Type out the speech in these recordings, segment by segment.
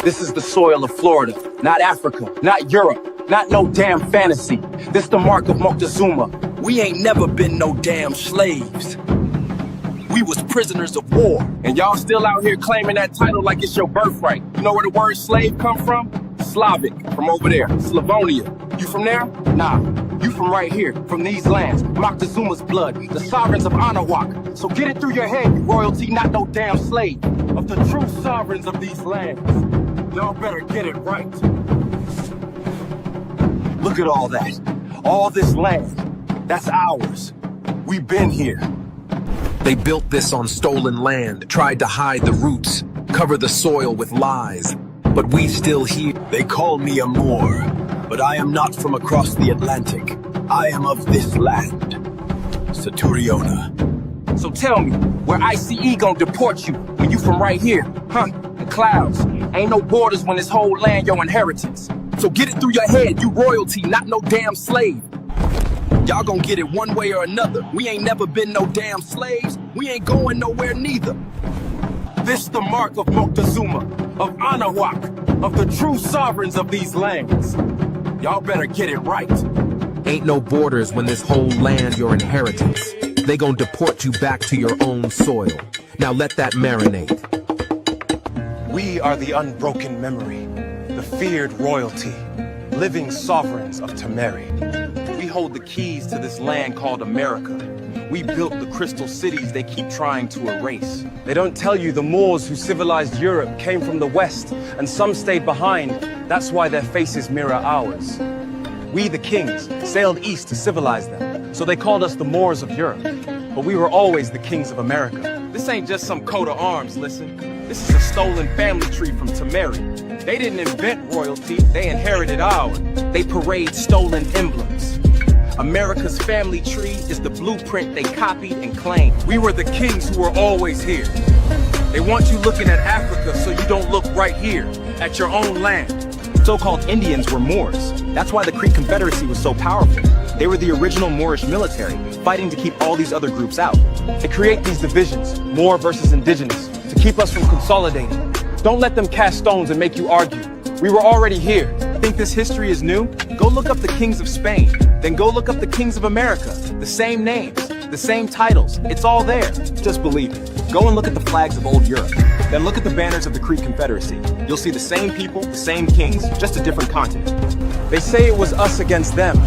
This is the soil of Florida, not Africa, not Europe, not no damn fantasy. This the mark of Moctezuma. We ain't never been no damn slaves. We was prisoners of war. And y'all still out here claiming that title like it's your birthright. You know where the word slave come from? Slavic, from over there, Slavonia. You from there? Nah, you from right here, from these lands. Moctezuma's blood, the sovereigns of Anahuac. So get it through your head, you royalty, not no damn slave. Of the true sovereigns of these lands. Y'all better get it right. Look at all that. All this land. That's ours. We've been here. They built this on stolen land, tried to hide the roots, cover the soil with lies. But we still here. They call me a Moor, but I am not from across the Atlantic. I am of this land. Saturiona. So tell me, where ICE gon' deport you when you from right here? Huh? The clouds. Ain't no borders when this whole land your inheritance. So get it through your head, you royalty, not no damn slave. Y'all gon' get it one way or another. We ain't never been no damn slaves. We ain't going nowhere neither. This the mark of Moctezuma, of Anahuac, of the true sovereigns of these lands. Y'all better get it right. Ain't no borders when this whole land your inheritance. They gon' deport you back to your own soil. Now let that marinate. We are the unbroken memory, the feared royalty, living sovereigns of Temeri. We hold the keys to this land called America. We built the crystal cities they keep trying to erase. They don't tell you the Moors who civilized Europe came from the west, and some stayed behind. That's why their faces mirror ours. We, the kings, sailed east to civilize them, so they called us the Moors of Europe. But we were always the kings of America. This ain't just some coat of arms, listen. This is a stolen family tree from Temeri. They didn't invent royalty, they inherited ours. They parade stolen emblems. America's family tree is the blueprint they copied and claimed. We were the kings who were always here. They want you looking at Africa so you don't look right here, at your own land. So-called Indians were Moors. That's why the Creek Confederacy was so powerful. They were the original Moorish military, fighting to keep all these other groups out. They create these divisions, Moor versus indigenous, to keep us from consolidating. Don't let them cast stones and make you argue. We were already here. Think this history is new? Go look up the kings of Spain. Then go look up the kings of America. The same names, the same titles. It's all there. Just believe it. Go and look at the flags of old Europe. Then look at the banners of the Creek Confederacy. You'll see the same people, the same kings, just a different continent. They say it was us against them.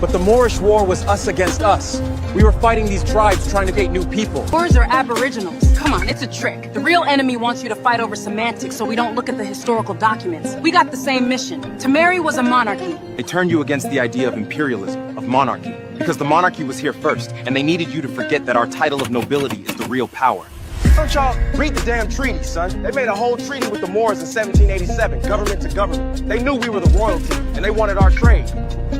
But the Moorish War was us against us. We were fighting these tribes trying to create new people. Moors are Aboriginals. Come on, it's a trick. The real enemy wants you to fight over semantics so we don't look at the historical documents. We got the same mission. Temeri was a monarchy. They turned you against the idea of imperialism, of monarchy, because the monarchy was here first, and they needed you to forget that our title of nobility is the real power. Don't y'all read the damn treaty, son? They made a whole treaty with the Moors in 1787, government to government. They knew we were the royalty, and they wanted our trade.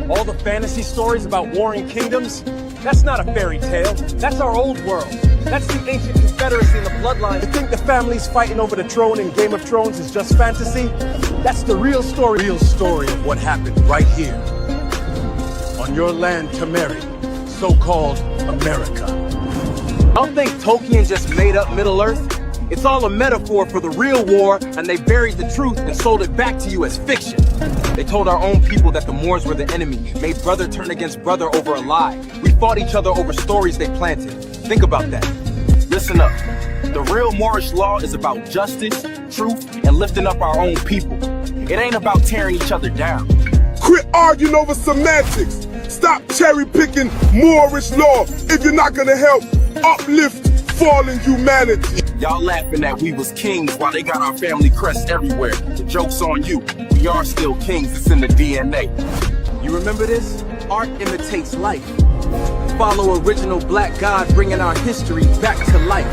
All the fantasy stories about warring kingdoms, that's not a fairy tale. That's our old world. That's the ancient confederacy and the bloodline. You think the families fighting over the throne in Game of Thrones is just fantasy? That's the real story. Real story of what happened right here. On your land, Temeri, so-called America. I don't think Tolkien just made up Middle-earth. It's all a metaphor for the real war, and they buried the truth and sold it back to you as fiction. They told our own people that the Moors were the enemy, made brother turn against brother over a lie. We fought each other over stories they planted. Think about that. Listen up. The real Moorish law is about justice, truth, and lifting up our own people. It ain't about tearing each other down. Quit arguing over semantics. Stop cherry-picking Moorish law if you're not gonna help uplift fallen humanity. Y'all laughing that we was kings while they got our family crests everywhere. The joke's on you. We are still kings. It's in the DNA. You remember this? Art imitates life. Follow original black God bringing our history back to life.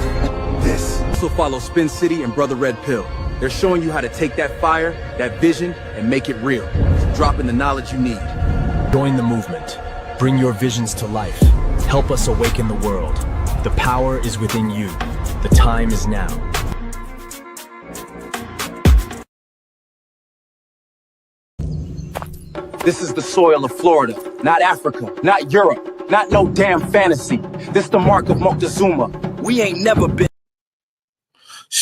This also follow Spin City and Brother Red Pill. They're showing you how to take that fire, that vision, and make it real. Dropping the knowledge you need. Join the movement. Bring your visions to life. Help us awaken the world. The power is within you. The time is now. This is the soil of Florida, not Africa, not Europe, not no damn fantasy. This the mark of Moctezuma. We ain't never been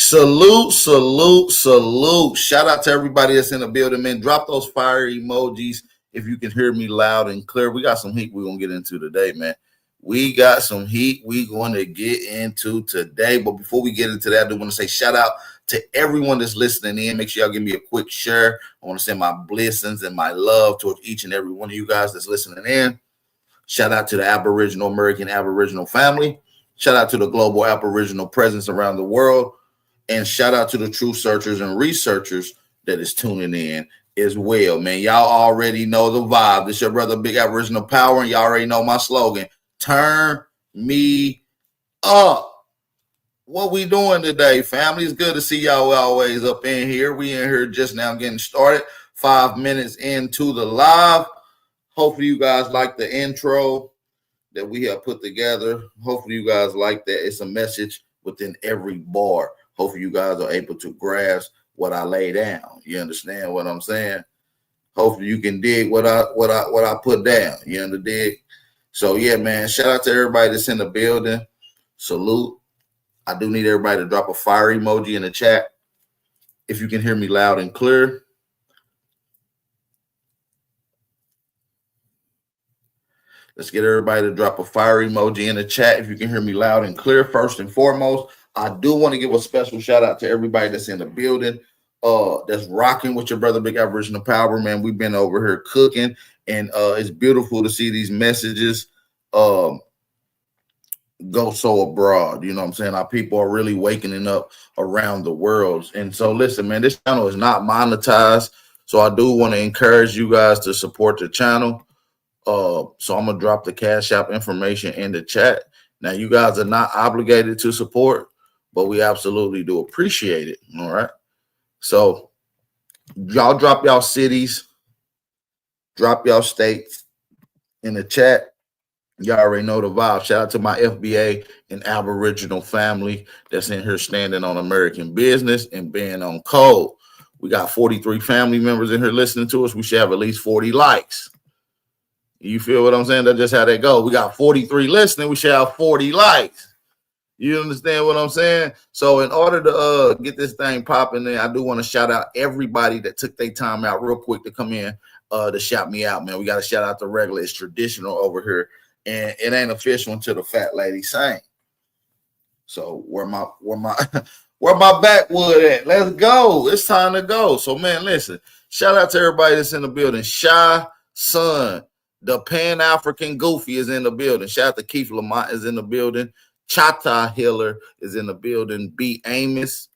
Salute, salute, salute. Shout out to everybody that's in the building, man. Drop those fire emojis if you can hear me loud and clear. We got some heat we're going to get into today, man. We got some heat we're going to get into today. But before we get into that, I do want to say shout out to everyone that's listening in. Make sure y'all give me a quick share. I want to send my blessings and my love towards each and every one of you guys that's listening in. Shout out to the Aboriginal American Aboriginal family. Shout out to the global Aboriginal presence around the world. And shout out to the true searchers and researchers that is tuning in as well, man. Y'all already know the vibe. This your brother, Big Aboriginal Power, and y'all already know my slogan. Turn me up. What we doing today, family? It's good to see y'all always up in here. We in here just now getting started. 5 minutes into the live. Hopefully you guys like the intro that we have put together. Hopefully you guys like that. It's a message within every bar. Hopefully you guys are able to grasp what I lay down. You understand what I'm saying? Hopefully you can dig what I put down. You understand? So yeah, man. Shout out to everybody that's in the building. Salute. I do need everybody to drop a fire emoji in the chat if you can hear me loud and clear. Let's get everybody to drop a fire emoji in the chat if you can hear me loud and clear. First and foremost, I do want to give a special shout out to everybody that's in the building, that's rocking with your brother, Big Aboriginal Power, man. We've been over here cooking, and it's beautiful to see these messages go so abroad. You know what I'm saying? Our people are really waking up around the world. And so, listen, man, this channel is not monetized, so I do want to encourage you guys to support the channel. So I'm going to drop the Cash App information in the chat. Now, you guys are not obligated to support, but we absolutely do appreciate it. All right. So y'all drop y'all cities, drop y'all states in the chat. Y'all already know the vibe. Shout out to my FBA and Aboriginal family that's in here standing on American business and being on code. We got 43 family members in here listening to us. We should have at least 40 likes. You feel what I'm saying? That's just how they go. We got 43 listening. We should have 40 likes. You understand what I'm saying? So in order to get this thing popping, I do want to shout out everybody that took their time out real quick to come in to shout me out, man. We got to shout out the regular. It's traditional over here, and it ain't official until the fat lady sing. So where my where my backwood at? Let's go. It's time to go. So man, listen. Shout out to everybody that's in the building. Shy Son, the Pan-African Goofy is in the building. Shout out to Keith Lamont is in the building. Chata Hiller is in the building. B. Amos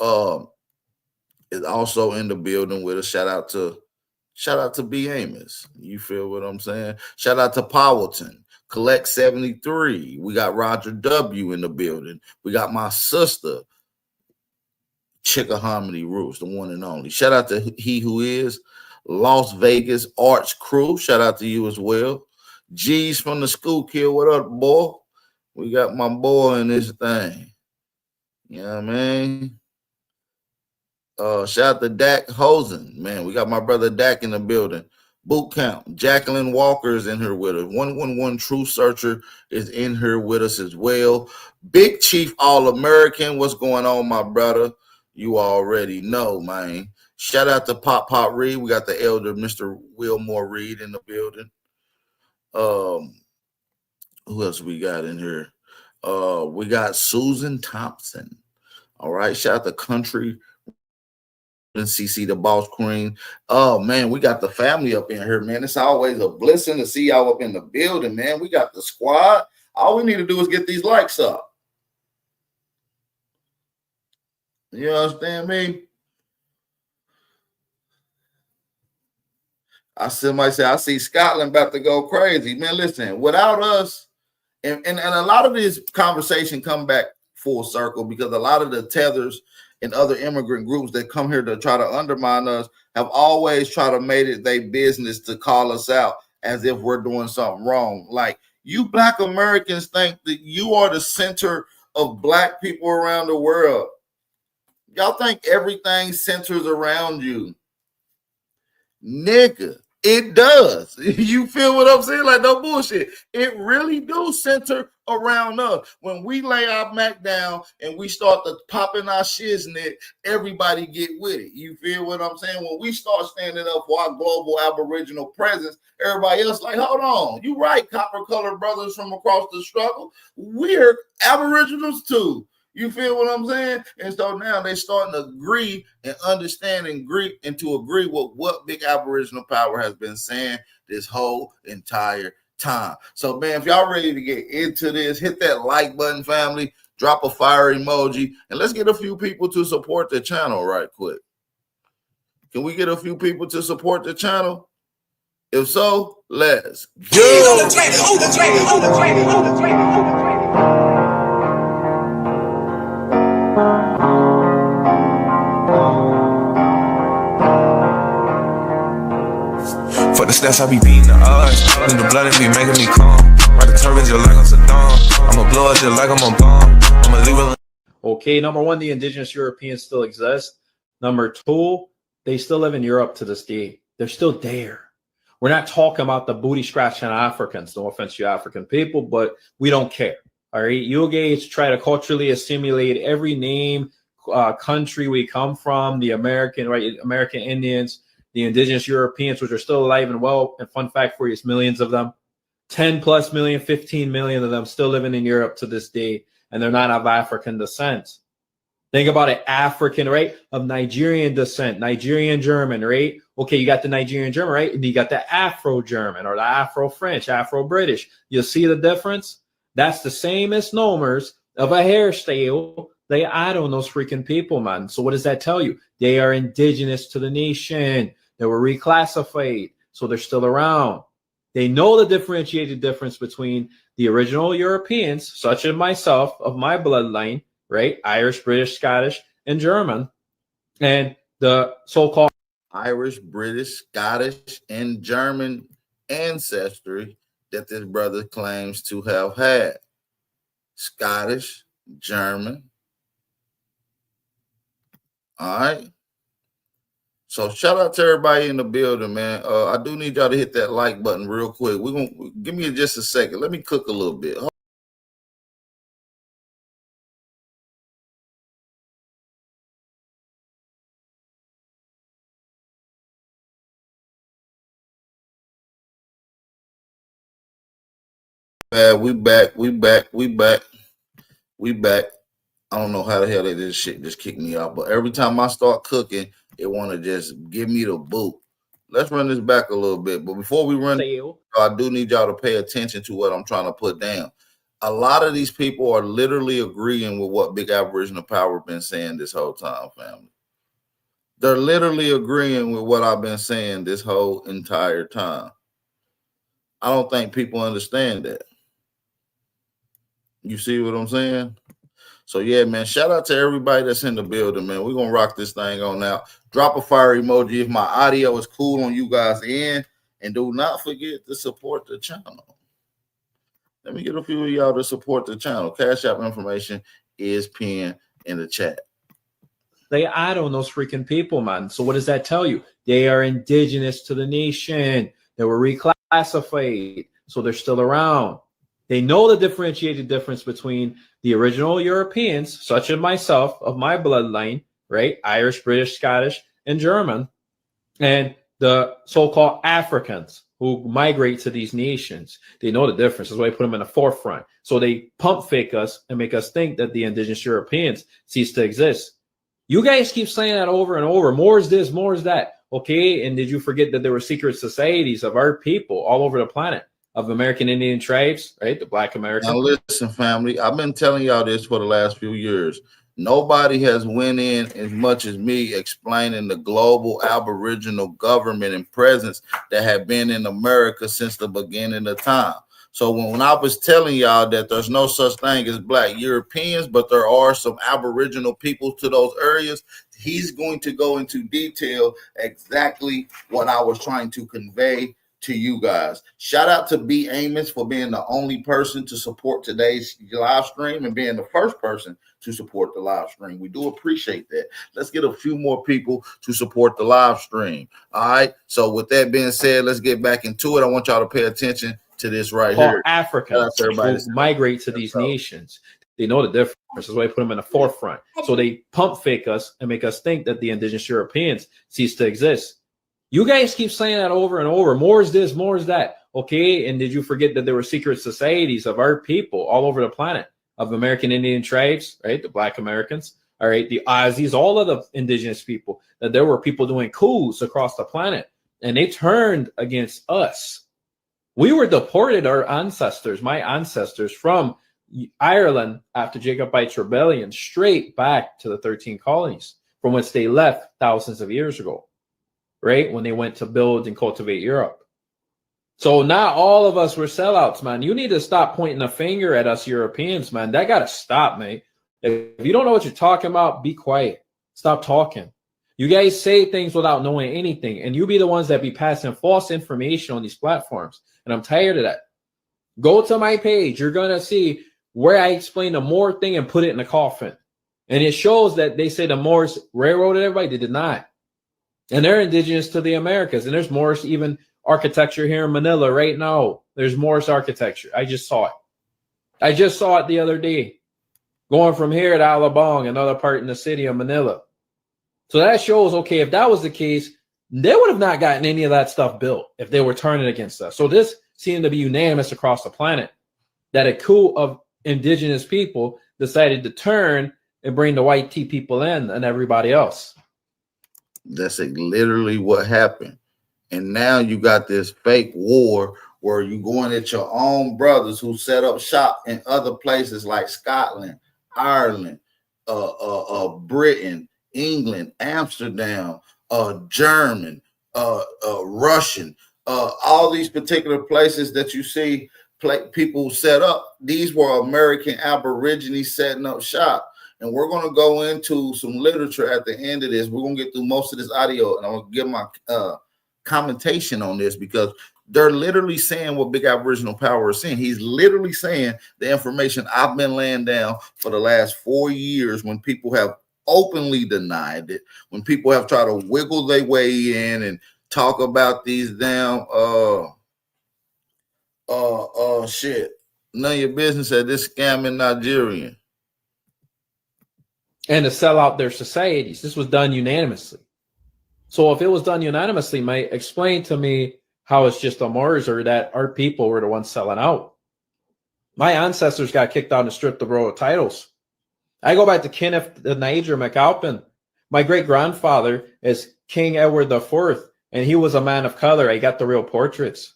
is also in the building with us. Shout out to B. Amos. You feel what I'm saying? Shout out to Powelton. Collect 73. We got Roger W. in the building. We got my sister, Chickahominy Roots, the one and only. Shout out to He Who Is. Las Vegas Arch Crew. Shout out to you as well. G's from the School Kill. What up, boy? We got my boy in this thing. You know what I mean? Shout out to Dak Hosen. Man, we got my brother Dak in the building. Boot Count. Jacqueline Walker is in here with us. 111 True Searcher is in here with us as well. Big Chief All-American. What's going on, my brother? You already know, man. Shout out to Pop Reed. We got the elder, Mr. Wilmore Reed, in the building. Who else we got in here? We got Susan Thompson. All right. Shout out to Country and CC, the Boss Queen. Oh, man, we got the family up in here, man. It's always a blessing to see y'all up in the building, man. We got the squad. All we need to do is get these likes up. You understand me? Somebody say, I see Scotland about to go crazy. Man, listen, without us, and a lot of this conversation come back full circle because a lot of the tethers and other immigrant groups that come here to try to undermine us have always tried to make it their business to call us out as if we're doing something wrong. Like, you Black Americans think that you are the center of Black people around the world. Y'all think everything centers around you. Nigga. It does. You feel what I'm saying? Like, no bullshit. It really do center around us. When we lay our Mac down and we start to popping our shiznit, everybody get with it. You feel what I'm saying? When we start standing up for our global Aboriginal presence, everybody else like, hold on, you right, copper-colored brothers from across the struggle. We're Aboriginals too. You feel what I'm saying? And so now they're starting to agree and understand and to agree with what Big Aboriginal Power has been saying this whole entire time. So, man, if y'all ready to get into this, hit that like button, family. Drop a fire emoji, and let's get a few people to support the channel right quick. Can we get a few people to support the channel? If so, let's go. For the stats, I be beating the odds. In the blood, it be making me calm. Ride the turbines, just like I'm Saddam. I'ma blow it just like I'm a bomb. I'ma leave it. Okay, number one, the indigenous Europeans still exist. Number two, they still live in Europe to this day. They're still there. We're not talking about the booty scratching Africans. No offense to African people, but we don't care. All right, you guys try to culturally assimilate every name, country we come from, the American, right? American Indians, the indigenous Europeans, which are still alive and well. And fun fact for you, it's millions of them. 10 plus million, 15 million of them still living in Europe to this day, and they're not of African descent. Think about it, African, right? Of Nigerian descent, Nigerian German, right? Okay, you got the Nigerian German, right? And you got the Afro-German or the Afro-French, Afro-British. You see the difference? That's the same misnomers of a hairstyle they add on those freaking people, man. So what does that tell you? They are indigenous to the nation. They were reclassified, so they're still around. They know the differentiated difference between the original Europeans, such as myself, of my bloodline, right? Irish, British, Scottish, and German, and the so-called Irish, British, Scottish, and German ancestry that this brother claims to have had. Scottish, German. All right. So shout out to everybody in the building, man. I do need y'all to hit that like button real quick. We're gonna give me just a second. Let me cook a little bit. We back. I don't know how the hell this shit just kicked me out, but every time I start cooking, it want to just give me the boot. Let's run this back a little bit. But before we run, I do need y'all to pay attention to what I'm trying to put down. A lot of these people are literally agreeing with what Big Aboriginal Power been saying this whole time, family. They're literally agreeing with what I've been saying this whole entire time. I don't think people understand that. You see what I'm saying? So, yeah, man, shout out to everybody that's in the building, man. We're going to rock this thing on out. Drop a fire emoji if my audio is cool on you guys' end. And do not forget to support the channel. Let me get a few of y'all to support the channel. Cash App information is pinned in the chat. They add on those freaking people, man. So what does that tell you? They are indigenous to the nation. They were reclassified, so they're still around. They know the differentiated difference between the original Europeans, such as myself, of my bloodline, right? Irish, British, Scottish, and German, and the so-called Africans who migrate to these nations. They know the difference. That's why I put them in the forefront. So they pump fake us and make us think that the indigenous Europeans cease to exist. You guys keep saying that over and over. More is this, more is that. Okay, and did you forget that there were secret societies of our people all over the planet, of American Indian tribes, right? The Black American. Now listen, family, I've been telling y'all this for the last few years. Nobody has went in as much as me explaining the global Aboriginal government and presence that have been in America since the beginning of time. So when I was telling y'all that there's no such thing as Black Europeans, but there are some Aboriginal people to those areas, he's going to go into detail exactly what I was trying to convey to you guys. Shout out to B. Amos for being the only person to support today's live stream and being the first person to support the live stream. We do appreciate that. Let's get a few more people to support the live stream. All right. So with that being said, let's get back into it. I want y'all to pay attention to this right called here. Africans who migrate to these nations. They know the difference. That's why I put them in the forefront. So they pump fake us and make us think that the indigenous Europeans cease to exist. You guys keep saying that over and over. More is this, more is that. Okay, and did you forget that there were secret societies of our people all over the planet, of American Indian tribes, right? The Black Americans, all right, the Aussies, all of the indigenous people, that there were people doing coups across the planet, and they turned against us. We were deported, our ancestors, my ancestors, from Ireland after Jacobite rebellion, straight back to the 13 colonies from which they left thousands of years ago, right? When they went to build and cultivate Europe. So not all of us were sellouts, man. You need to stop pointing a finger at us Europeans, man. That got to stop, mate. If you don't know what you're talking about, be quiet. Stop talking. You guys say things without knowing anything, and you be the ones that be passing false information on these platforms. And I'm tired of that. Go to my page. You're going to see where I explain the Moor thing and put it in the coffin. And it shows that they say the Moors railroaded everybody. They did not. And they're indigenous to the Americas. And there's Moorish even architecture here in Manila right now. There's Moorish architecture. I just saw it. I just saw it the other day. Going from here to Alabang, another part in the city of Manila. So that shows, okay, if that was the case, they would have not gotten any of that stuff built if they were turning against us. So this seemed to be unanimous across the planet, that a coup of indigenous people decided to turn and bring the white tea people in and everybody else. That's literally what happened. And now you got this fake war where you going at your own brothers who set up shop in other places like Scotland, Ireland, Britain, England, Amsterdam, German, Russian, all these particular places that you see people set up. These were American Aborigines setting up shop. And we're going to go into some literature at the end of this. We're going to get through most of this audio, and I'm going to give my commentation on this, because they're literally saying what Big Aboriginal Power is saying. He's literally saying the information I've been laying down for the last 4 years, when people have openly denied it, when people have tried to wiggle their way in and talk about these damn shit. None of your business at this scamming Nigerian. And to sell out their societies. This was done unanimously. So if it was done unanimously, mate, explain to me how it's just a Moors, or that our people were the ones selling out. My ancestors got kicked out and stripped the royal titles. I go back to Kenneth the Niger MacAlpin. My great-grandfather is King Edward IV, and he was a man of color. I got the real portraits.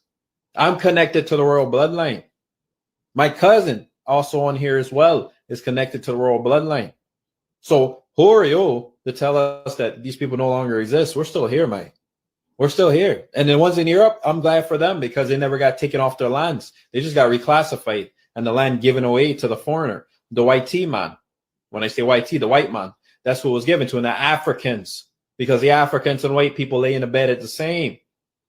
I'm connected to the royal bloodline. My cousin, also on here as well, is connected to the royal bloodline. So who are you to tell us that these people no longer exist? We're still here, mate. We're still here. And the ones in Europe, I'm glad for them, because they never got taken off their lands. They just got reclassified and the land given away to the foreigner, the white tea man. When I say white tea, the white man, that's what was given to. And the Africans, because the Africans and white people lay in the bed at the same.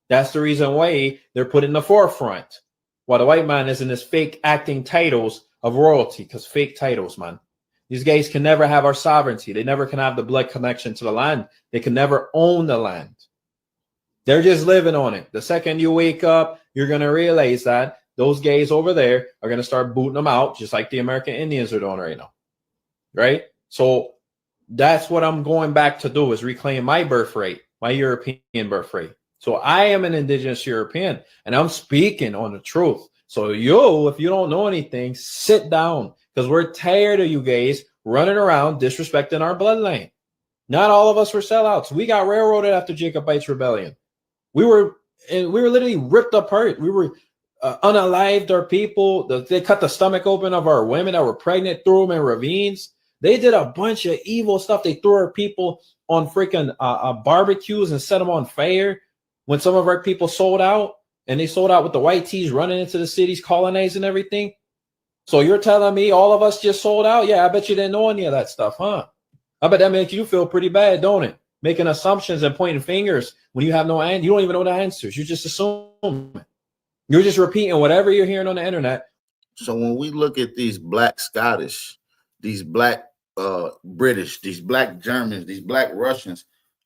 That's the reason why they're put in the forefront, while the white man is in this fake acting titles of royalty, because fake titles, man. These guys can never have our sovereignty. They never can have the blood connection to the land. They can never own the land. They're just living on it. The second you wake up, you're going to realize that those guys over there are going to start booting them out, just like the American Indians are doing right now. Right? So that's what I'm going back to do, is reclaim my birthright, my European birthright. So I am an indigenous European, and I'm speaking on the truth. So you, if you don't know anything, sit down, because we're tired of you guys running around disrespecting our bloodline. Not all of us were sellouts. We got railroaded after Jacobite rebellion. We were literally ripped apart. We were unalived our people. They cut the stomach open of our women that were pregnant, threw them in ravines. They did a bunch of evil stuff. They threw our people on freaking barbecues and set them on fire. When some of our people sold out, and they sold out with the white tees running into the cities, colonizing everything. So you're telling me all of us just sold out? Yeah, I bet you didn't know any of that stuff, huh? I bet that makes you feel pretty bad, don't it? Making assumptions and pointing fingers when you have no answer. You don't even know the answers. You just assume. You're just repeating whatever you're hearing on the internet. So when we look at these black Scottish, these black British, these black Germans, these black Russians,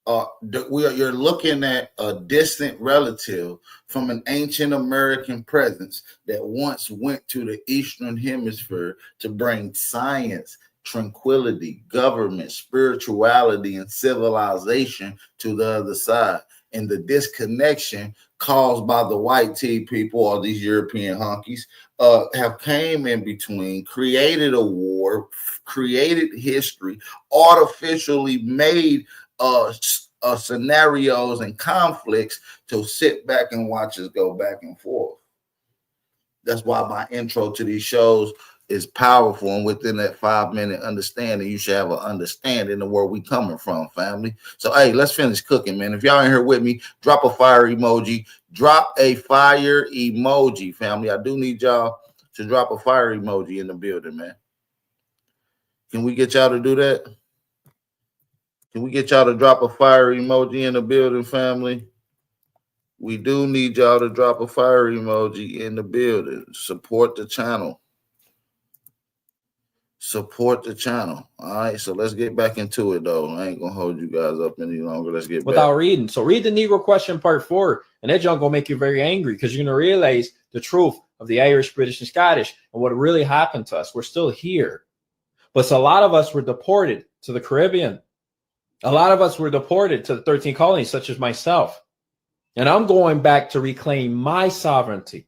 you're looking at a distant relative from an ancient American presence that once went to the Eastern Hemisphere to bring science, tranquility, government, spirituality, and civilization to the other side. And the disconnection caused by the white tea people, or these European honkies, have came in between, created a war, created history, artificially made scenarios and conflicts to sit back and watch us go back and forth. That's why my intro to these shows is powerful, and within that 5-minute understanding, you should have an understanding of where we coming from, family. So, hey, let's finish cooking, man. If y'all ain't here with me, drop a fire emoji. Drop a fire emoji, family. I do need y'all to drop a fire emoji in the building, man. Can we get y'all to do that? Can we get y'all to drop a fire emoji in the building, family? We do need y'all to drop a fire emoji in the building. Support the channel. Support the channel. All right, so let's get back into it, though. I ain't going to hold you guys up any longer. Let's get without back. reading. So read the Negro question part 4, and that junk going to make you very angry because you're going to realize the truth of the Irish, British, and Scottish and what really happened to us. We're still here. But so a lot of us were deported to the Caribbean. A lot of us were deported to the 13 colonies, such as myself. And I'm going back to reclaim my sovereignty.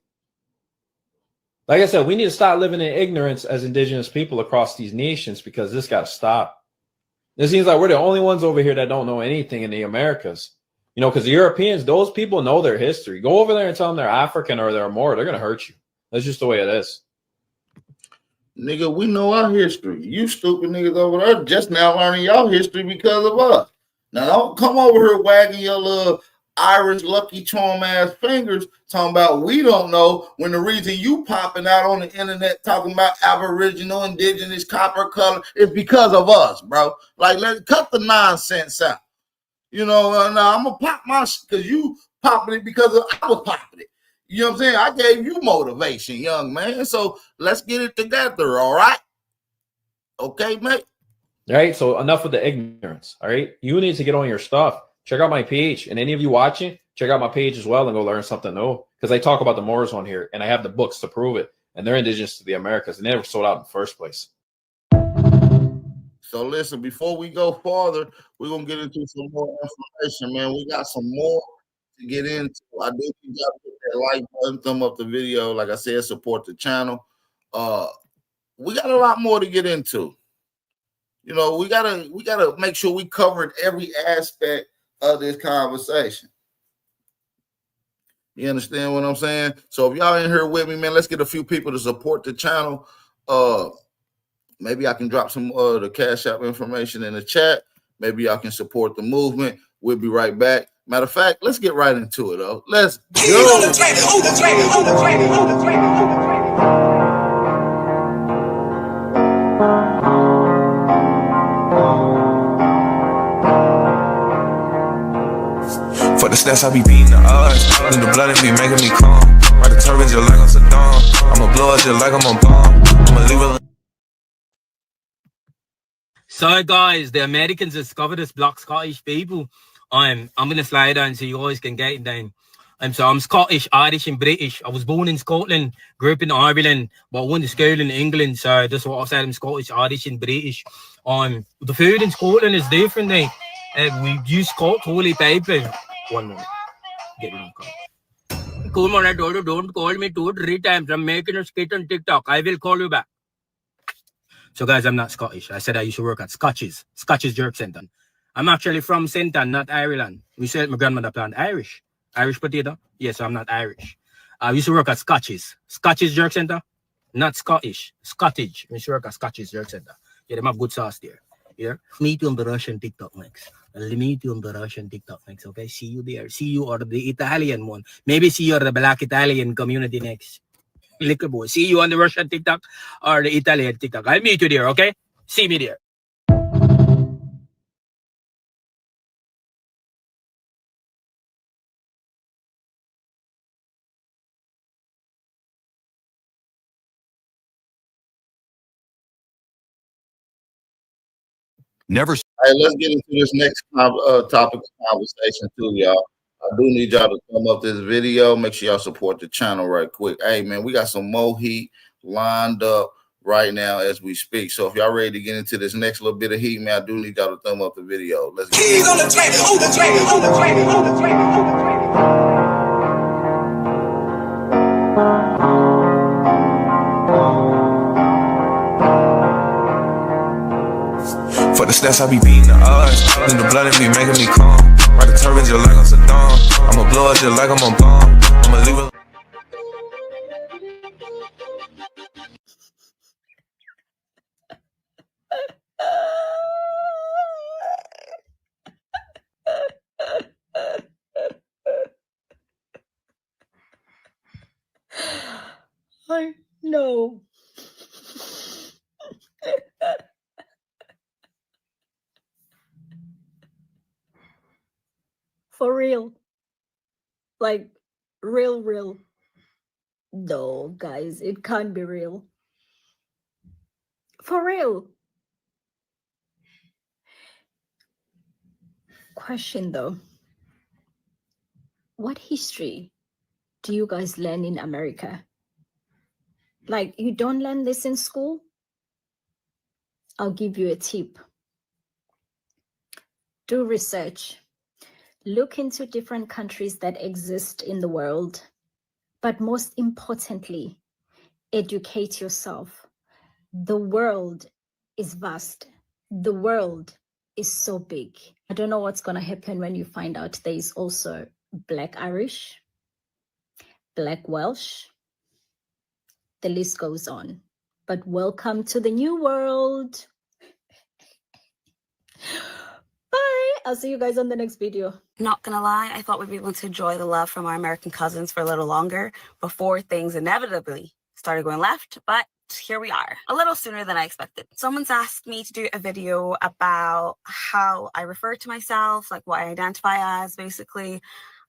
Like I said, we need to stop living in ignorance as indigenous people across these nations because this got to stop. It seems like we're the only ones over here that don't know anything in the Americas. You know, because the Europeans, those people know their history. Go over there and tell them they're African or they're Moor. They're going to hurt you. That's just the way it is. Nigga, we know our history. You stupid niggas over there just now learning y'all history because of us. Now don't come over here wagging your little Irish Lucky Charm ass fingers talking about we don't know when the reason you popping out on the internet talking about Aboriginal, indigenous, copper color is because of us, bro. Like, let's cut the nonsense out. You know, now I'm gonna pop my because you popping it because I was popping it. You know what I'm saying? I gave you motivation, young man. So let's get it together, all right? Okay, mate? All right, so enough of the ignorance, all right? You need to get on your stuff. Check out my page. And any of you watching, check out my page as well and go learn something new. Because I talk about the Moors on here, and I have the books to prove it. And they're indigenous to the Americas, and they never sold out in the first place. So listen, before we go farther, we're going to get into some more information, man. We got some more to get into. I do think you got to hit that like button, thumb up the video. Like I said, support the channel. We got a lot more to get into. You know, we gotta make sure we covered every aspect of this conversation. You understand what I'm saying? So if y'all ain't here with me, man, let's get a few people to support the channel. Maybe I can drop some the Cash App information in the chat. Maybe y'all can support the movement. We'll be right back. Matter of fact, let's get right into it, though. Let's go. For the stats, I be beating the odds. In the blood, it be making me calm. Ride the turbines just like I'm Saddam. I'ma blow it just like I'm a bomb. I'ma leave it. So guys, the Americans discovered this black Scottish people. I'm gonna fly down so you guys can get it down. So I'm Scottish, Irish, and British. I was born in Scotland, grew up in Ireland, but I went to school in England. So that's what I said. I'm Scottish, Irish, and British. The food in Scotland is different. We use toilet paper. 1 minute. Get it on call. Come on, I told you don't call me 2 or 3 times. I'm making a skit on TikTok. I will call you back. So guys, I'm not Scottish. I said I used to work at Scotch's Jerk Center. I'm actually from Centon, not Ireland. We said my grandmother plant Irish potato. Yes, so I'm not Irish. I used to work at Scotch's Jerk Center, not Scottish. Scottish. We used to work at Scotch's Jerk Center. Yeah, they have good sauce there. Yeah, meet you on the Russian TikTok next. I'll meet you on the Russian TikTok next. Okay, see you there. See you or the Italian one. Maybe see you or the Black Italian community next. Liquor boy. See you on the Russian TikTok or the Italian TikTok. I'll meet you there, okay? See me there. Never Hey, let's get into this next topic of conversation too, y'all. I do need y'all to thumb up this video. Make sure y'all support the channel right quick. Hey, man, we got some more heat lined up right now as we speak. So if y'all ready to get into this next little bit of heat, man, I do need y'all to thumb up the video. Let's get it. On the track, on the track, on the track, on the track, on the track. For the stats, I be beating the odds. In the blood, it be making me calm. Ride the turbines just like I'm Saddam. I'ma blow it just like I'm a bomb. I'ma leave it. I know. For real. Like, real. No, guys, it can't be real. For real. Question though. What history do you guys learn in America? Like, you don't learn this in school? I'll give you a tip. Do research. Look into different countries that exist in the world. But most importantly, educate yourself. The world is vast. The world is so big. I don't know what's going to happen when you find out there is also Black Irish, Black Welsh. The list goes on. But welcome to the new world. Bye. I'll see you guys on the next video. Not gonna lie, I thought we'd be able to enjoy the love from our American cousins for a little longer before things inevitably started going left, but here we are, a little sooner than I expected. Someone's asked me to do a video about how I refer to myself, like what I identify as basically,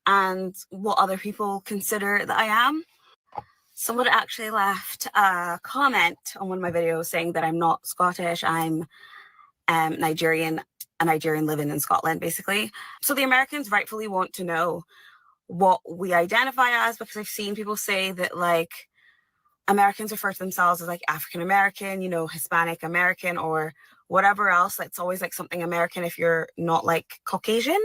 and what other people consider that I am. Someone actually left a comment on one of my videos saying that I'm not Scottish, I'm Nigerian, a Nigerian living in Scotland, basically. So the Americans rightfully want to know what we identify as, because I've seen people say that, like, Americans refer to themselves as, like, African American, you know, Hispanic American, or whatever else. It's always, like, something American if you're not, like, Caucasian.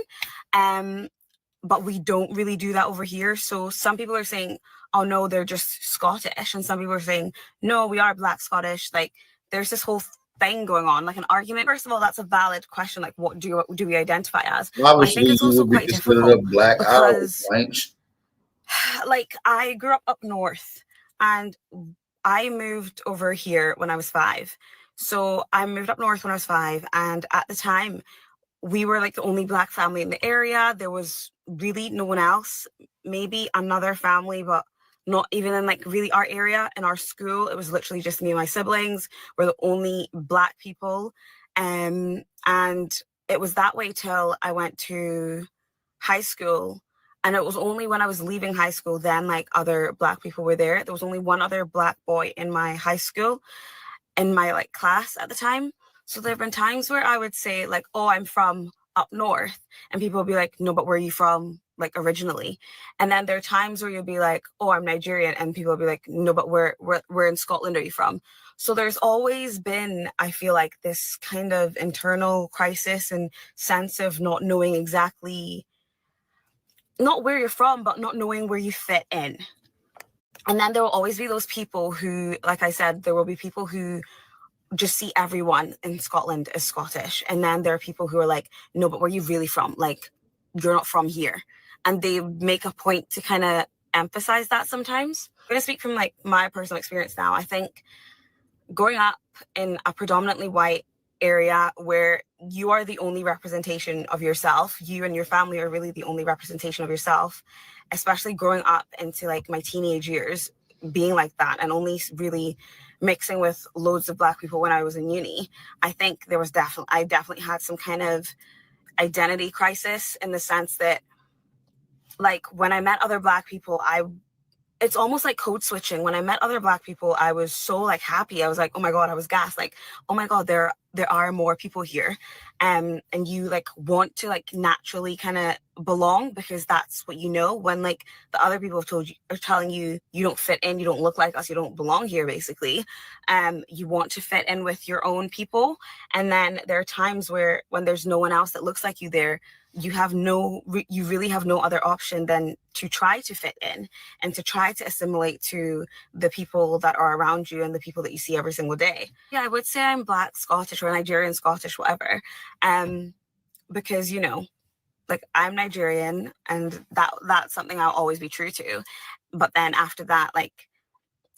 But we don't really do that over here. So some people are saying, oh, no, they're just Scottish. And some people are saying, no, we are Black Scottish. Like, there's this whole thing going on, like an argument. First of all, that's a valid question. Like, what do we identify as? Obviously, I think it's you also would be quite considered difficult a Black because, Irish. like, I grew up north and I moved over here when I was 5. So I moved up north when I was 5, and at the time, we were like the only Black family in the area. There was really no one else, maybe another family, but not even in like really our area. In our school, it was literally just me and my siblings. We're the only Black people. And it was that way till I went to high school. And it was only when I was leaving high school, then like other Black people were there. There was only one other Black boy in my high school, in my like class at the time. So there have been times where I would say like, oh, I'm from up north. And people will be like, no, but where are you from, like, originally? And then there are times where you'll be like, oh, I'm Nigerian. And people will be like, no, but where in Scotland are you from? So there's always been, I feel like, this kind of internal crisis and sense of not knowing exactly, not where you're from, but not knowing where you fit in. And then there will always be those people who, like I said, there will be people who just see everyone in Scotland as Scottish. And then there are people who are like, no, but where are you really from? Like, you're not from here. And they make a point to kind of emphasize that sometimes. I'm going to speak from like my personal experience now. I think growing up in a predominantly white area where you are the only representation of yourself, you and your family are really the only representation of yourself, especially growing up into like my teenage years, being like that and only really mixing with loads of Black people when I was in uni, I think I definitely had some kind of identity crisis, in the sense that, like, when I met other Black people, it's almost like code switching. When I met other Black people, I was so like happy. I was like, oh my God, I was gassed. Like, oh my God, they're there are more people here, and you like want to like naturally kind of belong because that's what you know, when like the other people have told you are telling you you don't fit in, you don't look like us, you don't belong here basically. You want to fit in with your own people, and then there are times where when there's no one else that looks like you there, you really have no other option than to try to fit in and to try to assimilate to the people that are around you and the people that you see every single day. Yeah, I would say I'm Black, Scottish, or Nigerian, Scottish, whatever. Because, you know, like I'm Nigerian, and that's something I'll always be true to. But then after that, like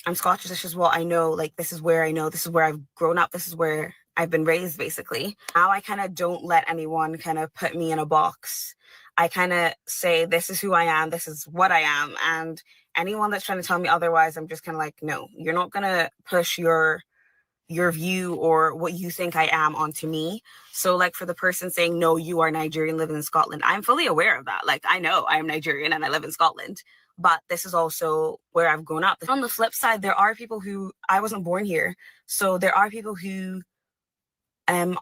I'm Scottish, this is what I know, like this is where I know, this is where I've grown up, this is where I've been raised basically. Now I kind of don't let anyone kind of put me in a box. I kind of say, this is who I am, this is what I am. And anyone that's trying to tell me otherwise, I'm just kind of like, no, you're not going to push your view or what you think I am onto me. So like for the person saying, no, you are Nigerian living in Scotland, I'm fully aware of that. Like I know I am Nigerian and I live in Scotland, but this is also where I've grown up. On the flip side, there are people who, I wasn't born here. So there are people who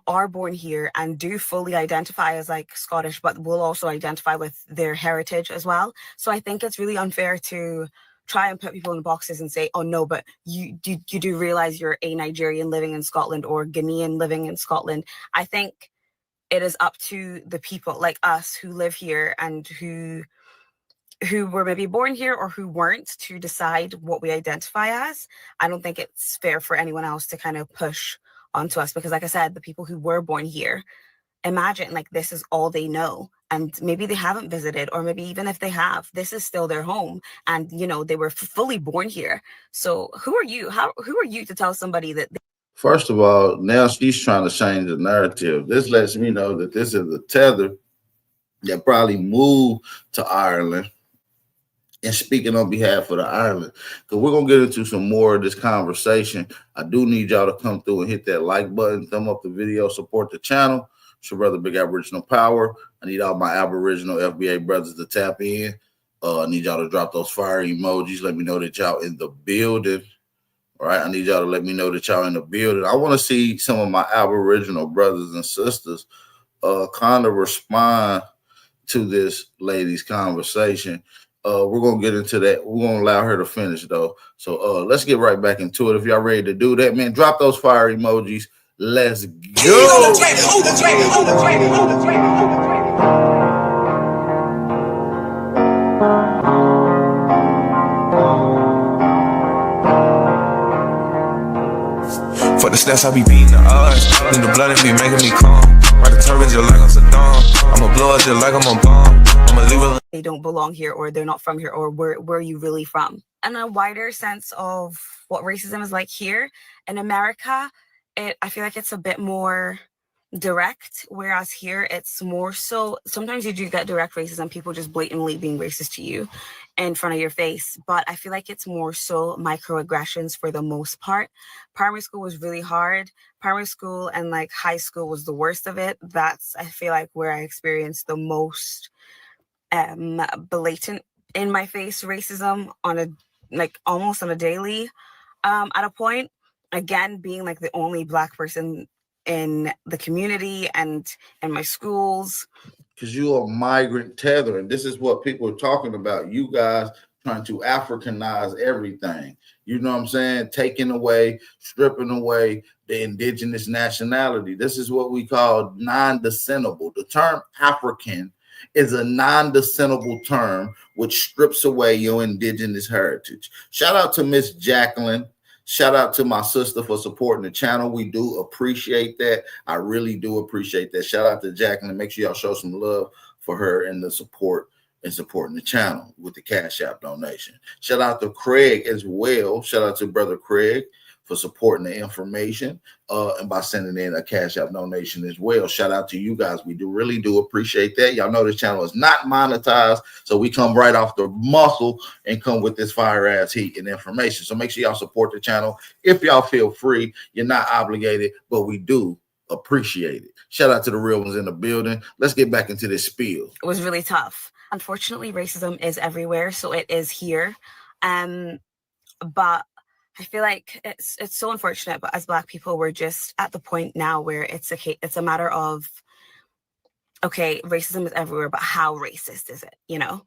are born here and do fully identify as like Scottish, but will also identify with their heritage as well. So I think it's really unfair to try and put people in boxes and say, oh no, but you do realize you're a Nigerian living in Scotland or Ghanaian living in Scotland. I think it is up to the people like us who live here and who were maybe born here or who weren't to decide what we identify as. I don't think it's fair for anyone else to kind of push onto us, because like I said, the people who were born here, imagine like this is all they know, and maybe they haven't visited, or maybe even if they have, this is still their home, and you know they were fully born here. So who are you? Who are you to tell somebody that First of all, now she's trying to change the narrative. This lets me know that this is a tether that probably moved to Ireland and speaking on behalf of the island. Because we're going to get into some more of this conversation. I do need y'all to come through and hit that like button, thumb up the video, support the channel. It's your brother, Big Aboriginal Power. I need all my Aboriginal FBA brothers to tap in. I need y'all to drop those fire emojis. Let me know that y'all in the building. All right, I need y'all to let me know that y'all in the building. I want to see some of my Aboriginal brothers and sisters kind of respond to this lady's conversation. We're going to get into that. We're going to allow her to finish, though. So let's get right back into it. If y'all ready to do that, man, drop those fire emojis. Let's go. For the stats, I be beating the odds. In the blood, it be making me calm. Right the turbines, just like I'm Saddam. I'ma blow it just like I'm a bomb. I'ma leave it. They don't belong here, or they're not from here, or where are you really from? And a wider sense of what racism is like here in America, I feel like it's a bit more direct, whereas here it's more so, sometimes you do get direct racism, people just blatantly being racist to you in front of your face, but I feel like it's more so microaggressions for the most part. Primary school was really hard. Primary school and like high school was the worst of it. That's, I feel like, where I experienced the most blatant in my face racism on a like almost on a daily at a point, again being like the only Black person in the community and in my schools. Because you're a migrant tethering. This is what people are talking about. You guys trying to Africanize everything. You know what I'm saying? Taking away, stripping away the indigenous nationality. This is what we call non-descendable. The term African is a non-descendable term which strips away your indigenous heritage. Shout out to Miss Jacqueline. Shout out to my sister for supporting the channel. We do appreciate that. I really do appreciate that. Shout out to Jacqueline. Make sure y'all show some love for her and the support and supporting the channel with the Cash App donation. Shout out to Craig as well. Shout out to Brother Craig for supporting the information and by sending in a Cash App donation as well. Shout out to you guys. We really do appreciate that. Y'all know this channel is not monetized, so we come right off the muscle and come with this fire ass heat and information. So make sure y'all support the channel. If y'all feel free, you're not obligated, but we do appreciate it. Shout out to the real ones in the building. Let's get back into this spiel. It was really tough. Unfortunately, racism is everywhere, so it is here. But I feel like it's so unfortunate, but as Black people, we're just at the point now where it's a matter of, okay, racism is everywhere, but how racist is it, you know?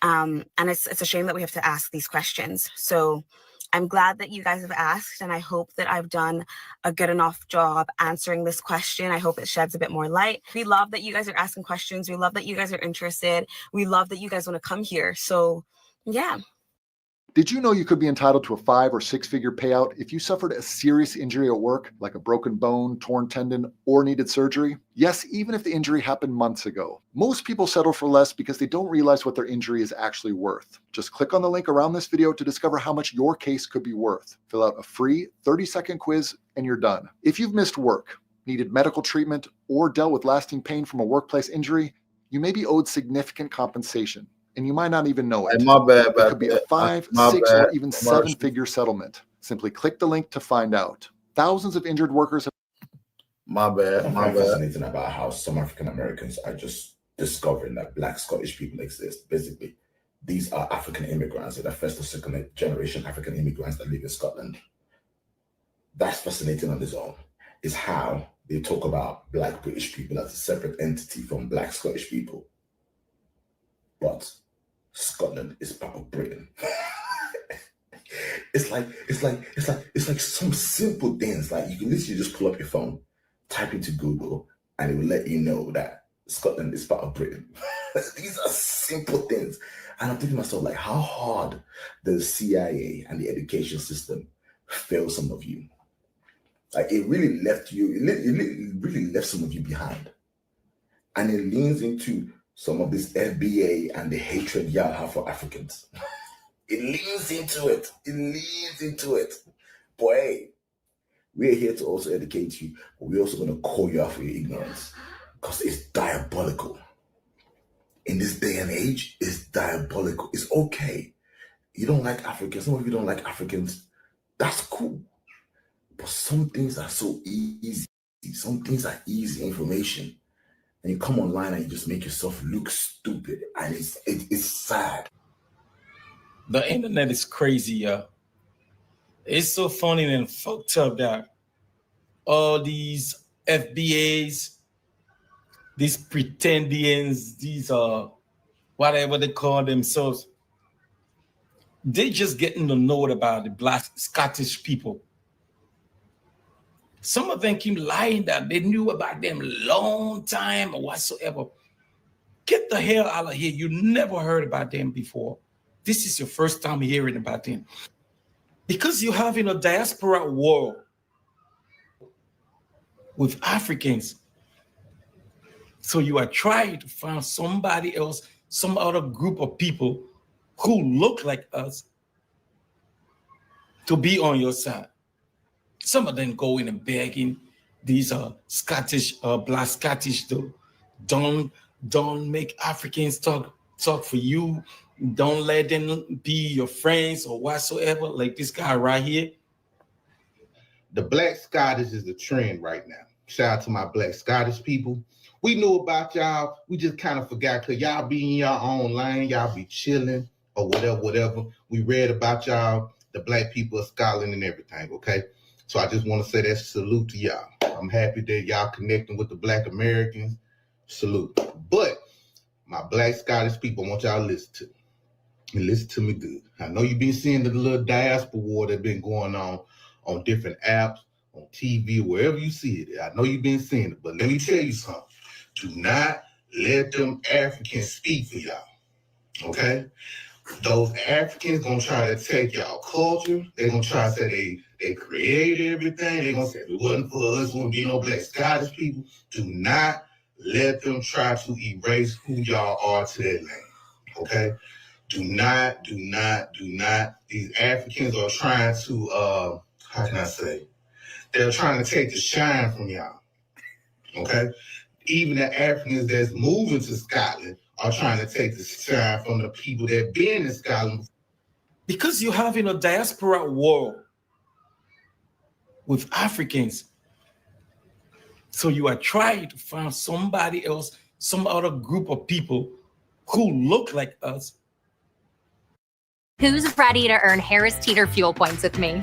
And it's a shame that we have to ask these questions. So I'm glad that you guys have asked, and I hope that I've done a good enough job answering this question. I hope it sheds a bit more light. We love that you guys are asking questions. We love that you guys are interested. We love that you guys want to come here. So yeah. Did you know you could be entitled to a 5 or 6 figure payout if you suffered a serious injury at work, like a broken bone, torn tendon, or needed surgery? Yes, even if the injury happened months ago. Most people settle for less because they don't realize what their injury is actually worth. Just click on the link around this video to discover how much your case could be worth. Fill out a free 30-second quiz and you're done. If you've missed work, needed medical treatment, or dealt with lasting pain from a workplace injury, you may be owed significant compensation. And you might not even know it. Hey, my bad, It could be a 5, 6, or even 7-figure settlement. Simply click the link to find out. Thousands of injured workers have... My bad. Fascinating about how some African Americans are just discovering that Black Scottish people exist. Basically, these are African immigrants. They're first or second generation African immigrants that live in Scotland. That's fascinating on its own. Is how they talk about Black British people as a separate entity from Black Scottish people. But Scotland is part of Britain. It's like some simple things. Like you can literally just pull up your phone, type into Google, and it will let you know that Scotland is part of Britain. These are simple things. And I'm thinking to myself, like, how hard the CIA and the education system fail some of you? Like it really left you, it really left some of you behind. And it leans into some of this FBA and the hatred y'all have for Africans. It leans into it. It leans into it. Boy, hey, we're here to also educate you, but we're also going to call you out for your ignorance because it's diabolical. In this day and age, it's diabolical. It's okay. You don't like Africans. Some of you don't like Africans. That's cool. But some things are so easy. Some things are easy information. And you come online and you just make yourself look stupid. And it's sad. The internet is crazy, yo. It's so funny and fucked up that all these FBAs, these pretendians, these whatever they call themselves, they just getting the note about the Black Scottish people. Some of them keep lying that they knew about them a long time or whatsoever. Get the hell out of here. You never heard about them before. This is your first time hearing about them. Because you have in a diaspora war with Africans. So you are trying to find somebody else, some other group of people who look like us to be on your side. Some of them go in and begging these Scottish, Black Scottish, don't make Africans talk for you. Don't let them be your friends or whatsoever. Like this guy right here. The Black Scottish is the trend right now. Shout out to my Black Scottish people. We knew about y'all. We just kind of forgot because y'all be in your own lane. Y'all be chilling or whatever. We read about y'all, the Black people of Scotland and everything, okay? So I just want to say that salute to y'all. I'm happy that y'all connecting with the Black Americans. Salute. But my Black Scottish people, I want y'all to listen to me. And listen to me good. I know you've been seeing the little diaspora war that's been going on different apps, on TV, wherever you see it. I know you've been seeing it, but let me tell you something. Do not let them Africans speak for y'all, okay? Those Africans gonna try to take y'all culture. They're gonna try to say they created everything. They're gonna say if it wasn't for us, wouldn't be no Black Scottish people. Do not let them try to erase who y'all are to that land, okay? Do not. These Africans are trying to, how can I say? They're trying to take the shine from y'all, okay? Even the Africans that's moving to Scotland are trying to take the shine from the people that been in Scotland. Because you have in a diaspora war with Africans. So you are trying to find somebody else, some other group of people who look like us Who's ready to earn Harris Teeter fuel points with me?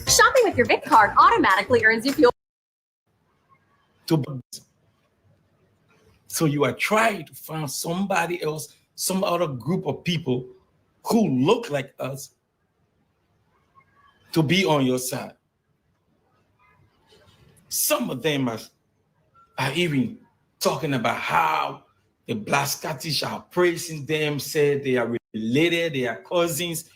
Shopping with your Vic card automatically earns you fuel. So you are trying to find somebody else, some other group of people who look like us to be on your side. Some of them are even talking about how the Black Scottish are praising them, said they are related, they are cousins.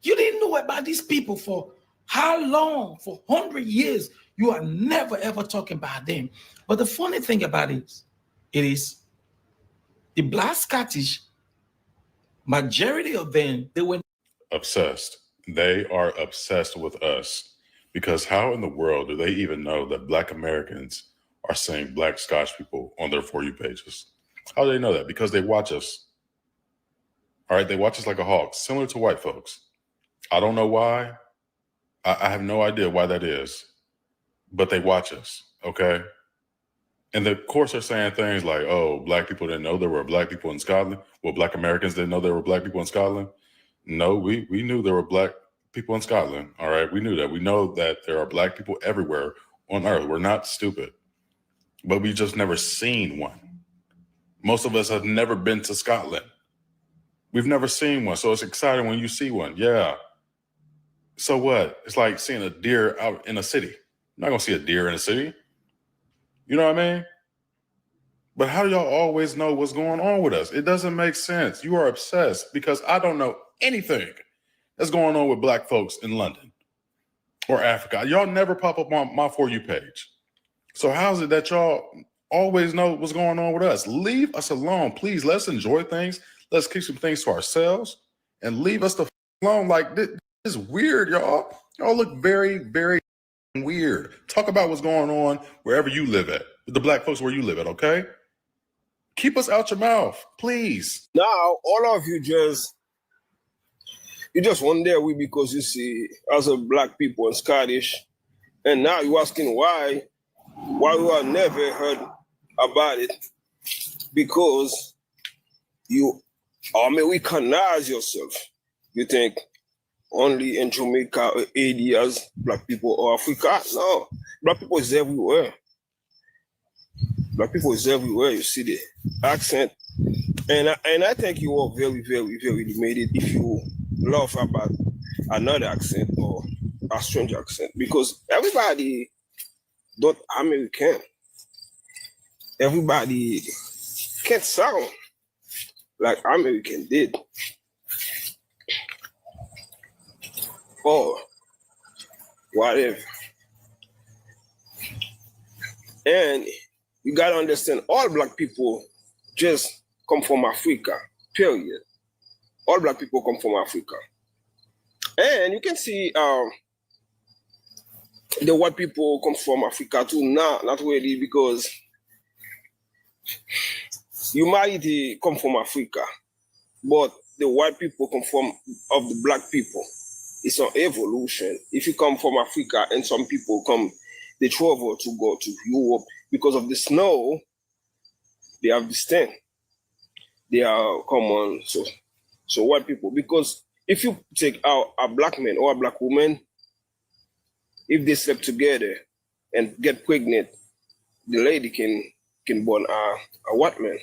You didn't know about these people for how long? For 100 years. You are never ever talking about them. But the funny thing about it is the Black Scottish, majority of them, they were obsessed. They are obsessed with us because how in the world do they even know that Black Americans are saying Black Scotch people on their For You pages? How do they know that? Because they watch us. All right, they watch us like a hawk, similar to white folks. I don't know why. I have no idea why that is, but they watch us, okay? And of course they're saying things like, oh, Black people didn't know there were Black people in Scotland. Well, Black Americans didn't know there were Black people in Scotland. No, we knew there were Black people in Scotland, all right? We knew that. We know that there are Black people everywhere on earth. We're not stupid, but we just never seen one. Most of us have never been to Scotland. We've never seen one, so it's exciting when you see one, yeah. So what? It's like seeing a deer out in a city. I'm not gonna see a deer in a city. You know what I mean? But how do y'all always know what's going on with us? It doesn't make sense. You are obsessed because I don't know anything that's going on with Black folks in London or Africa. Y'all never pop up on my For You page. So how is it that y'all always know what's going on with us? Leave us alone, please. Let's enjoy things. Let's keep some things to ourselves and leave us the alone. Like, this is weird, y'all. Y'all look very, very weird. Talk about what's going on wherever you live at, with the Black folks where you live at, okay? Keep us out your mouth, please. Now, all of you just wonder we because you see as a Black people and Scottish, and now you're asking why we have never heard about it, because you Americanize yourself. You think only in Jamaica or areas Black people or Africa. No, Black people is everywhere. Black people is everywhere. You see the accent, and I think you are very, very, very limited if you love about another accent or a strange accent, because everybody not American. Everybody can't sound like American did. Or whatever. And you gotta understand, all Black people just come from Africa, period. All Black people come from Africa. And you can see the white people come from Africa too. Nah, not really, because humanity come from Africa, but the white people come from of the Black people. It's an evolution. If you come from Africa and some people come, they travel to go to Europe because of the snow, they have this thing. They are common. So white people, because if you take out a Black man or a Black woman, if they sleep together and get pregnant, the lady can born a white man.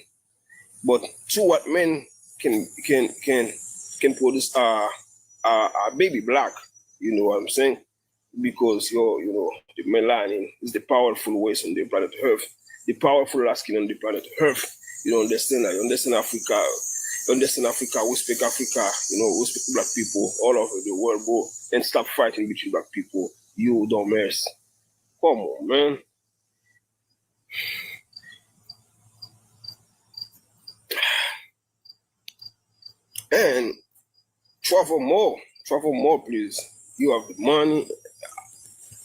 But two white men can produce a baby Black. You know what I'm saying? Because the melanin is the powerful waste on the planet Earth, the powerful skin on the planet Earth. You don't understand that. You understand Africa. You understand Africa. We speak Africa. We speak Black people all over the world, bro. And stop fighting between Black people. You don't mess. Come on, man. And travel more, please. You have the money.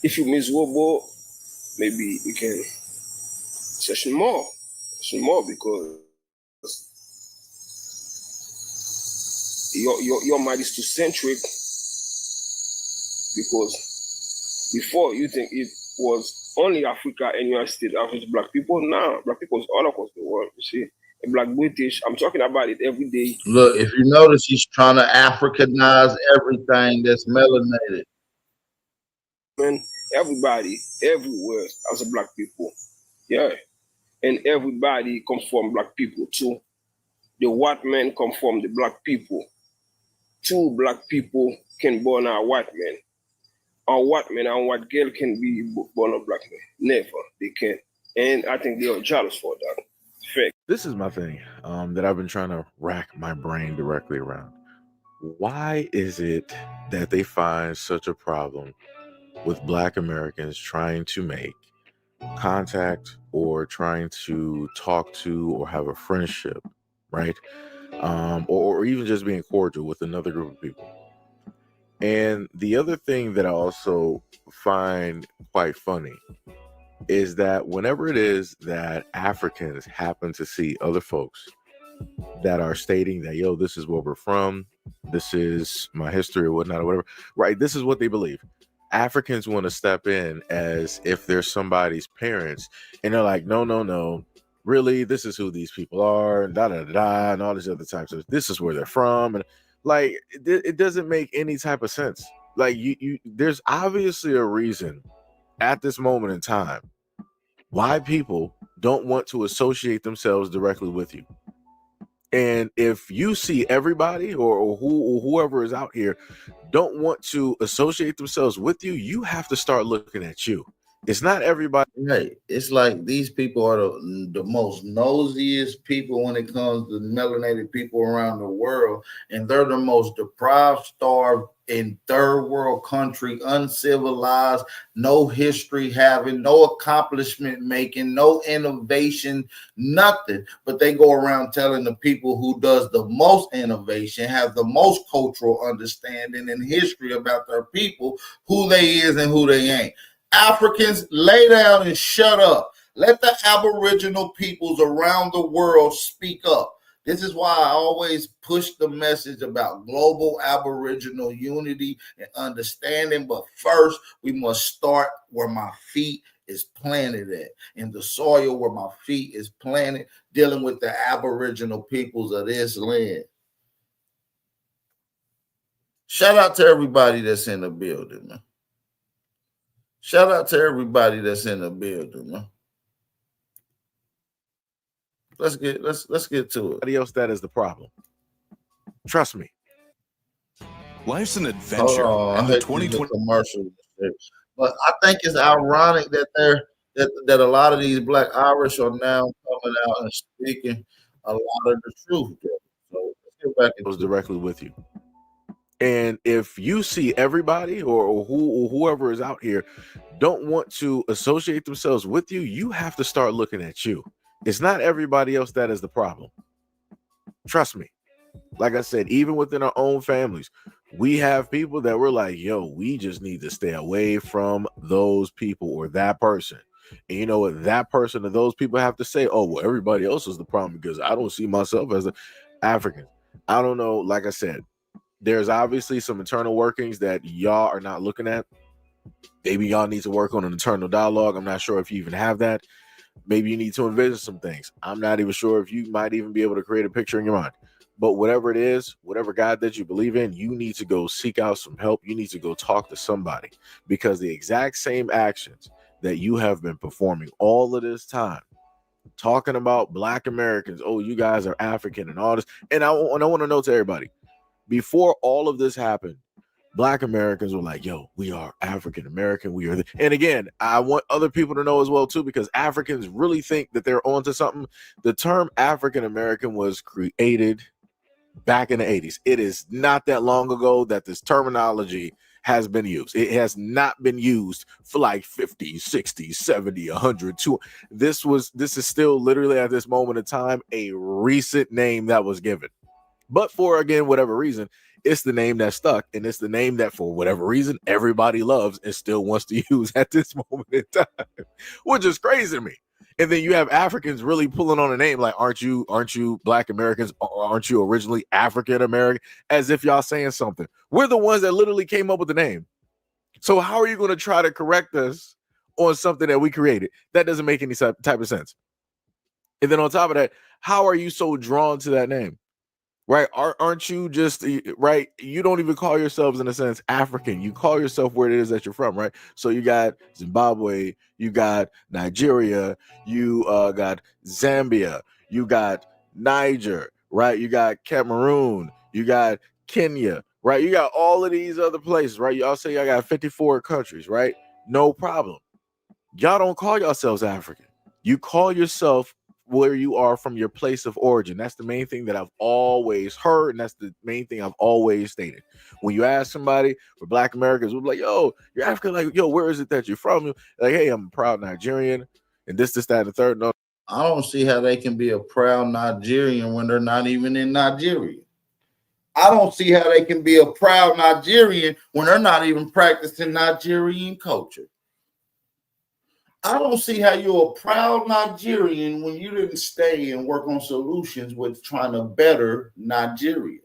If you miserable, maybe you can session more, because your mind is too centric. Because before you think it was only Africa and United States, Black people. Now, Black people is all across the world. You see, a black British. I'm talking about it every day. Look, if you notice, he's trying to Africanize everything that's melanated. Man, everybody, everywhere as a black people. Yeah. And everybody come from black people too. The white man come from the black people. Two black people can born a white man. A white man and white girl can be born a black man. Never. They can't. And I think they are jealous for that. Fact. This is my thing that I've been trying to rack my brain directly around. Why is it that they find such a problem with Black Americans trying to make contact or trying to talk to or have a friendship, right? Or even just being cordial with another group of people? And the other thing that I also find quite funny is that whenever it is that Africans happen to see other folks that are stating that, yo, this is where we're from, this is my history or whatnot or whatever, right? This is what they believe. Africans want to step in as if they're somebody's parents, and they're like, no, really, this is who these people are, and and all these other types of, this is where they're from, and like it doesn't make any type of sense. Like you there's obviously a reason at this moment in time why people don't want to associate themselves directly with you. And if you see everybody or whoever is out here don't want to associate themselves with you, you have to start looking at you. It's not everybody. Hey, it's like these people are the most nosiest people when it comes to melanated people around the world, and they're the most deprived, starved in third world country, uncivilized, no history having, no accomplishment making, no innovation, nothing. But they go around telling the people who does the most innovation, have the most cultural understanding and history about their people, who they is and who they ain't. Africans, lay down and shut up. Let the Aboriginal peoples around the world speak up. This is why I always push the message about global Aboriginal unity and understanding. But first, we must start where my feet is planted at, in the soil where my feet is planted, dealing with the Aboriginal peoples of this land. Shout out to everybody that's in the building, man. Shout out to everybody that's in the building, man. Let's get to it. Everybody else, that is the problem. Trust me. Life's an adventure. And the 2020 commercial. But I think it's ironic that that a lot of these Black Irish are now coming out and speaking a lot of the truth. So let's get back into directly with you. And if you see everybody or whoever is out here don't want to associate themselves with you, you have to start looking at you. It's not everybody else that is the problem. Trust me. Like I said, even within our own families, we have people that we're like, yo, we just need to stay away from those people or that person. And you know what that person or those people have to say? Oh, well, everybody else is the problem because I don't see myself as an African. I don't know. Like I said, there's obviously some internal workings that y'all are not looking at. Maybe y'all need to work on an internal dialogue. I'm not sure if you even have that. Maybe you need to envision some things. I'm not even sure if you might even be able to create a picture in your mind. But whatever it is, whatever God that you believe in, you need to go seek out some help. You need to go talk to somebody, because the exact same actions that you have been performing all of this time, talking about Black Americans, oh, you guys are African and all this. And I want to know to everybody, before all of this happened, Black Americans were like, yo, we are African American. We are and again, I want other people to know as well, too, because Africans really think that they're onto something. The term African American was created back in the 80s. It is not that long ago that this terminology has been used. It has not been used for like 50, 60, 70, 100, 200. This is still literally at this moment in time a recent name that was given. But for, again, whatever reason, it's the name that stuck, and it's the name that, for whatever reason, everybody loves and still wants to use at this moment in time, which is crazy to me. And then you have Africans really pulling on a name like, aren't you Black Americans? Aren't you originally African American? As if y'all saying something. We're the ones that literally came up with the name. So how are you going to try to correct us on something that we created? That doesn't make any type of sense. And then on top of that, how are you so drawn to that name? Right? Aren't you just right? You don't even call yourselves, in a sense, African. You call yourself where it is that you're from, right? So you got Zimbabwe, you got Nigeria, you got Zambia, you got Niger, right? You got Cameroon, you got Kenya, right? You got all of these other places, right? Y'all say y'all got 54 countries, right? No problem. Y'all don't call yourselves African. You call yourself where you are from your place of origin. That's the main thing that I've always heard, and that's the main thing I've always stated. When you ask somebody for Black Americans, we'll be like, yo, you're African, like, yo, where is it that you're from? Like, hey, I'm a proud Nigerian, and this, that, and the third. No, I don't see how they can be a proud Nigerian when they're not even in Nigeria. I don't see how they can be a proud Nigerian when they're not even practicing Nigerian culture. I don't see how you're a proud Nigerian when you didn't stay and work on solutions with trying to better Nigeria.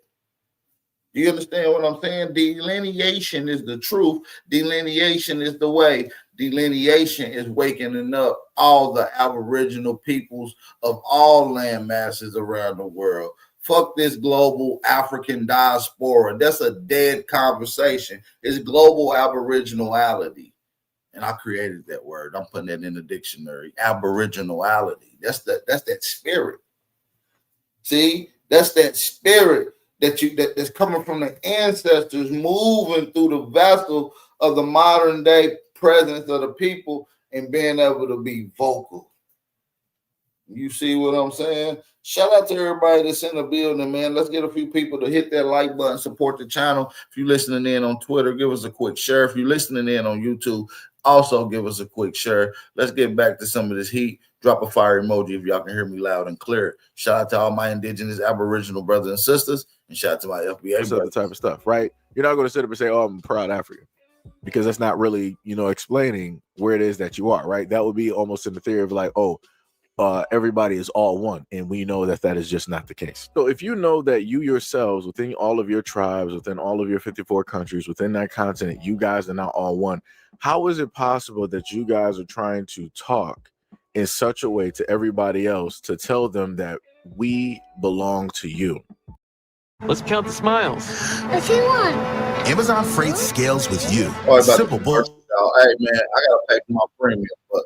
Do you understand what I'm saying? Delineation is the truth. Delineation is the way. Delineation is waking up all the Aboriginal peoples of all land masses around the world. Fuck this global African diaspora. That's a dead conversation. It's global Aboriginality. And I created that word. I'm putting that in the dictionary. Aboriginality. That's that spirit. See, that's that spirit that's coming from the ancestors, moving through the vessel of the modern day presence of the people and being able to be vocal. You see what I'm saying? Shout out to everybody that's in the building, man. Let's get a few people to hit that like button, support the channel. If you're listening in on Twitter, give us a quick share. If you're listening in on YouTube, also give us a quick share. Let's get back to some of this heat. Drop a fire emoji if y'all can hear me loud and clear. Shout out to all my indigenous Aboriginal brothers and sisters, and shout out to my FBA this other type of stuff, right? You're not going to sit up and say, oh, I'm a proud African, because that's not really, explaining where it is that you are, right? That would be almost in the theory of like, oh, everybody is all one, and we know that that is just not the case. So if you know that you yourselves, within all of your tribes, within all of your 54 countries, within that continent, you guys are not all one, how is it possible that you guys are trying to talk in such a way to everybody else to tell them that we belong to you? Let's count the smiles. If you want. Amazon Freight scales with you. Simple, bold. Hey, man, I got to pay for my premium, but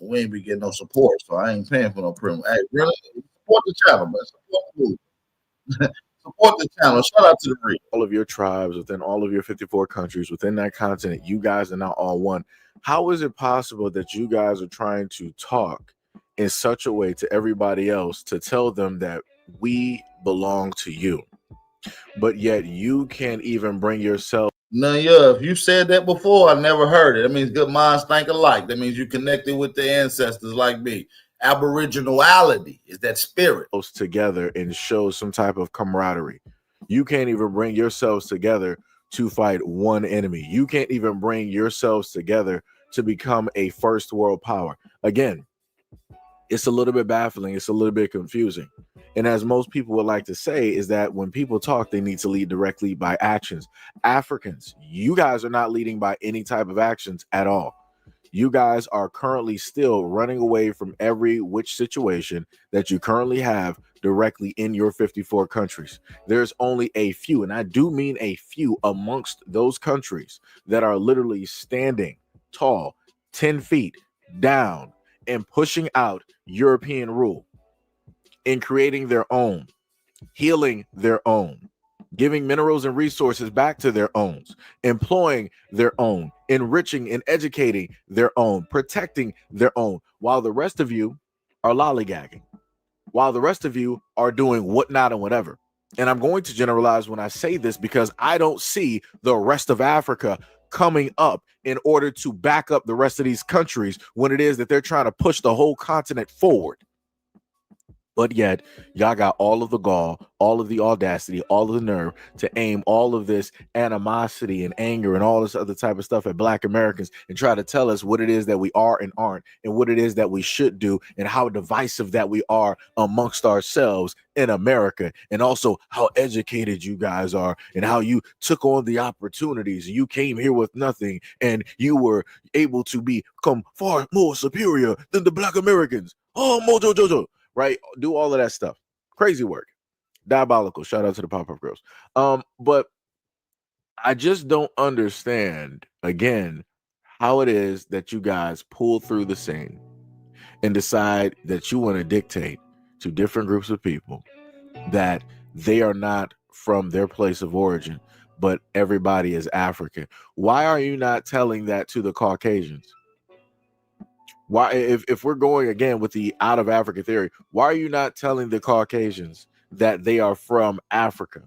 we ain't be getting no support, so I ain't paying for no premium. Hey, really? Support the channel, man. Support the movie. Support the channel. Shout out to the real. All of your tribes, within all of your 54 countries, within that continent, you guys are now all one. How is it possible that you guys are trying to talk in such a way to everybody else to tell them that we belong to you, but yet you can't even bring yourself? No, yeah. If you said that before, I never heard it. That means good minds think alike. That means you connected with the ancestors like me. Aboriginality is that spirit. Together and show some type of camaraderie. You can't even bring yourselves together to fight one enemy. You can't even bring yourselves together to become a first world power. Again, it's a little bit baffling. It's a little bit confusing. And as most people would like to say, is that when people talk, they need to lead directly by actions. Africans, you guys are not leading by any type of actions at all. You guys are currently still running away from every which situation that you currently have directly in your 54 countries. There's only a few, and I do mean a few amongst those countries that are literally standing tall, 10 feet down, and pushing out European rule, and creating their own, healing their own, giving minerals and resources back to their own, employing their own, enriching and educating their own, protecting their own, while the rest of you are lollygagging, while the rest of you are doing whatnot and whatever. And I'm going to generalize when I say this because I don't see the rest of Africa coming up in order to back up the rest of these countries when it is that they're trying to push the whole continent forward. But yet, y'all got all of the gall, all of the audacity, all of the nerve to aim all of this animosity and anger and all this other type of stuff at Black Americans and try to tell us what it is that we are and aren't, and what it is that we should do, and how divisive that we are amongst ourselves in America, and also how educated you guys are, and how you took on the opportunities. You came here with nothing, and you were able to become far more superior than the Black Americans. Oh, Mojo Jojo, right? Do all of that stuff. Crazy work. Diabolical. Shout out to the Pop-Up Girls. But I just don't understand, again, how it is that you guys pull through the scene and decide that you want to dictate to different groups of people that they are not from their place of origin, but everybody is African. Why are you not telling that to the Caucasians? Why, if we're going again with the out of Africa theory, why are you not telling the Caucasians that they are from Africa?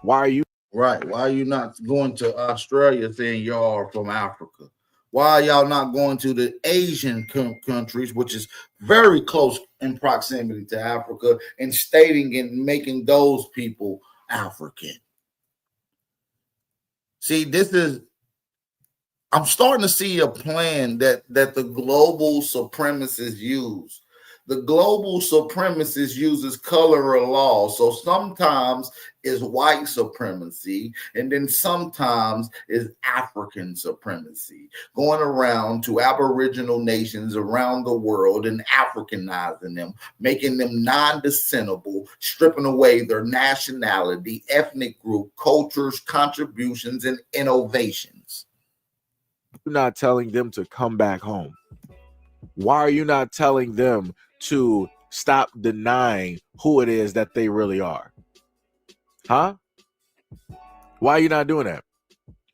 Why are you Right? Why are you not going to Australia saying y'all are from Africa? Why are y'all not going to the Asian countries, which is very close in proximity to Africa, and stating and making those people African? See, I'm starting to see a plan that the global supremacists use. The global supremacist uses color of law. So sometimes is white supremacy, and then sometimes is African supremacy, going around to Aboriginal nations around the world and Africanizing them, making them non-descendable, stripping away their nationality, ethnic group, cultures, contributions, and innovations. You're not telling them to come back home? Why are you not telling them to stop denying who it is that they really are? Huh? Why are you not doing that?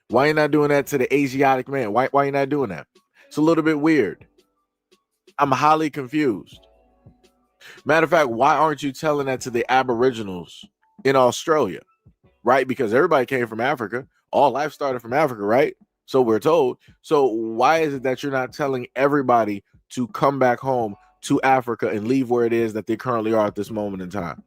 Why are you not doing that to the Asiatic man? Why are you not doing that? It's a little bit weird. I'm highly confused. Matter of fact, why aren't you telling that to the Aboriginals in Australia? Right? Because everybody came from Africa. All life started from Africa, right? So we're told. So why is it that you're not telling everybody to come back home to Africa and leave where it is that they currently are at this moment in time?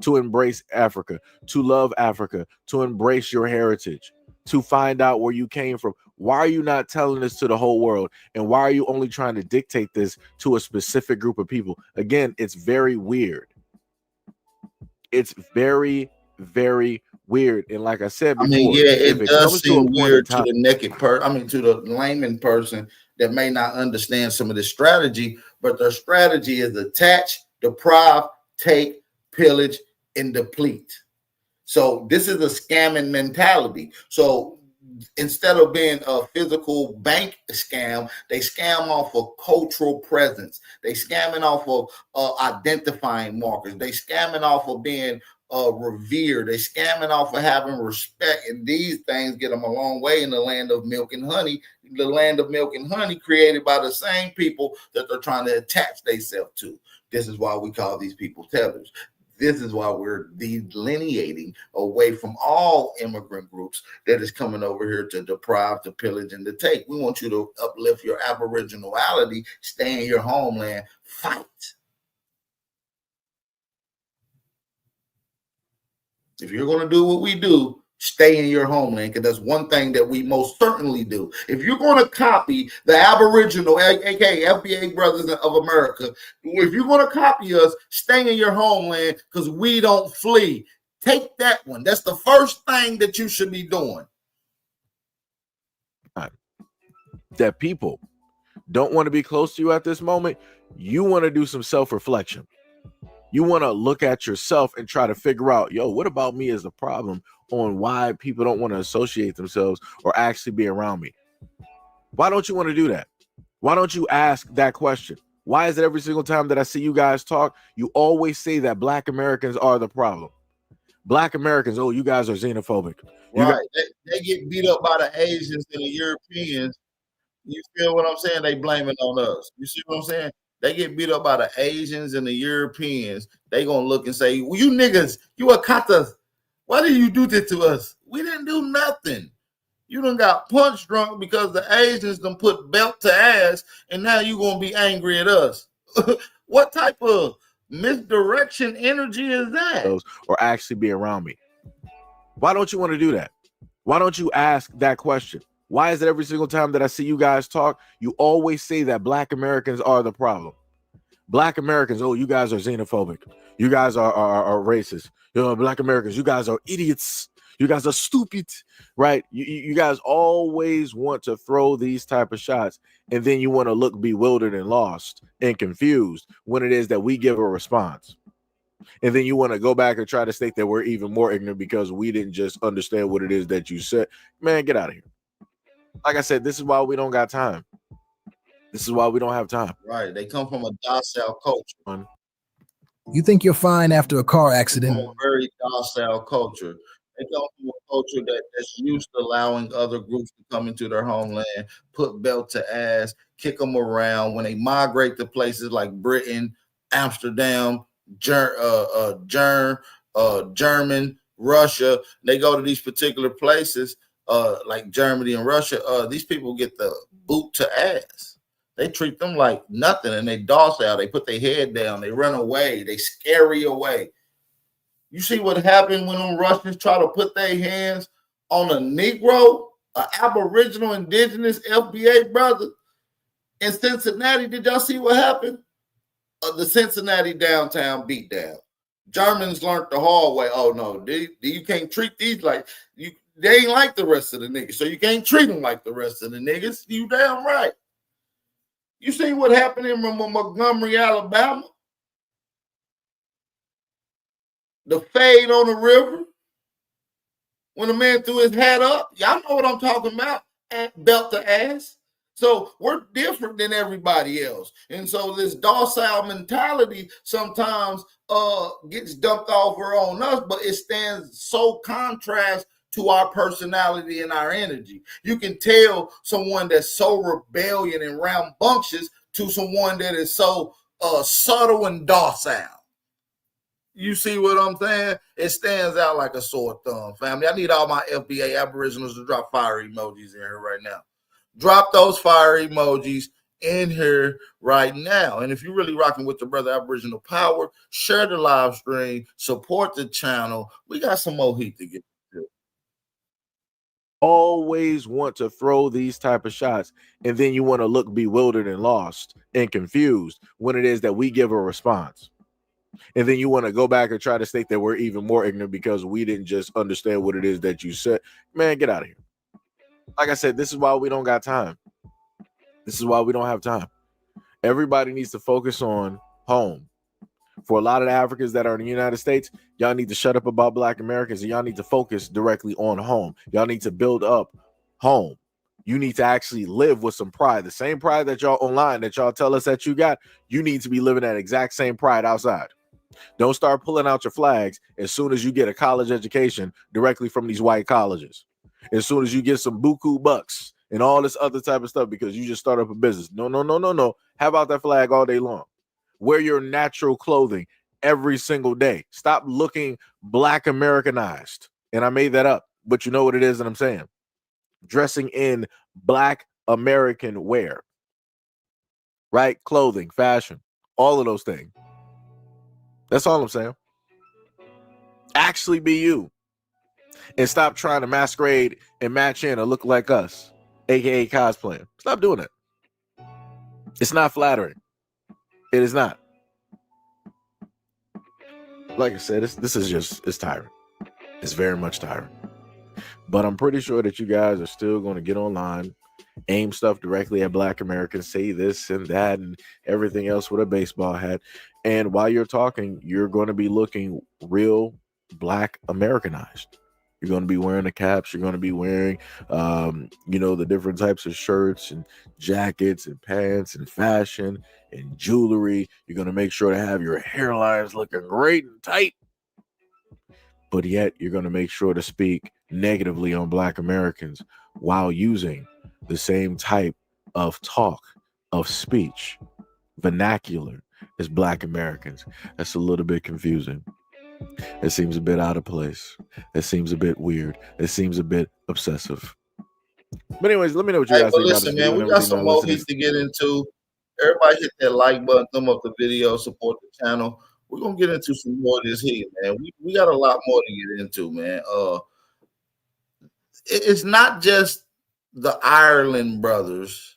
To embrace Africa, to love Africa, to embrace your heritage, to find out where you came from. Why are you not telling this to the whole world? And why are you only trying to dictate this to a specific group of people? Again, it's very weird. It's very, very weird. And like I said before, It does seem weird to time, the naked to the layman person that may not understand some of this strategy, but their strategy is attach, deprive, take, pillage, and deplete. So this is a scamming mentality. So instead of being a physical bank scam, they scam off of cultural presence. They scamming off of identifying markers. They scamming off of being revered. They scamming off of having respect. And these things get them a long way in the land of milk and honey. The land of milk and honey created by the same people that they're trying to attach themselves to. This is why we call these people tethers. This is why we're delineating away from all immigrant groups that is coming over here to deprive, to pillage, and to take. We want you to uplift your aboriginality, stay in your homeland, fight. If you're going to do what we do, stay in your homeland, because that's one thing that we most certainly do. If you're going to copy the Aboriginal, aka FBA Brothers of America, if you're going to copy us, stay in your homeland, because we don't flee. Take that one. That's the first thing that you should be doing. That people don't want to be close to you at this moment. You want to do some self-reflection. You want to look at yourself and try to figure out, yo, what about me is the problem on why people don't want to associate themselves or actually be around me? Why don't you want to do that? Why don't you ask that question? Why is it every single time that I see you guys talk, you always say that Black Americans are the problem? Black Americans, oh, you guys are xenophobic. Right. They get beat up by the Asians and the Europeans. You feel what I'm saying? They blame it on us. You see what I'm saying? They get beat up by the Asians and the Europeans. They gonna look and say, well, you niggas, you are katas. Why did you do this to us? We didn't do nothing. You done got punch drunk because the Asians done put belt to ass, and now you gonna be angry at us. What type of misdirection energy is that? Or actually be around me. Why don't you want to do that? Why don't you ask that question? Why is it every single time that I see you guys talk, you always say that Black Americans are the problem? Black Americans, oh, you guys are xenophobic. You guys are racist. You know, Black Americans, you guys are idiots. You guys are stupid, right? You guys always want to throw these type of shots, and then you want to look bewildered and lost and confused when it is that we give a response. And then you want to go back and try to state that we're even more ignorant because we didn't just understand what it is that you said. Man, get out of here. Like I said, this is why we don't got time. This is why we don't have time. Right. They come from a docile culture. You think you're fine after a car accident? From a very docile culture. They come from a culture that's used to allowing other groups to come into their homeland, put belt to ass, kick them around. When they migrate to places like Britain, Amsterdam, German, Russia, they go to these particular places like Germany and Russia. These people get the boot to ass. They treat them like nothing, and they docile. They put their head down. They run away. They scary away. You see what happened when them Russians try to put their hands on a Negro, an Aboriginal, indigenous FBA brother in Cincinnati? Did y'all see what happened? The Cincinnati downtown beatdown. Germans learned the hard way. Oh no, you can't treat these like you. They ain't like the rest of the niggas, so you can't treat them like the rest of the niggas. You damn right. You see what happened in Montgomery, Alabama? The fade on the river. When a man threw his hat up, y'all know what I'm talking about. Belt to ass. So we're different than everybody else. And so this docile mentality sometimes gets dumped over on us, but it stands so contrast to our personality and our energy. You can tell someone that's so rebellion and rambunctious to someone that is so subtle and docile. You see what I'm saying? It stands out like a sore thumb, family. I need all my FBA Aboriginals to drop fire emojis in here right now. Drop those fire emojis in here right now. And if you're really rocking with the brother Aboriginal Power, share the live stream, support the channel. We got some more heat to get to. Always want to throw these type of shots, and then you want to look bewildered and lost and confused when it is that we give a response. And then you want to go back and try to state that we're even more ignorant because we didn't just understand what it is that you said. Man, get out of here. Like I said, this is why we don't got time. This is why we don't have time. Everybody needs to focus on home. For a lot of the Africans that are in the United States, y'all need to shut up about Black Americans, and y'all need to focus directly on home. Y'all need to build up home. You need to actually live with some pride. The same pride that y'all online that y'all tell us that you got, you need to be living that exact same pride outside. Don't start pulling out your flags as soon as you get a college education directly from these white colleges. As soon as you get some buku bucks and all this other type of stuff because you just start up a business. No. Have out that flag all day long. Wear your natural clothing every single day. Stop looking Black Americanized. And I made that up, but you know what it is that I'm saying. Dressing in Black American wear. Right? Clothing, fashion, all of those things. That's all I'm saying. Actually be you. And stop trying to masquerade and match in or look like us, aka cosplaying. Stop doing it. It's not flattering. It is not. Like I said, it's tiring. It's very much tiring. But I'm pretty sure that you guys are still going to get online, aim stuff directly at Black Americans, say this and that and everything else with a baseball hat. And while you're talking, you're going to be looking real Black Americanized. You're going to be wearing the caps. You're going to be wearing, the different types of shirts and jackets and pants and fashion and jewelry. You're going to make sure to have your hairlines looking great and tight. But yet you're going to make sure to speak negatively on Black Americans while using the same type of talk, of speech, vernacular as Black Americans. That's a little bit confusing. It seems a bit out of place. It seems a bit weird. It seems a bit obsessive. But anyways, let me know what you guys think about this video. Man, we got some more heat to get into. Everybody hit that like button, thumb up the video, support the channel. We're going to get into some more of this heat, man. We got a lot more to get into, man. It's not just the Ireland brothers,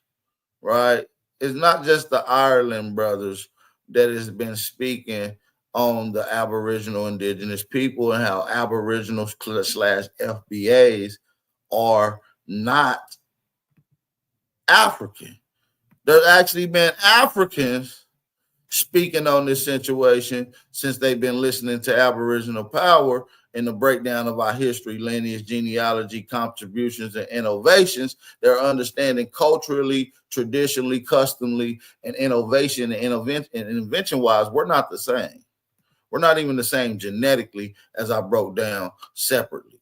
right? It's not just the Ireland brothers that has been speaking on the Aboriginal indigenous people and how Aboriginals / FBAs are not African. There's actually been Africans speaking on this situation since they've been listening to Aboriginal Power in the breakdown of our history, lineage, genealogy, contributions, and innovations. They're understanding culturally, traditionally, customly, and innovation and invention-wise, we're not the same. We're not even the same genetically, as I broke down separately.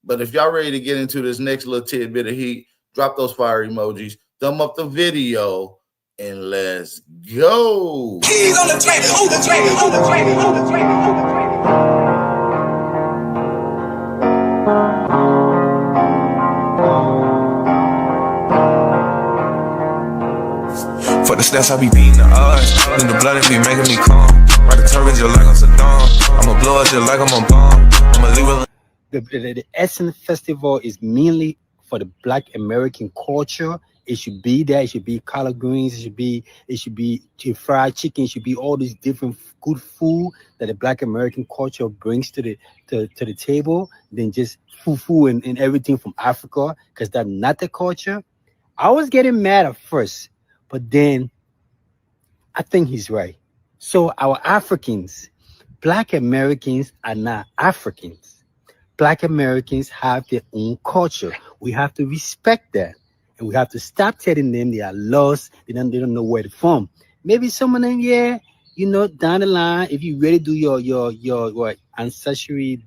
But if y'all ready to get into this next little tidbit of heat, drop those fire emojis, thumb up the video, and let's go. Keys on the track, on the track, on the track, on the track, on the track. For the stats, I be beating the odds. In the blood, it be making me calm. Ride the turbines just like I'm Saddam. I'ma blow up just like I'm a bomb. I'ma leave it. The Essence Festival is mainly for the Black American culture. It should be there. It should be collard greens. It should be fried chicken. It should be all these different good food that the Black American culture brings to the table. Than just fufu and everything from Africa, because that's not the culture. I was getting mad at first, but then I think he's right. So our Africans, Black Americans are not Africans. Black Americans have their own culture. We have to respect that. And we have to stop telling them they are lost. They don't know where they're from. Maybe some of them, yeah, down the line, if you really do your ancestry,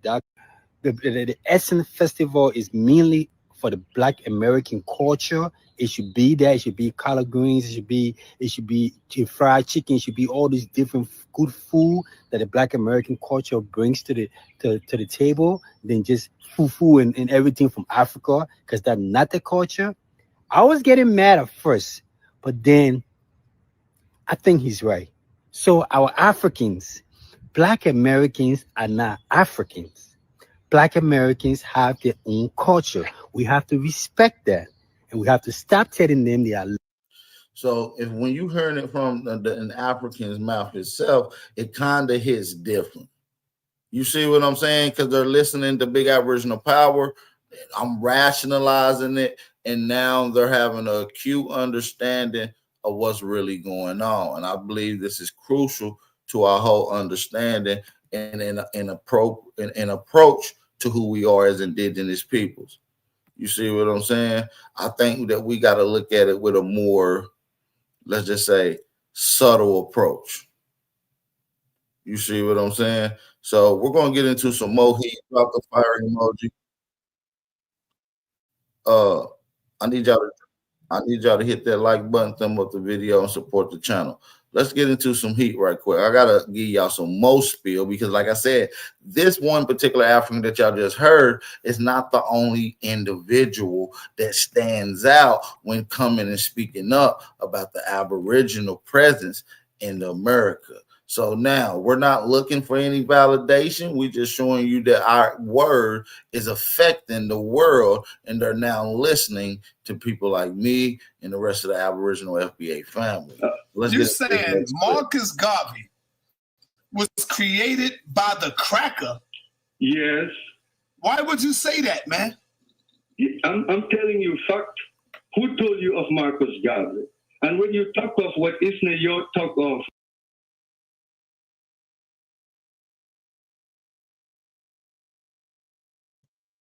the Essence Festival is mainly for the Black American culture. It should be there. It should be collard greens. It should be fried chicken. It should be all these different good food that the Black American culture brings to the table. Than just fufu and everything from Africa, because that's not the culture. I was getting mad at first, but then I think he's right. So our Africans, Black Americans are not Africans. Black Americans have their own culture. We have to respect that. And we have to stop telling them they are. So if when you heard it from an African's mouth itself, it kind of hits different. You see what I'm saying? Because they're listening to Big Aboriginal Power. I'm rationalizing it, and now they're having an acute understanding of what's really going on. And I believe this is crucial to our whole understanding and an approach to who we are as indigenous peoples. You see what I'm saying? I think that we got to look at it with a more, let's just say, subtle approach. You see what I'm saying? So we're going to get into some more heat. Drop the fire emoji. I need y'all to hit that like button, thumb up the video, and support the channel. Let's get into some heat right quick. I gotta give y'all some more spiel because, like I said, this one particular African that y'all just heard is not the only individual that stands out when coming and speaking up about the Aboriginal presence in America. So now we're not looking for any validation. We're just showing you that our word is affecting the world, and they're now listening to people like me and the rest of the Aboriginal FBA family. You're saying Marcus Garvey was created by the cracker? Yes. Why would you say that, man? I'm telling you fact. Who told you of Marcus Garvey? And when you talk of what Isna, you talk of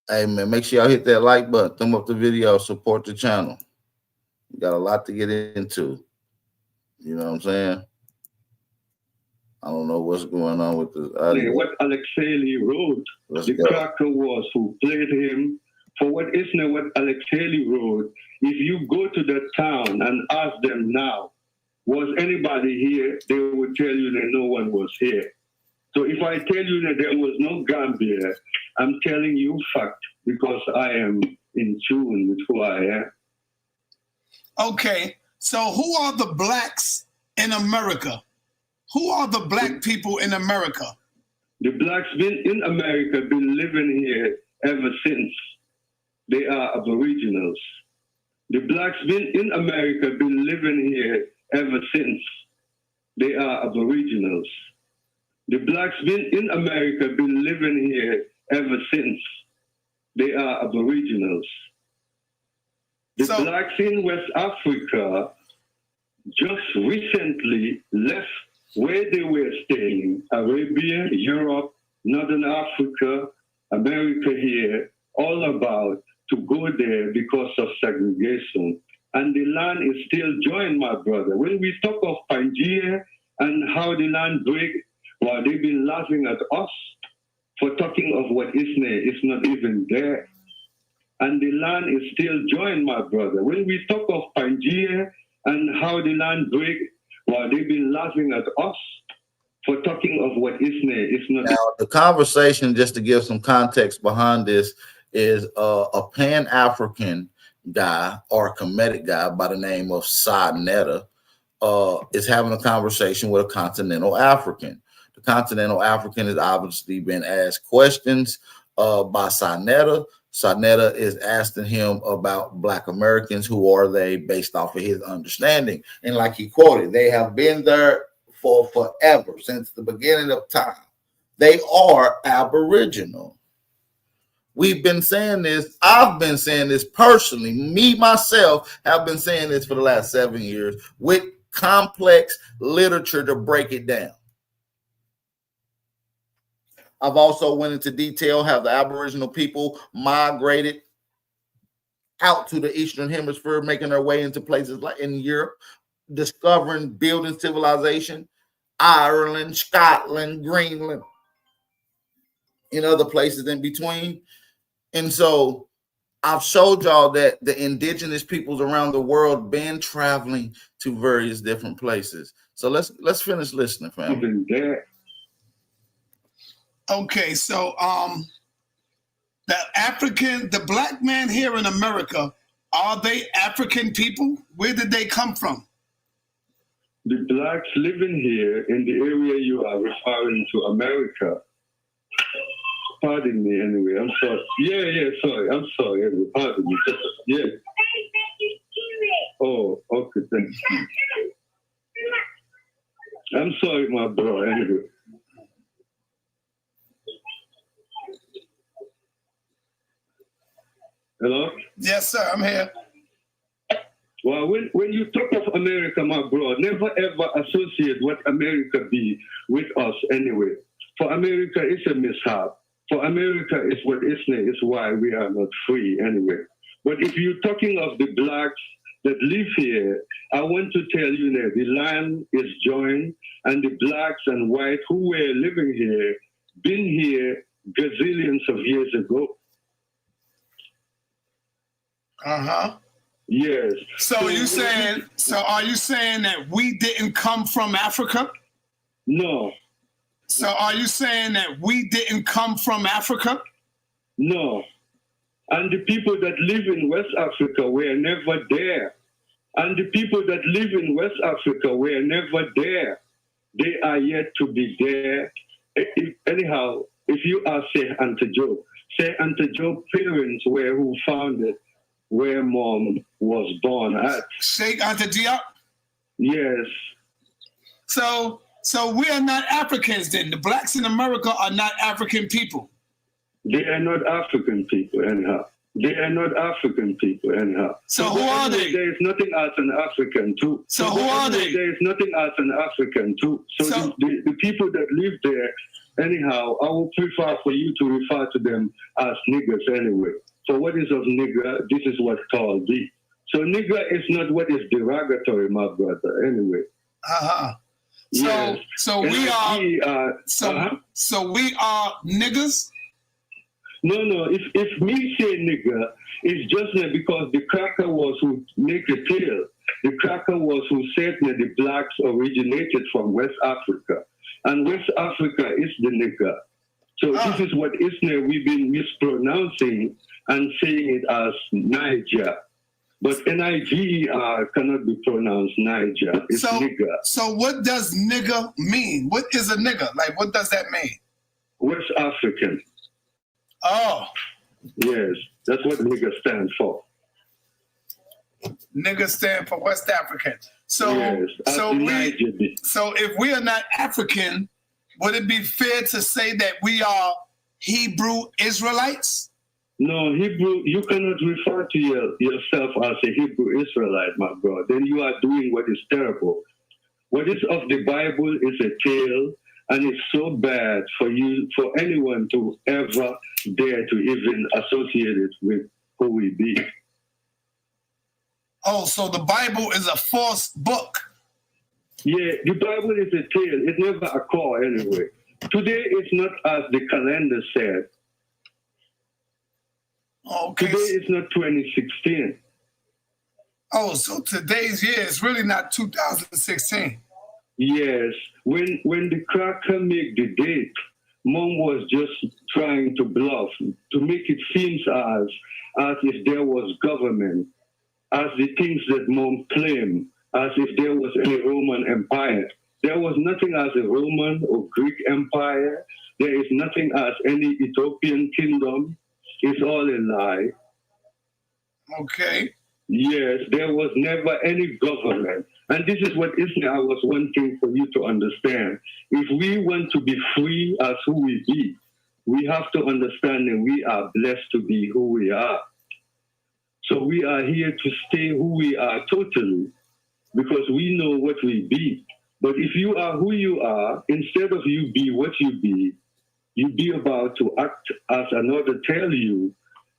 Hey, man, make sure y'all hit that like button, thumb up the video, support the channel. We got a lot to get into. You know what I'm saying? I don't know what's going on with the audio. What Alexei wrote, the cracker was who played him. For what Isna, what Alexei wrote, if you go to the town and ask them now, was anybody here? They would tell you that no one was here. So if I tell you that there was no Gambia, I'm telling you fact because I am in tune with who I am. Okay, so who are the blacks in America? Who are the black people in America? The blacks been in America, been living here ever since. They are Aboriginals. The blacks been in America, been living here ever since. They are Aboriginals. The blacks been in America, been living here ever since. They are Aboriginals. The blacks in West Africa just recently left where they were staying, Arabia, Europe, Northern Africa, America here, all about to go there because of segregation. And the land is still joined, my brother. When we talk of Pangea and how the land break, well, they've been laughing at us for talking of what is not even there. And the land is still joined, my brother. When we talk of Pangea and how the land break, well, they've been laughing at us for talking of what is not. Now, the conversation, just to give some context behind this, is a Pan-African guy or a Kemetic guy by the name of Sa-Netta is having a conversation with a continental African. The continental African has obviously been asked questions by Sa-Netta. Sa-Netta is asking him about Black Americans. Who are they based off of his understanding? And like he quoted, they have been there for forever, since the beginning of time. They are Aboriginal. We've been saying this. I've been saying this personally. Me, myself, have been saying this for the last 7 years with complex literature to break it down. I've also went into detail how the Aboriginal people migrated out to the Eastern Hemisphere, making their way into places like in Europe, discovering, building civilization, Ireland, Scotland, Greenland, and other places in between. And so I've showed y'all that the indigenous peoples around the world been traveling to various different places. So let's finish listening, family. Okay, so the black man here in America, are they African people? Where did they come from? The blacks living here in the area you are referring to, America. Pardon me anyway, I'm sorry. Yeah, sorry. I'm sorry. Anyway, pardon me. Yeah. Oh, okay, thanks. I'm sorry, my bro, anyway. Hello? Yes, sir, I'm here. Well, when you talk of America, my bro, never ever associate what America be with us anyway. For America, it's a mishap. For America, it's what is why we are not free anyway. But if you're talking of the blacks that live here, I want to tell you that the land is joined, and the blacks and white who were living here, been here gazillions of years ago. Uh-huh. Yes. So are you saying that we didn't come from Africa? No. So are you saying that we didn't come from Africa? No. And the people that live in West Africa were never there. And the people that live in West Africa were never there. They are yet to be there. Anyhow, if you ask Auntie Joe parents were who founded where mom was born at. Sheikh Anta Diop? Yes. So we are not Africans then. The blacks in America are not African people. They are not African people anyhow. So who are they? There is nothing as an African too. So who are they? There is nothing as an African too. So the people that live there, anyhow, I would prefer for you to refer to them as niggers anyway. So what is of nigger? This is what's called the. So nigger is not what is derogatory, my brother. Anyway. Uh-huh. Yes. So we are niggers? No. If me say nigger, it's just not because the cracker was who make a tale. The cracker was who said that the blacks originated from West Africa. And West Africa is the nigger. So this is what we've been mispronouncing and saying it as Niger. But Niger cannot be pronounced Niger. It's nigger. So what does nigger mean? What is a nigger? Like, what does that mean? West African. Oh. Yes, that's what nigger stands for. Nigger stand for West African. So, yes, so if we are not African, Would it be fair to say that we are Hebrew Israelites? No, Hebrew, you cannot refer to yourself as a Hebrew Israelite, my brother. Then you are doing what is terrible. What is of the Bible is a tale, and it's so bad for anyone to ever dare to even associate it with who we be. Oh, so the Bible is a false book. Yeah, the Bible is a tale. It's never a core anyway. Today is not as the calendar said. Okay. Today is not 2016. Oh, so today's year is really not 2016. Yes. When the cracker make the date, Mom was just trying to bluff, to make it seem as if there was government, as the things that Mom claimed, as if there was any Roman Empire. There was nothing as a Roman or Greek Empire. There is nothing as any Ethiopian kingdom. It's all a lie. Okay. Yes, there was never any government. And this is what I was wanting for you to understand. If we want to be free as who we be, we have to understand that we are blessed to be who we are. So we are here to stay who we are totally, because we know what we be. But if you are who you are, instead of you be what you be about to act as another tell you,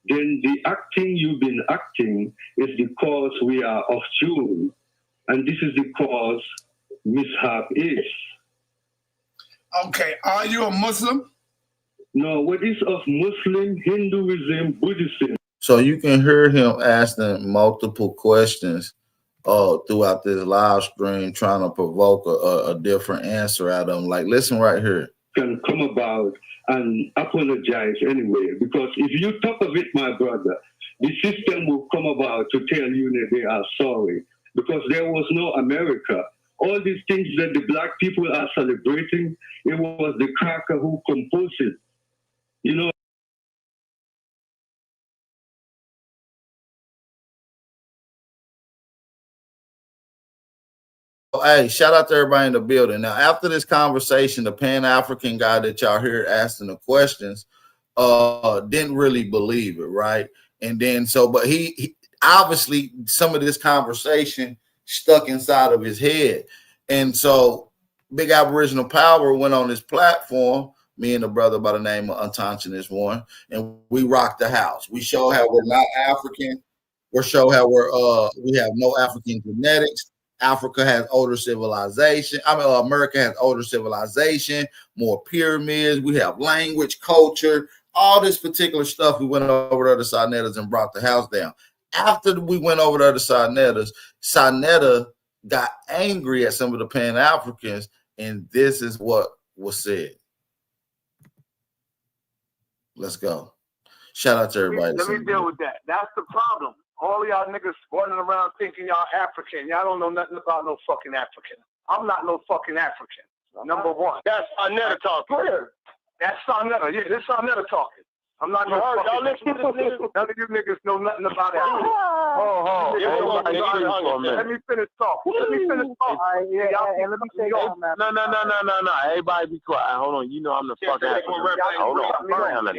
then the acting you've been acting is the cause we are off tune. And this is the cause mishap is. Okay, are you a Muslim? No, what is of Muslim, Hinduism, Buddhism? So you can hear him asking multiple questions throughout this live stream, trying to provoke a different answer out of them. Like, listen right here. Can come about and apologize anyway, because if you talk of it, my brother, the system will come about to tell you that they are sorry, because there was no America. All these things that the black people are celebrating, it was the cracker who composed it. You know. Hey, shout out to everybody in the building. Now, after this conversation, the Pan-African guy that y'all hear asking the questions didn't really believe it, right? And then but he obviously, some of this conversation stuck inside of his head. And so Big Aboriginal Power went on his platform, me and a brother by the name of Unconscious One, and we rocked the house. We show how we're not African. We show how we have no African genetics. Africa has older civilization. America has older civilization, more pyramids. We have language, culture, all this particular stuff. We went over to the Sarnetas and brought the house down. After we went over to the Sarnetas, Sarneta got angry at some of the Pan-Africans, and this is what was said. Let's go. Shout out to everybody. Let me deal with that. That's the problem. All y'all niggas running around thinking y'all African. Y'all don't know nothing about no fucking African. I'm not no fucking African. Number one. That's Sarneta talking. That's Sarneta. Yeah, this Sarneta talking. I'm not no fucking. Y'all listen to this nigga? None of you niggas know nothing about Africa. Let me finish talking. Let me finish talking. Yeah, let me say No. Everybody be quiet. Hold on. You know I'm the fucking African. Hold on.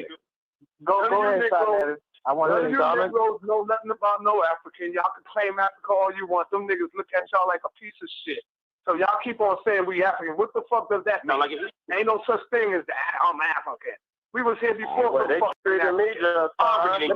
Go ahead, Sarneta. I want to hear you Negroes know nothing about no African. Y'all can claim Africa all you want. Them niggas look at y'all like a piece of shit. So y'all keep on saying we African. What the fuck does that mean? Ain't no such thing as that. I'm African. We was here before. They treated me just fine.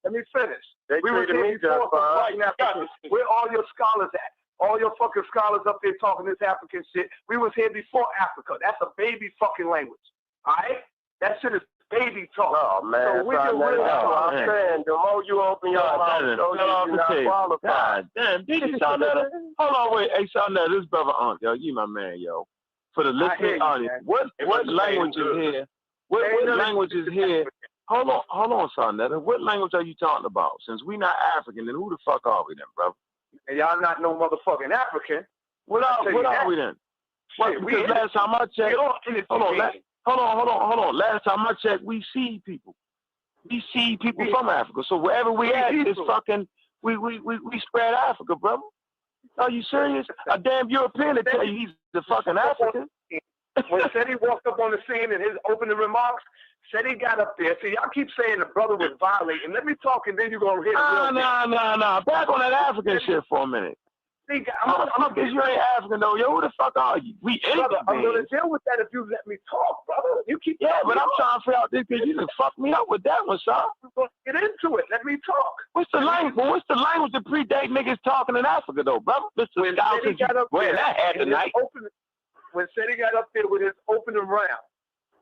Let me finish. We was here before some white Africans. Where all your scholars at? All your fucking scholars up there talking this African shit. We was here before Africa. That's a baby fucking language. All right? That shit is baby talk. Oh, man. So we can really talk. I'm saying, the more you open your mouth, you're not qualified. God damn, Sarneta. Hold on, wait. Hey, Sarneta, this brother Aunt, yo, you my man, yo. For the listening audience, what language is here? What language is here? Hold on, Sarneta. What language are you talking about? Since we not African, then who the fuck are we then, bro? And y'all not no motherfucking African. What are we then? Because last time I checked, Hold on. Last time I checked, we see people. We see people from Africa. So wherever we at, it's fucking we spread Africa, brother. Are you serious? A damn European to tell you he's the fucking African. When Seti walked up on the scene in his opening remarks, Seti got up there. See, y'all keep saying the brother was violating. Let me talk, and then you're gonna hear the real thing. Nah. Back on that African shit for a minute. See, I'm guess you ain't African though. Yo, who the fuck are you? We brother, I'm gonna Indians. deal with that if you let me talk, brother. You keep But I'm trying to figure out this because you done fucked me up with that one, son. Get into it. Let me talk. What's the language? What's the language that predate niggas talking in Africa though, brother? Mr. When Scout, Seti got up wearing there, that hat tonight. When Seti got up there with his opening round,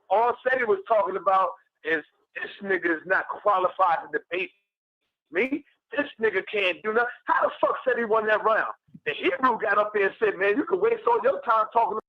all Seti was talking about is this nigga is not qualified to debate me. This nigga can't do nothing. How the fuck Seti won that round? The Hebrew got up there and said, man, you can waste all your time talking.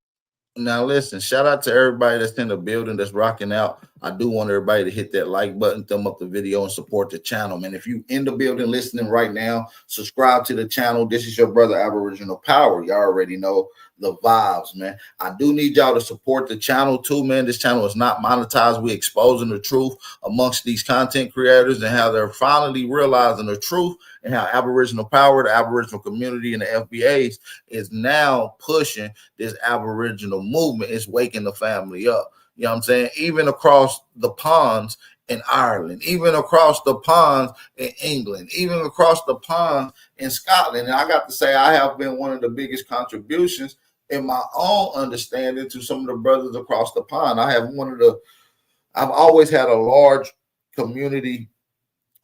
Now listen, shout out to everybody that's in the building that's rocking out. I do want everybody to hit that like button, thumb up the video, and support the channel, man. If you in the building listening right now, subscribe to the channel. This is your brother Aboriginal Power. Y'all already know the vibes, man. I do need y'all to support the channel too, man. This channel is not monetized. We're exposing the truth amongst these content creators and how they're finally realizing the truth, and how Aboriginal Power, the Aboriginal community, and the FBAs is now pushing this Aboriginal movement. It's waking the family up. You know what I'm saying? Even across the ponds in Ireland, even across the ponds in England, even across the ponds in Scotland. And I got to say, I have been one of the biggest contributions in my own understanding to some of the brothers across the pond. I've always had a large community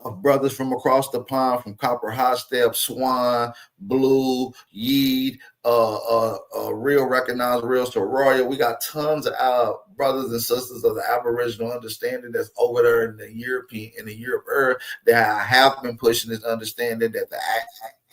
of brothers from across the pond, from Copper High Step, Swan, Blue, Yeed, Real Recognized, Real Soroya. We got tons of brothers and sisters of the Aboriginal understanding that's over there in the Europe that I have been pushing this understanding that the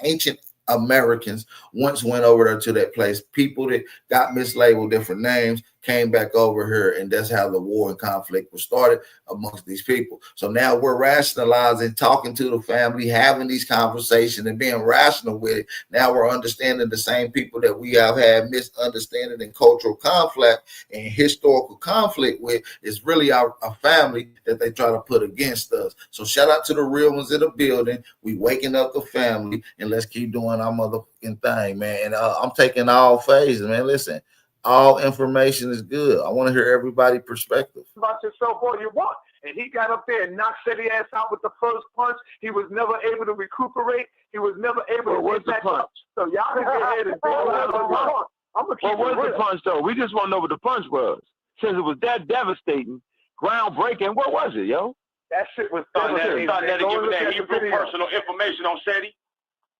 ancient Americans once went over there to that place. People that got mislabeled different names came back over here, and that's how the war and conflict was started amongst these people. So now we're rationalizing, talking to the family, having these conversations and being rational with it. Now we're understanding the same people that we have had misunderstanding and cultural conflict and historical conflict with is really our family that they try to put against us. So shout out to the real ones in the building. We waking up the family, and let's keep doing our motherfucking thing, man. And I'm taking all phases, man. Listen, all information is good. I want to hear everybody's perspective. About yourself all you want. And he got up there and knocked Seti ass out with the first punch. He was never able to recuperate. He was never able to get back up. So y'all can go ahead and What was the punch though? We just want to know what the punch was. Since it was that devastating, groundbreaking, what was it, yo? That shit was devastating. Thought that giving that Hebrew personal information on Seti?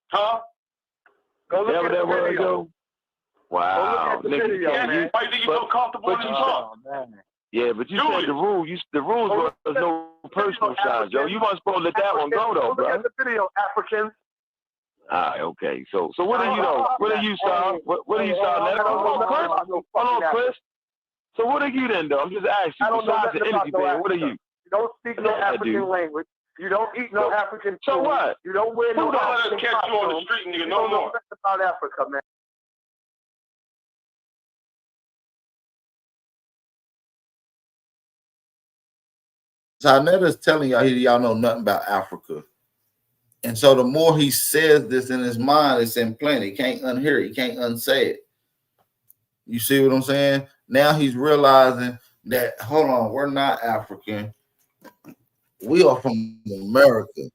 Huh? Go look at the video. Wow. Go look at the video, man. Why do you think you're so comfortable in talk? Yeah, but you said the rules was no personal size, yo. You weren't supposed to let that one go though, bro. Look at the video, Africans. Okay. So what are you though? What are you, Sal? What are you, Sal? Hold on, Chris. So what are you then, though? I'm just asking. Besides the energy thing, what are you? You don't speak no African language. You don't eat no African food. So what? You don't wear no African catch you on the street, nigga, no more. About Africa, man. Zanetta's telling y'all know nothing about Africa. And so the more he says this in his mind, it's in plenty. He can't unhear it. He can't unsay it. You see what I'm saying? Now he's realizing that, hold on, we're not African. We are from America.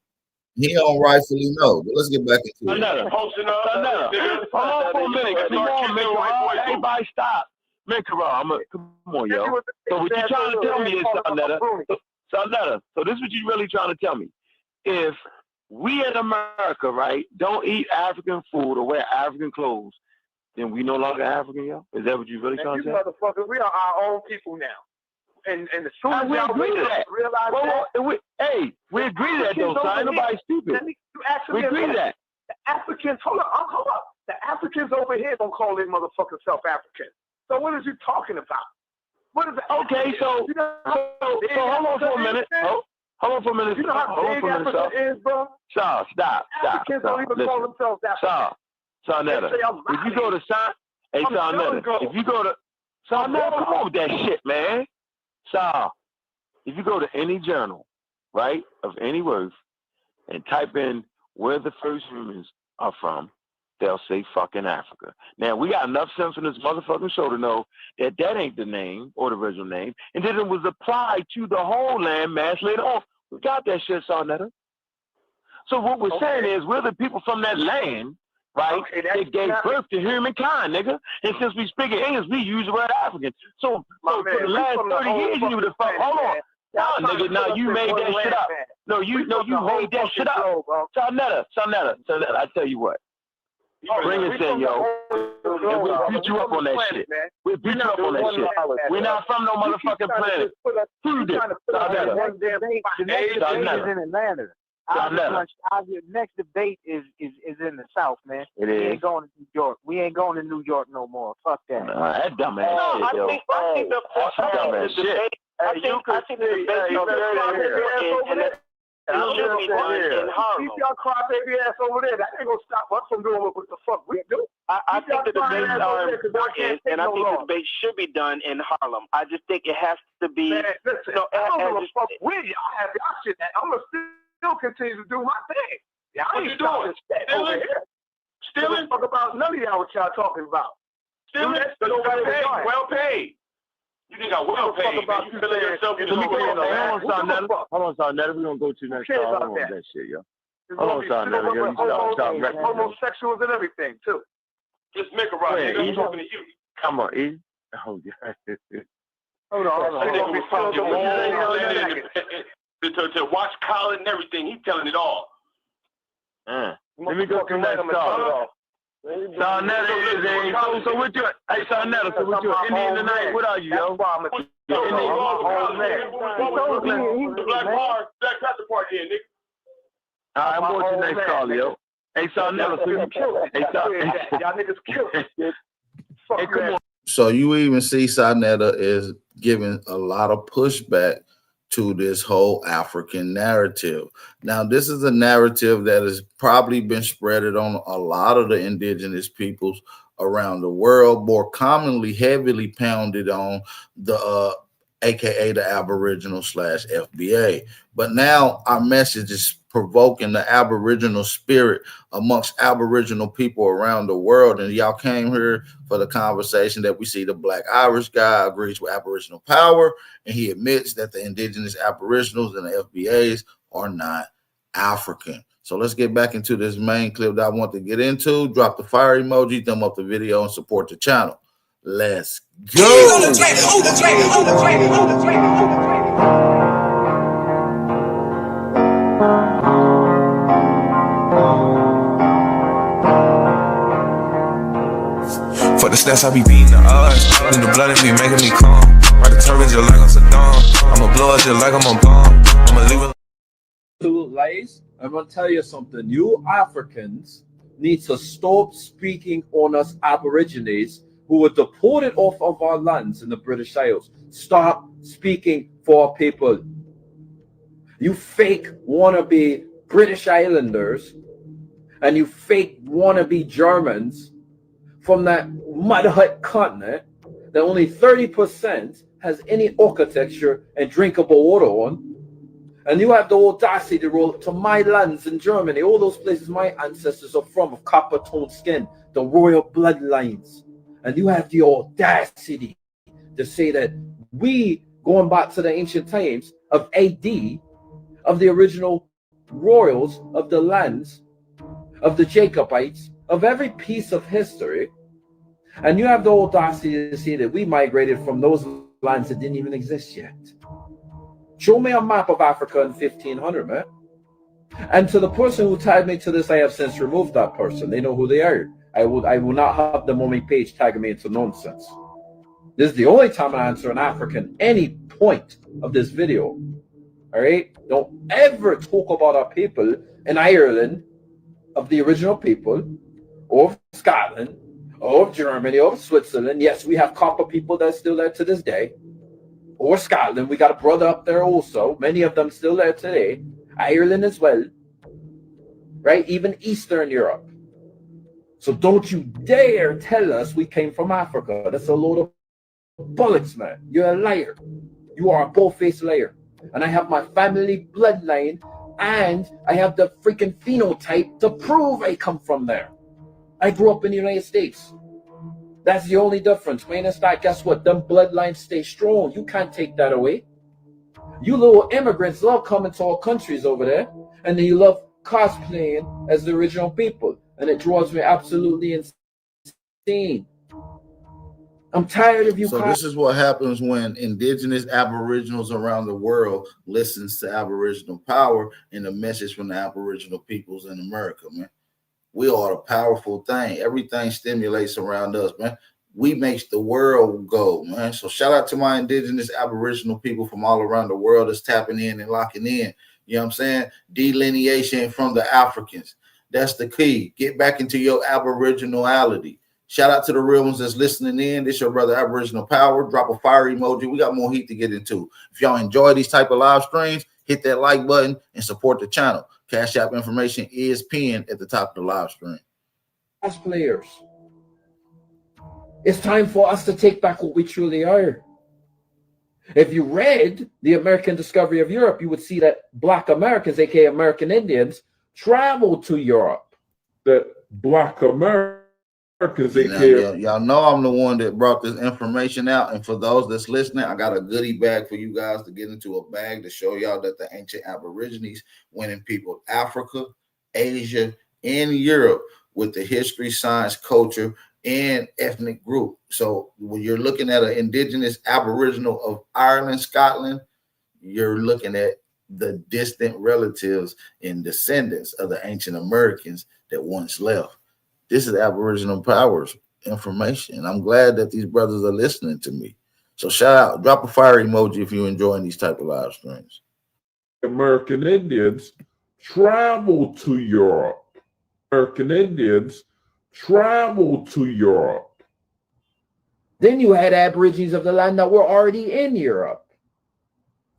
He don't rightfully know. But let's get back into it. Hold on for a minute. Come on, Mikara. Everybody stop. Mikara, come on, yo. So what you trying to tell me is, Sanetta, so this is what you really trying to tell me. If we in America, right, don't eat African food or wear African clothes, then we no longer African, yo? Is that what you really trying to say? You motherfuckers, we are our own people now. And as soon as we agree to that. We agree to that, though, son. Nobody's stupid. We agree to that. The Africans, hold up. The Africans over here don't call their motherfuckers self-African. So what is you talking about? What is that? Okay, so hold on for a minute. Hold on for a minute. You know how big Africa is, bro? Stop. Africans don't even call themselves African. Sonetta, if you go to if you go to Sonetta, come on with that shit, man. If you go to any journal, right, of any worth, and type in where the first humans are from, they'll say fucking Africa. Now, we got enough sense in this motherfucking show to know that that ain't the name or the original name, and then it was applied to the whole land mass later on. We got that shit, Sarnetta. So what we're saying is we're the people from that land, right? That gave birth to humankind, nigga. And since we speak English, we use the word African. So for the last 30 years, you would have fuck. Hold on. No, nigga, no, you made that shit up. No, you made that shit up. Sarnetta, I tell you what. Bring us in, yo. And we'll beat you up on that shit. We'll beat you up on that shit. We're not from no motherfucking planet. Prove it. The next debate is in Atlanta. Our next debate is in the South, man. It we is. ain't going to New York. We ain't going to New York no more. Fuck that. That dumbass shit, yo. I think the dumbass shit. I think the debate should be done in Harlem. Keep your crybaby ass over there. That ain't gonna stop us from doing what the fuck we do. I think the debates are important, and I think the debate should be done in Harlem. I just think it has to be. Man, listen, I don't give a fuck where y'all have y'all shit at. I'm gonna still continue to do my thing. Y'all ain't doing over here. Stealing? Fuck about none of y'all what y'all talking about. Stealing? Well paid. You think I well paid? You feeling yourself in the Hold on, Sarnetta. We're gonna go to next. Hold on, that shit, yo. Hold on, Sarnetta. Homosexuals and everything too. Just make a right. I'm talking to you. Come on, E. Oh yeah. Hold on. To watch Colin and everything, he's telling it all. Let me go to next call. Sarnetta is a so what you? Hey, Sarnetta, so what you? Indian tonight? What are you, yo? Black Panther Party here, nigga. All right, I'm going to the next call, yo. Hey, Sarnetta, so you killed it. Y'all niggas killed it. Hey, come on. So you even see Sarnetta is giving a lot of pushback to this whole African narrative. Now, this is a narrative that has probably been spreaded on a lot of the indigenous peoples around the world, more commonly heavily pounded on the aka the Aboriginal / FBA. But now our message is provoking the Aboriginal spirit amongst Aboriginal people around the world. And y'all came here for the conversation that we see the Black Irish guy agrees with Aboriginal power, and he admits that the indigenous Aboriginals and the FBAs are not African. So let's get back into this main clip that I want to get into. Drop the fire emoji, thumb up the video, and support the channel. Let's go. For the stats, I be beating the odds. Then the blood in me making me calm. Ride the turbines just like I'm Saddam. I'ma blow it just like I'm a bomb. I'ma leave it. Ladies, I'm gonna tell you something. You Africans need to stop speaking on us Aborigines who were deported off of our lands in the British Isles. Stop speaking for our people. You fake wannabe British Islanders and you fake wannabe Germans from that mud hut continent that only 30% has any architecture and drinkable water on. And you have the audacity to roll up to my lands in Germany, all those places my ancestors are from, of copper-toned skin, the royal bloodlines. And you have the audacity to say that we, going back to the ancient times of AD, of the original royals of the lands, of the Jacobites, of every piece of history, and you have the audacity to say that we migrated from those lands that didn't even exist yet. Show me a map of Africa in 1500, man. And to the person who tagged me to this, I have since removed that person. They know who they are. I will not have them on my page tagging me into nonsense. This is the only time I answer an African any point of this video. All right? Don't ever talk about our people in Ireland, of the original people, or of Scotland, or of Germany, or of Switzerland. Yes, we have copper people that's still there to this day. Or Scotland. We got a brother up there also. Many of them still there today. Ireland as well. Right? Even Eastern Europe. So don't you dare tell us we came from Africa. That's a load of bollocks, man. You're a liar. You are a bull-faced liar. And I have my family bloodline and I have the freaking phenotype to prove I come from there. I grew up in the United States. That's the only difference. Man, it's like, guess what? Them bloodlines stay strong. You can't take that away. You little immigrants love coming to our countries over there, and then you love cosplaying as the original people, and it draws me absolutely insane. I'm tired of you. So this is what happens when indigenous aboriginals around the world listens to Aboriginal power and the message from the Aboriginal peoples in America, man. We are a powerful thing. Everything stimulates around us, man. We make the world go, man. So shout out to my indigenous Aboriginal people from all around the world that's tapping in and locking in. You know what I'm saying? Delineation from the Africans. That's the key. Get back into your Aboriginality. Shout out to the real ones that's listening in. This your brother Aboriginal Power. Drop a fire emoji. We got more heat to get into. If y'all enjoy these type of live streams, hit that like button and support the channel. Cash App information is pinned at the top of the live stream. As players, it's time for us to take back what we truly are. If you read The American Discovery of Europe, you would see that Black Americans, aka American Indians, traveled to Europe. That Black Americans, y'all know I'm the one that brought this information out. And for those that's listening, I got a goodie bag for you guys to get into a bag to show y'all that the ancient Aborigines went in people Africa, Asia, and Europe with the history, science, culture, and ethnic group. So when you're looking at an indigenous Aboriginal of Ireland, Scotland, you're looking at the distant relatives and descendants of the ancient Americans that once left. This is Aboriginal Powers information. I'm glad that these brothers are listening to me. So shout out, drop a fire emoji if you're enjoying these type of live streams. American Indians traveled to Europe. American Indians traveled to Europe. Then you had Aborigines of the land that were already in Europe.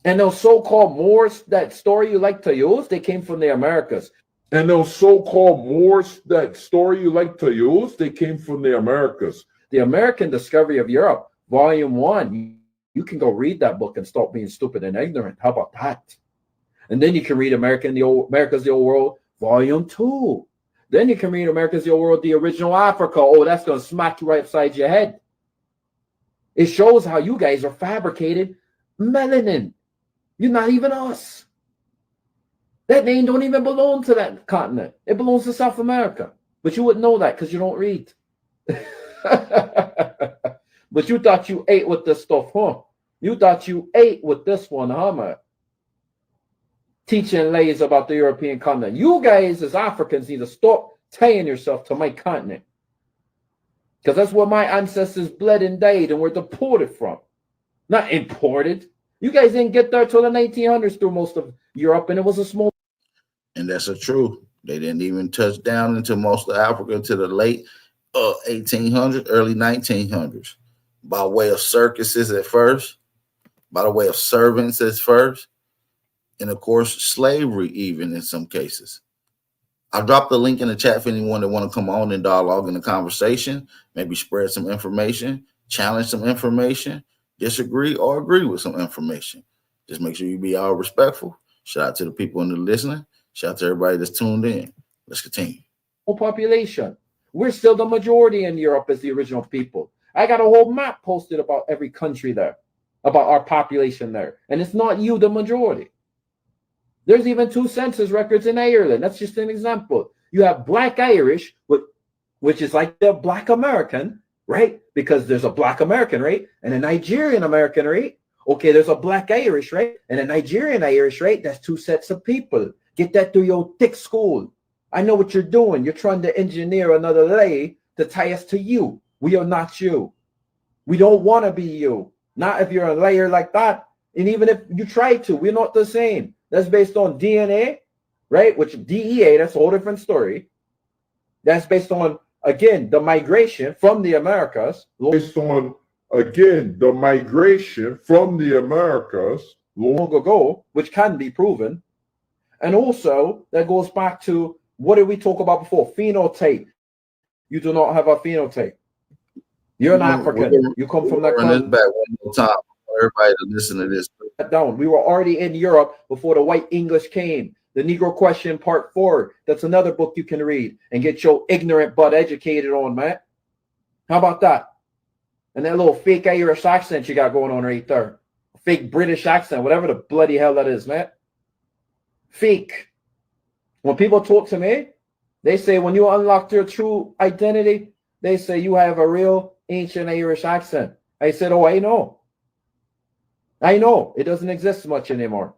And those so-called Moors, that story you like to use, they came from the Americas. And those so-called Moors, that story you like to use, they came from the Americas. The American Discovery of Europe, Volume 1, you can go read that book and stop being stupid and ignorant. How about that? And then you can read America's the Old World, Volume 2. Then you can read America's the Old World, The Original Africa. Oh, that's going to smack you right upside your head. It shows how you guys are fabricated melanin. You're not even us. That name don't even belong to that continent. It belongs to South America. But you wouldn't know that because you don't read. But you thought you ate with this stuff, huh? You thought you ate with this one, huh, man? Teaching lays about the European continent. You guys as Africans need to stop tying yourself to my continent. Because that's where my ancestors bled and died and were deported from. Not imported. You guys didn't get there till the 1900s through most of Europe, and it was a small. And that's the truth. They didn't even touch down into most of Africa until the late 1800s, early 1900s, by way of circuses at first, by the way of servants at first, and of course, slavery even in some cases. I dropped the link in the chat for anyone that want to come on and dialogue in the conversation, maybe spread some information, challenge some information, disagree or agree with some information. Just make sure you be all respectful. Shout out to the people in the listening. Shout out to everybody that's tuned in. Let's continue. Population. We're still the majority in Europe as the original people. I got a whole map posted about every country there, about our population there. And it's not you, the majority. There's even 2 census records in Ireland. That's just an example. You have Black Irish, which is like the Black American, right? Because there's a Black American rate and a Nigerian American rate. Okay, there's a Black Irish, right? And a Nigerian Irish, right? That's 2 sets of people. Get that through your thick school. I know what you're doing. You're trying to engineer another lay to tie us to you. We are not you. We don't want to be you. Not if you're a layer like that. And even if you try to, we're not the same. That's based on DNA, right? Which DEA, that's a whole different story. That's based on, again, the migration from the Americas. Based on, again, the migration from the Americas. Long ago, which can be proven. And also, that goes back to, what did we talk about before? Phenotype. You do not have a phenotype. You're an African. You come from that country. Back one more time. Everybody to listen to this. Down. We were already in Europe before the white English came. The Negro Question Part 4. That's another book you can read and get your ignorant butt educated on, man. How about that? And that little fake Irish accent you got going on right there. Fake British accent, whatever the bloody hell that is, man. Fake. When people talk to me, they say when you unlock your true identity, they say you have a real ancient Irish accent. I said, oh, I know. I know. It doesn't exist much anymore.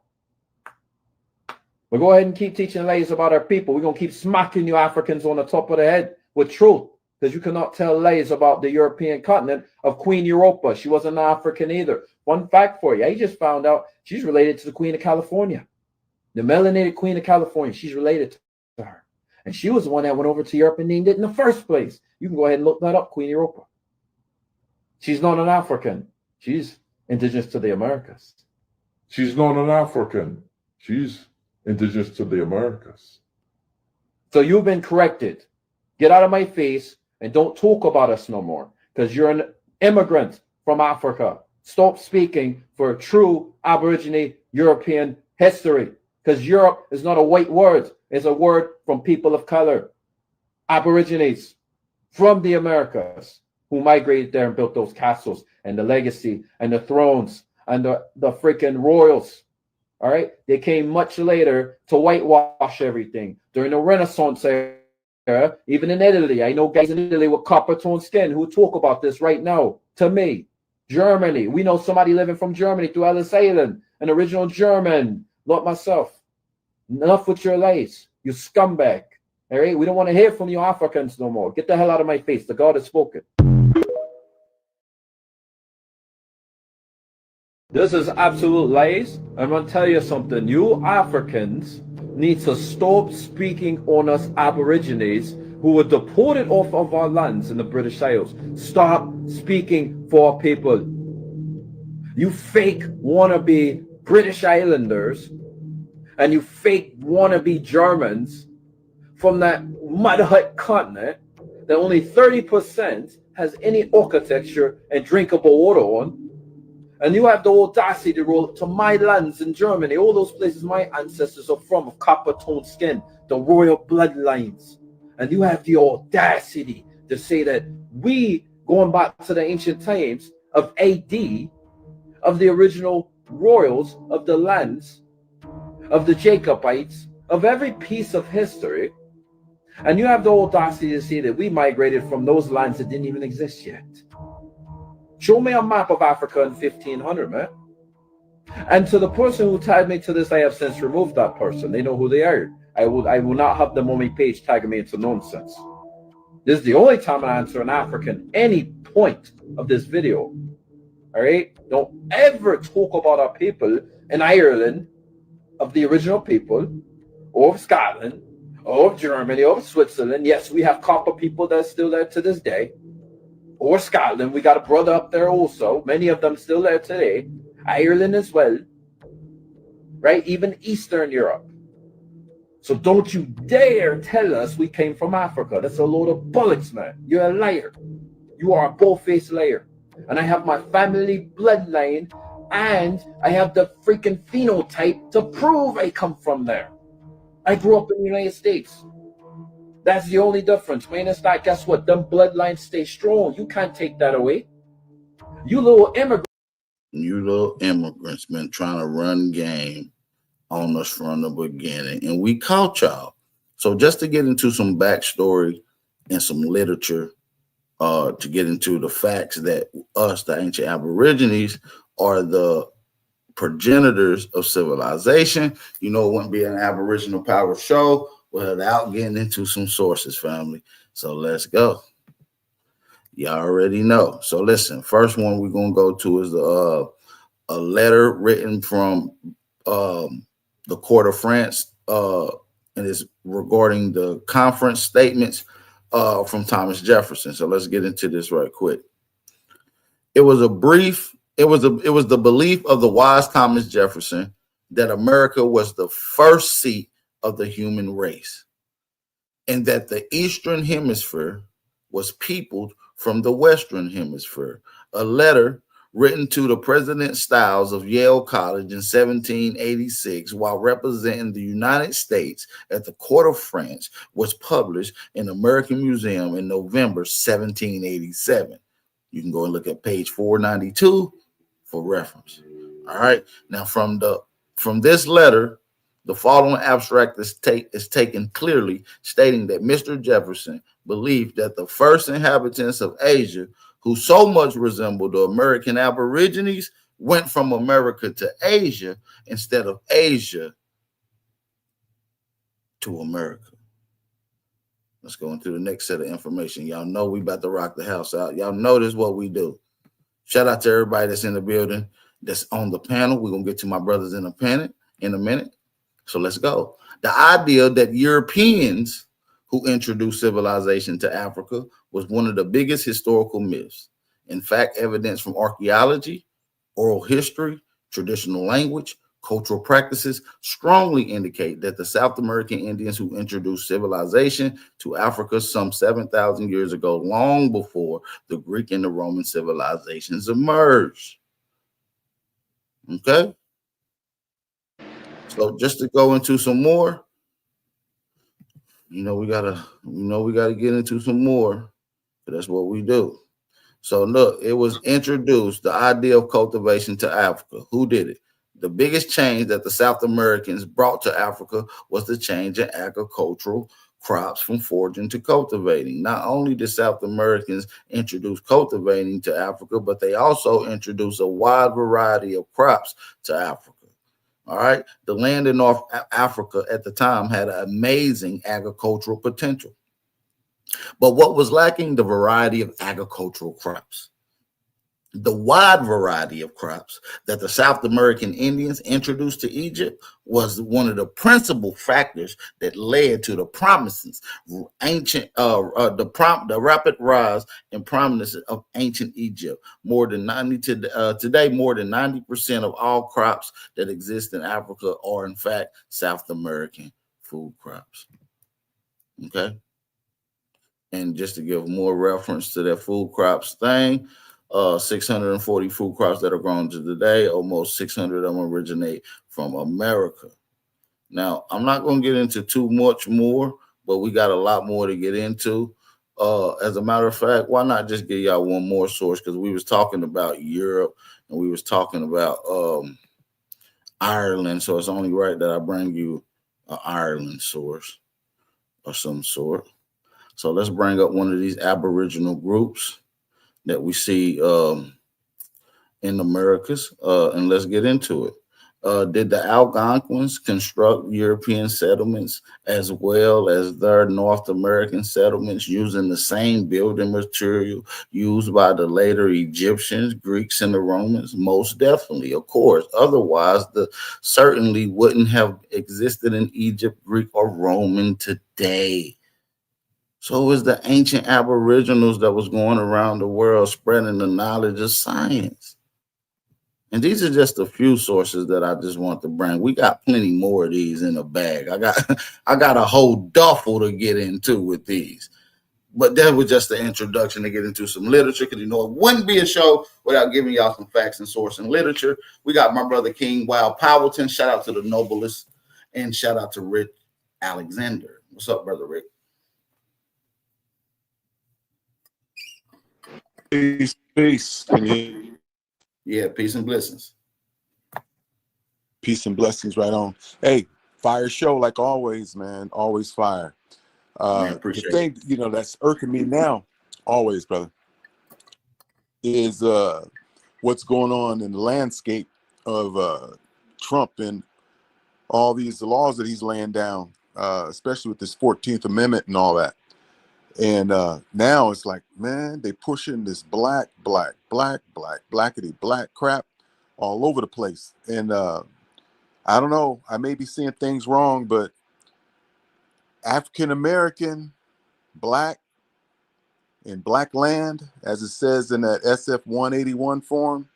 But go ahead and keep teaching lies about our people. We're going to keep smacking you Africans on the top of the head with truth, because you cannot tell lies about the European continent of Queen Europa. She wasn't African either. One fact for you, I just found out she's related to the Queen of California. The melanated Queen of California, she's related to her. And she was the one that went over to Europe and named it in the first place. You can go ahead and look that up, Queen Europa. She's not an African. She's indigenous to the Americas. She's not an African. She's indigenous to the Americas. So you've been corrected. Get out of my face and don't talk about us no more, because you're an immigrant from Africa. Stop speaking for true Aborigine European history, because Europe is not a white word. It's a word from people of color, Aborigines from the Americas, who migrated there and built those castles and the legacy and the thrones and the freaking royals. All right. They came much later to whitewash everything during the Renaissance era, even in Italy. I know guys in Italy with copper tone skin who talk about this right now to me. Germany. We know somebody living from Germany through Ellis Island, an original German, not myself. Enough with your lies, you scumbag. All right. We don't want to hear from you Africans no more. Get the hell out of my face. The God has spoken. This is absolute lies. I'm going to tell you something. You Africans need to stop speaking on us Aborigines who were deported off of our lands in the British Isles. Stop speaking for our people. You fake wannabe British Islanders and you fake wannabe Germans from that mud hut continent that only 30% has any architecture and drinkable water on. And you have the audacity to roll up to my lands in Germany, all those places my ancestors are from, of copper-toned skin, the royal bloodlines. And you have the audacity to say that we, going back to the ancient times of AD, of the original royals of the lands, of the Jacobites, of every piece of history, and you have the audacity to say that we migrated from those lands that didn't even exist yet. Show me a map of Africa in 1500, man. And to the person who tagged me to this, I have since removed that person. They know who they are. I will not have them on my page tagging me into nonsense. This is the only time I answer an African any point of this video. All right? Don't ever talk about our people in Ireland, of the original people, or of Scotland, or of Germany, or of Switzerland. Yes, we have copper people that are still there to this day. Or Scotland, we got a brother up there also. Many of them still there today. Ireland as well. Right? Even Eastern Europe. So don't you dare tell us we came from Africa. That's a load of bullets, man. You're a liar. You are a bull-faced liar. And I have my family bloodline and I have the freaking phenotype to prove I come from there. I grew up in the United States. That's the only difference. Man, it's like, guess what? Them bloodlines stay strong. You can't take that away. You little immigrants. You little immigrants been trying to run game on us from the beginning. And we caught y'all. So just to get into some backstory and some literature, to get into the facts that us, the ancient Aborigines, are the progenitors of civilization. You know, it wouldn't be an Aboriginal Power show without getting into some sources, family. So let's go. Y'all already know. So listen, first one we're going to go to is a letter written from the court of France, and it's regarding the conference statements from Thomas Jefferson. So let's get into this right quick. It was the belief of the wise Thomas Jefferson that America was the first seat of the human race, and that the Eastern Hemisphere was peopled from the Western Hemisphere. A letter written to the President Styles of Yale College in 1786 while representing the United States at the court of France, was published in the American Museum in November 1787. You can go and look at page 492 for reference. All right. Now, from this letter, the following abstract is taken clearly, stating that Mr. Jefferson believed that the first inhabitants of Asia, who so much resembled the American Aborigines, went from America to Asia instead of Asia to America. Let's go into the next set of information. Y'all know we about to rock the house out. Y'all know this is what we do. Shout out to everybody that's in the building, that's on the panel. We're going to get to my brothers in a minute. So let's go. The idea that Europeans who introduced civilization to Africa was one of the biggest historical myths. In fact, evidence from archaeology, oral history, traditional language, cultural practices strongly indicate that the South American Indians who introduced civilization to Africa some 7,000 years ago, long before the Greek and the Roman civilizations emerged. Okay? So just to go into some more, we gotta get into some more. That's what we do. So look, it was introduced, the idea of cultivation to Africa. Who did it? The biggest change that the South Americans brought to Africa was the change in agricultural crops from foraging to cultivating. Not only did South Americans introduce cultivating to Africa, but they also introduced a wide variety of crops to Africa. All right. The land in North Africa at the time had an amazing agricultural potential. But what was lacking? The variety of agricultural crops. The wide variety of crops that the South American Indians introduced to Egypt was one of the principal factors that led to the prominence, the rapid rise and prominence of ancient Egypt. Today, more than 90% of all crops that exist in Africa are in fact South American food crops. Okay. And just to give more reference to that food crops thing, 640 food crops that are grown to today, almost 600 of them originate from America. Now, I'm not going to get into too much more, but we got a lot more to get into. As a matter of fact, why not just give y'all one more source? Because we was talking about Europe and we was talking about Ireland. So it's only right that I bring you an Ireland source of some sort. So let's bring up one of these Aboriginal groups that we see in the Americas, and let's get into it. Did the Algonquins construct European settlements as well as their North American settlements using the same building material used by the later Egyptians, Greeks, and the Romans? Most definitely, of course. Otherwise, certainly wouldn't have existed in Egypt, Greek, or Roman today. So it was the ancient Aboriginals that was going around the world spreading the knowledge of science. And these are just a few sources that I just want to bring. We got plenty more of these in the bag. I got a whole duffel to get into with these. But that was just the introduction to get into some literature, because it wouldn't be a show without giving y'all some facts and source and literature. We got my brother King Wild Powelton. Shout out to the Noblest, and shout out to Rick Alexander. What's up, brother Rick? Peace. Yeah, peace and blessings. Peace and blessings, right on. Hey, fire show like always, man. Always fire. The thing, that's irking me now, always, brother, is what's going on in the landscape of Trump and all these laws that he's laying down, especially with this 14th Amendment and all that. And now it's like, man, they pushing this blackity black crap all over the place. And I don't know, I may be seeing things wrong, but African American, black, in black land, as it says in that SF 181 form,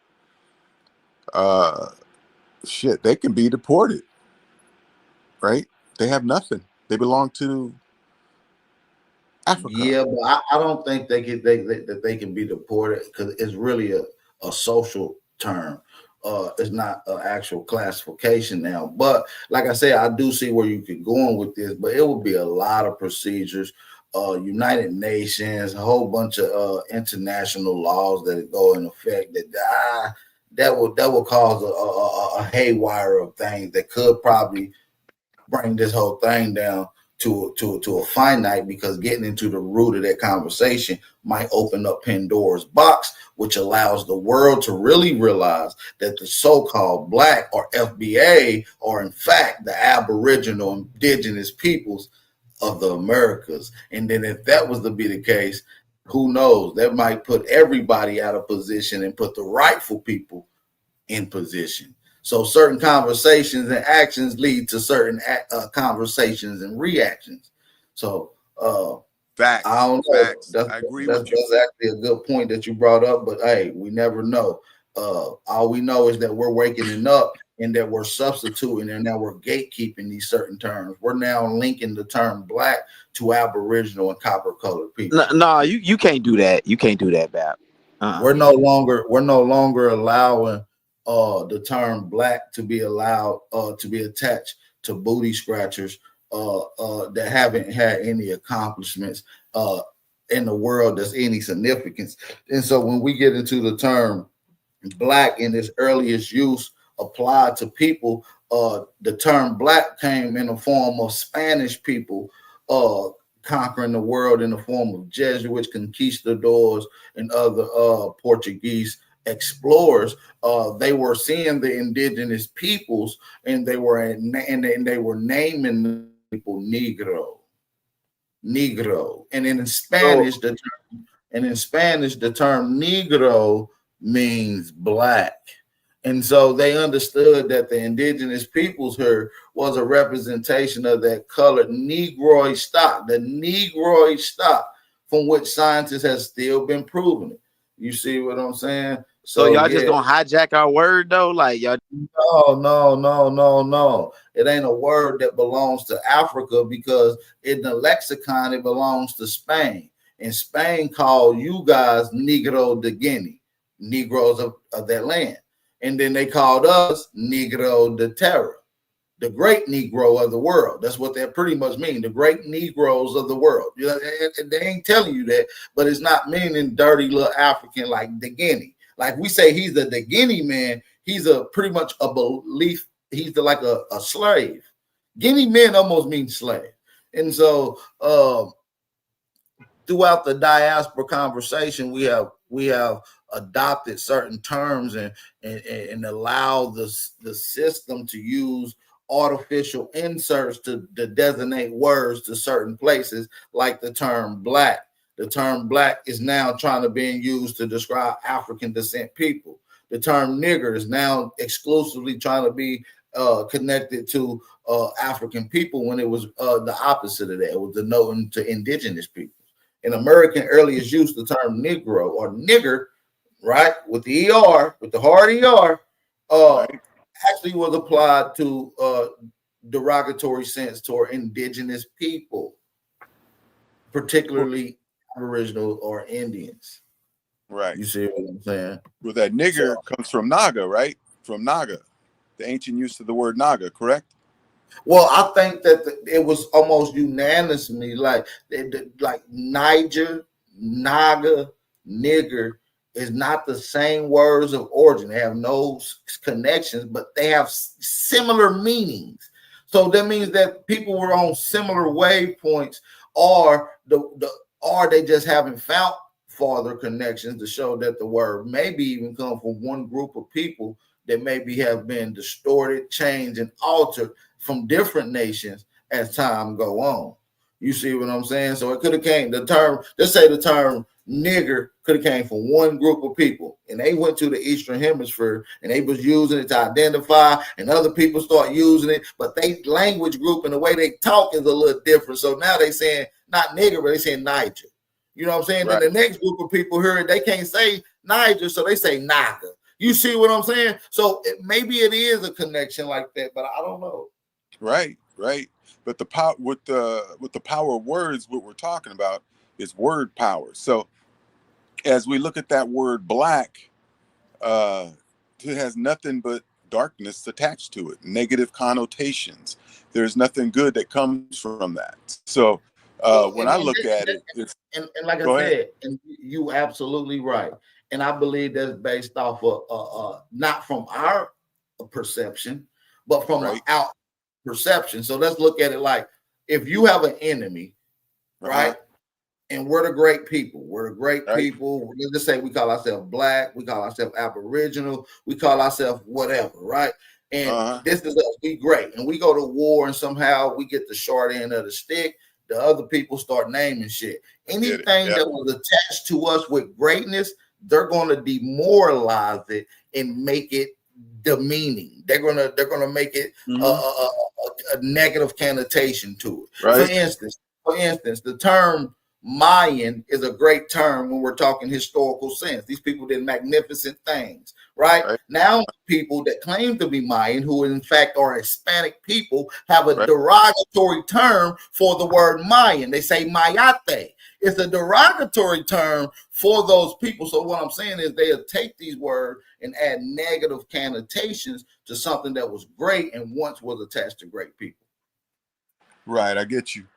they can be deported, right? They have nothing. They belong to Africa. Yeah, but I don't think they can be deported, because it's really a social term. It's not an actual classification now. But like I said, I do see where you could go on with this, but it would be a lot of procedures, United Nations, a whole bunch of international laws that go in effect that will cause a haywire of things that could probably bring this whole thing down to a finite, because getting into the root of that conversation might open up Pandora's box, which allows the world to really realize that the so-called Black or FBA are in fact the Aboriginal indigenous peoples of the Americas. And then if that was to be the case, who knows? That might put everybody out of position and put the rightful people in position. So certain conversations and actions lead to certain conversations and reactions. So facts. I don't know. Facts. I agree with you. That's actually a good point that you brought up. But hey, we never know. All we know is that we're waking up and that we're substituting and that we're gatekeeping these certain terms. We're now linking the term Black to Aboriginal and copper colored people. No, you can't do that. You can't do that, Bap. We're no longer allowing the term Black to be allowed to be attached to booty scratchers that haven't had any accomplishments in the world that's any significance. And so when we get into the term Black in its earliest use applied to people, the term Black came in the form of Spanish people conquering the world in the form of Jesuits, conquistadors, and other Portuguese explorers. They were seeing the indigenous peoples, and they were naming the people Negro, and in Spanish the term Negro means Black. And so they understood that the indigenous peoples here was a representation of that colored Negroid stock, the Negroid stock from which scientists have still been proving it. You see what I'm saying? So y'all just gonna hijack our word though? Like y'all? No. It ain't a word that belongs to Africa, because in the lexicon it belongs to Spain. And Spain called you guys Negro de Guinea, Negroes of that land. And then they called us Negro de Terra, the great Negro of the world. That's what that pretty much mean, the great Negroes of the world. You know, they ain't telling you that, but it's not meaning dirty little African like the Guinea. Like we say he's the Guinea man, he's a pretty much a belief, he's like a slave. Guinea men almost mean slave. And so throughout the diaspora conversation, we have adopted certain terms and allow the system to use artificial inserts to designate words to certain places, like the term Black. The term Black is now trying to be used to describe African descent people. The term nigger is now exclusively trying to be connected to African people, when it was the opposite of that. It was denoting to indigenous people. In American earliest use, the term Negro or nigger, right, with the ER, with the hard ER, actually was applied to derogatory sense toward indigenous people, particularly Aboriginal or Indians. Right. You see what I'm saying? Well, that nigger comes from Naga, right? From Naga, the ancient use of the word Naga, correct? Well, I think that it was almost unanimously like Niger, Naga, nigger is not the same words of origin. They have no connections, but they have similar meanings. So that means that people were on similar waypoints, or they just haven't found farther connections to show that the word maybe even come from one group of people that maybe have been distorted, changed, and altered from different nations as time go on. You see what I'm saying? So it could have came, the term, let's say the term nigger could have came from one group of people, and they went to the Eastern Hemisphere and they was using it to identify, and other people start using it, but they language group and the way they talk is a little different. So now they saying not nigger, but they saying Niger. You know what I'm saying? Right. Then the next group of people hear it, they can't say Niger, so they say Naga. You see what I'm saying? So maybe it is a connection like that, but I don't know. Right. But the power with the power of words, what we're talking about is word power. So as we look at that word Black, it has nothing but darkness attached to it, negative connotations. There's nothing good that comes from that. So when I look at it, it's and like I go ahead. said, and you absolutely right. And I believe that's based off of not from our perception, but from an out perception. So let's look at it like if you have an enemy, right? And we're the great people. We're the great people. Let's just say we call ourselves black, we call ourselves Aboriginal, we call ourselves whatever, right? And this is us. We great. And we go to war and somehow we get the short end of the stick. The other people start naming shit. Anything that was attached to us with greatness, they're going to demoralize it and make it demeaning. They're gonna make it a negative connotation to it. For instance, the term Mayan is a great term when we're talking historical sense. These people did magnificent things, right? Now, people that claim to be Mayan, who in fact are Hispanic people, have a derogatory term for the word Mayan. They say Mayate. It's a derogatory term for those people. So what I'm saying is they'll take these words and add negative connotations to something that was great and once was attached to great people. Right, I get you.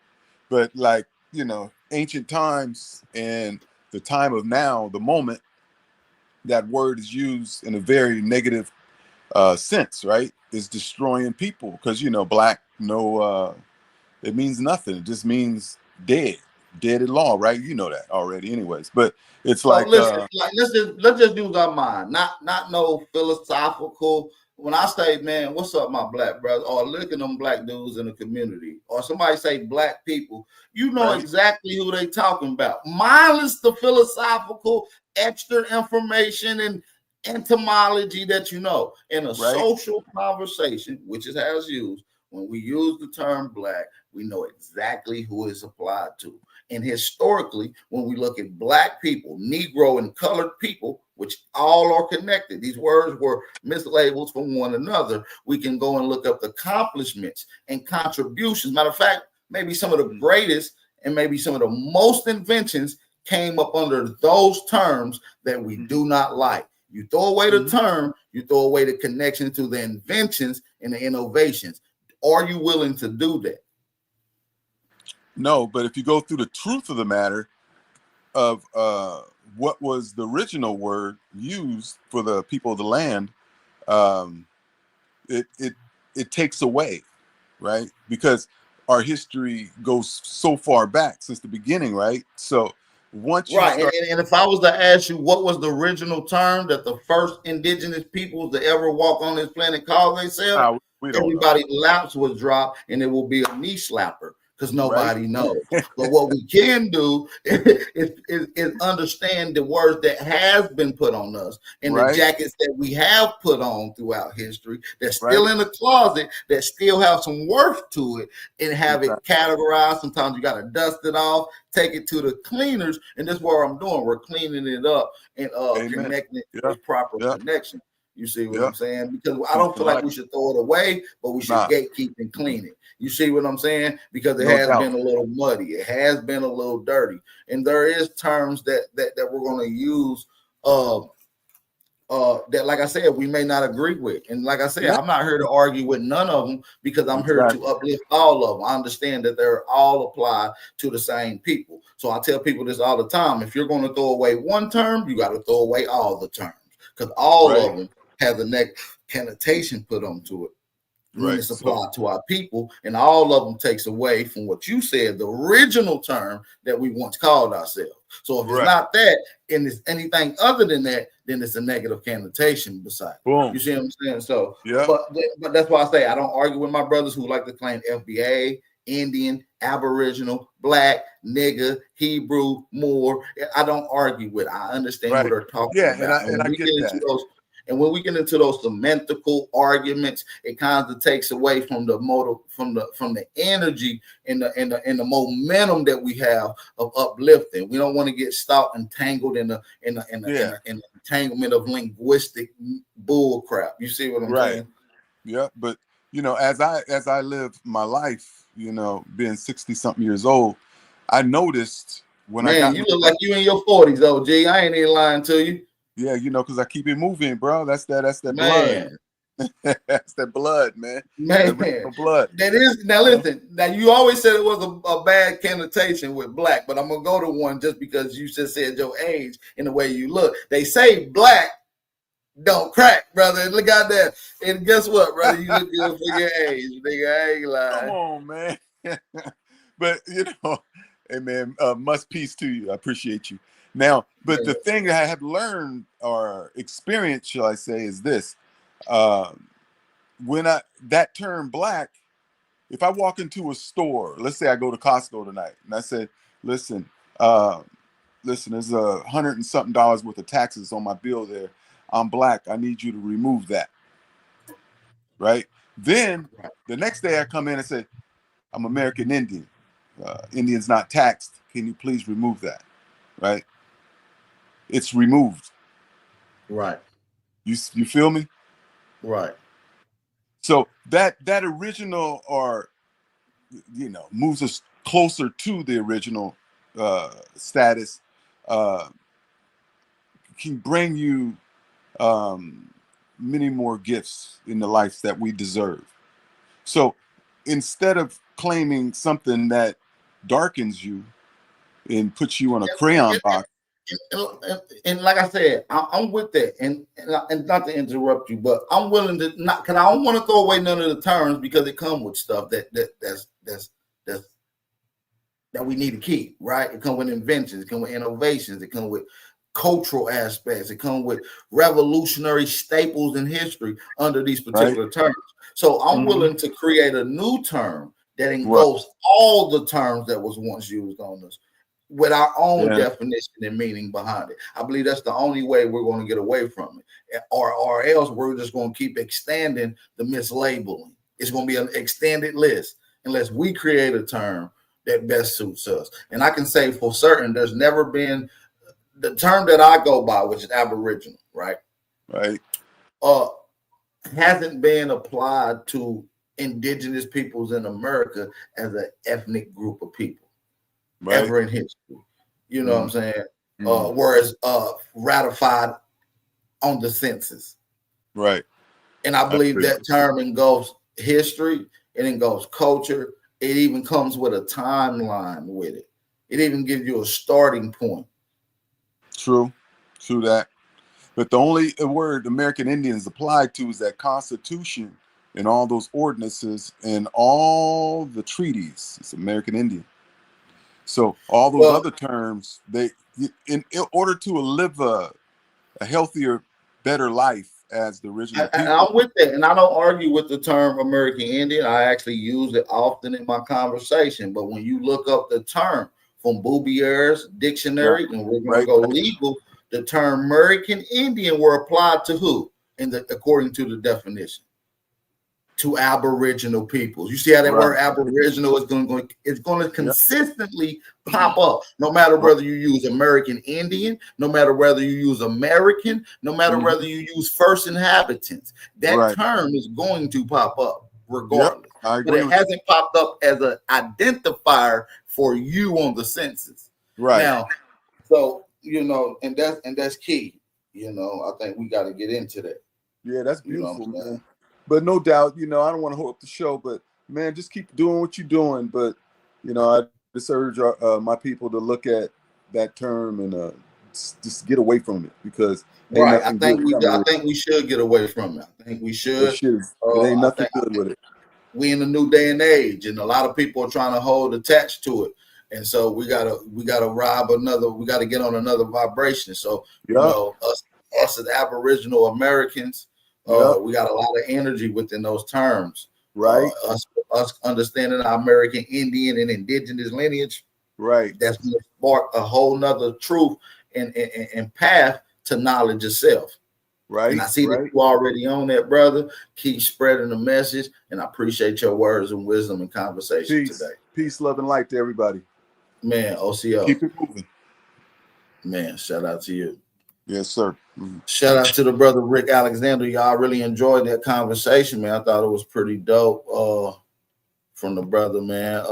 But like, you know, ancient times and the time of now, the moment, that word is used in a very negative sense, right? It's destroying people because, you know, black, it means nothing. It just means dead at law, right? You know that already anyways. But it's So like, listen, let's just use our mind, not no philosophical. When I say, man, what's up, my black brother? Or look at them black dudes in the community, or somebody say black people, you know exactly who they talking about. Mindless the philosophical extra information and etymology that you know in a social conversation, which is how it's used. When we use the term black, we know exactly who it's applied to. And historically, when we look at black people, Negro and colored people, which all are connected, these words were mislabeled from one another. We can go and look up the accomplishments and contributions. Matter of fact, maybe some of the greatest and maybe some of the most inventions came up under those terms that we do not like. You throw away the term, you throw away the connection to the inventions and the innovations. Are you willing to do that? No, but if you go through the truth of the matter of what was the original word used for the people of the land, it takes away, right? Because our history goes so far back since the beginning, right? So once you start, and if I was to ask you what was the original term that the first indigenous peoples to ever walk on this planet called themselves, everybody laps would drop and it will be a knee slapper because nobody knows. But what we can do is understand the words that has been put on us and the jackets that we have put on throughout history that's still in the closet that still have some worth to it and have it categorized. Sometimes you got to dust it off, take it to the cleaners, and that's what I'm doing. We're cleaning it up and connecting it with proper connection. You see what I'm saying? Because I don't feel like we should throw it away, but we should gatekeep and clean it. You see what I'm saying? Because it has been a little muddy. It has been a little dirty. And there is terms that we're going to use that, like I said, we may not agree with. And like I said, I'm not here to argue with none of them because I'm here to uplift all of them. I understand that they're all applied to the same people. So I tell people this all the time. If you're going to throw away one term, you got to throw away all the terms because all of them have the negative connotation put onto it when it's applied to our people, and all of them takes away from what you said, the original term that we once called ourselves. So if it's not that, and it's anything other than that, then it's a negative connotation beside it. You see what I'm saying? So, but that's why I say I don't argue with my brothers who like to claim FBA, Indian, Aboriginal, Black, nigger, Hebrew, Moor. I don't argue with it. I understand what they're talking about. And I get that. And when we get into those semantical arguments, it kind of takes away from the motive, from the energy and the momentum that we have of uplifting. We don't want to get stuck and tangled in the entanglement of linguistic bull crap. You see what I'm saying? Yeah, but you know, as I live my life, you know, being 60-something years old, I noticed when I got you look like you in your 40s, OG. I ain't even lying to you. Yeah, you know, because I keep it moving, bro. That's that blood. Man. That's that blood, man. Man, That original blood. that is now. Listen, now you always said it was a bad connotation with black, but I'm gonna go to one just because you just said your age and the way you look. They say black don't crack, brother. Look out there, and guess what, brother? You look good for your age, nigga. I ain't lying. Come on, man. But you know, hey man, much peace to you. I appreciate you. Now, but the thing that I have learned or experienced, shall I say, is this: when that term black, if I walk into a store, let's say I go to Costco tonight, and I say, listen, there's $100 and something worth of taxes on my bill there. I'm black. I need you to remove that. Right? Then the next day I come in and say, I'm American Indian. Indians not taxed. Can you please remove that? Right? It's removed. Right. You feel me? Right. So that original, or you know, moves us closer to the original status, can bring you many more gifts in the life that we deserve. So instead of claiming something that darkens you and puts you on a crayon box. And like I said, I'm with that, and not to interrupt you, but I'm willing to not, because I don't want to throw away none of the terms because it come with stuff that we need to keep, right? It come with inventions, it come with innovations, it come with cultural aspects, it come with revolutionary staples in history under these particular terms. So I'm willing to create a new term that engulfs all the terms that was once used on us, with our own definition and meaning behind it. I believe that's the only way we're going to get away from it, or else we're just going to keep extending the mislabeling. It's going to be an extended list unless we create a term that best suits us. And I can say for certain, there's never been the term that I go by, which is Aboriginal, right? Right. Hasn't been applied to indigenous peoples in America as an ethnic group of people. Ever in history, you know what I'm saying? Whereas ratified on the census, right? And I believe that term engulfs history, it engulfs culture. It even comes with a timeline with it. It even gives you a starting point. True that. But the only word American Indians applied to is that Constitution and all those ordinances and all the treaties. It's American Indian. So all those other terms, they in order to live a healthier, better life as the original people. I'm with that, and I don't argue with the term American Indian. I actually use it often in my conversation. But when you look up the term from Boubier's dictionary, and we're going to go legal, the term American Indian were applied to who? According to the definition, to Aboriginal peoples. You see how that word Aboriginal is going to consistently pop up, no matter whether you use American Indian, no matter whether you use American, no matter whether you use first inhabitants. That term is going to pop up regardless. I agree, but it hasn't popped up as an identifier for you on the census. Now, so you know, and that's key. You know, I think we got to get into that. Yeah, that's beautiful, man. But no doubt, you know, I don't want to hold up the show, but man, just keep doing what you're doing. But you know, I just urge my people to look at that term and just get away from it, because I think we should get away from it. I think we should. It ain't nothing good with it. We in a new day and age, and a lot of people are trying to hold attached to it, and so we gotta rob another. We gotta get on another vibration. So you know, us as Aboriginal Americans. We got a lot of energy within those terms, right? Us understanding our American Indian and indigenous lineage, right? That's going to spark a whole nother truth and path to knowledge itself, right? And I see that you already on that, brother. Keep spreading the message, and I appreciate your words and wisdom and conversation today. Peace, love, and light to everybody. Man, OCO. Keep it moving. Man, shout out to you. Yes, sir. Shout out to the brother Rick Alexander. Y'all really enjoyed that conversation, man. I thought it was pretty dope from the brother, man.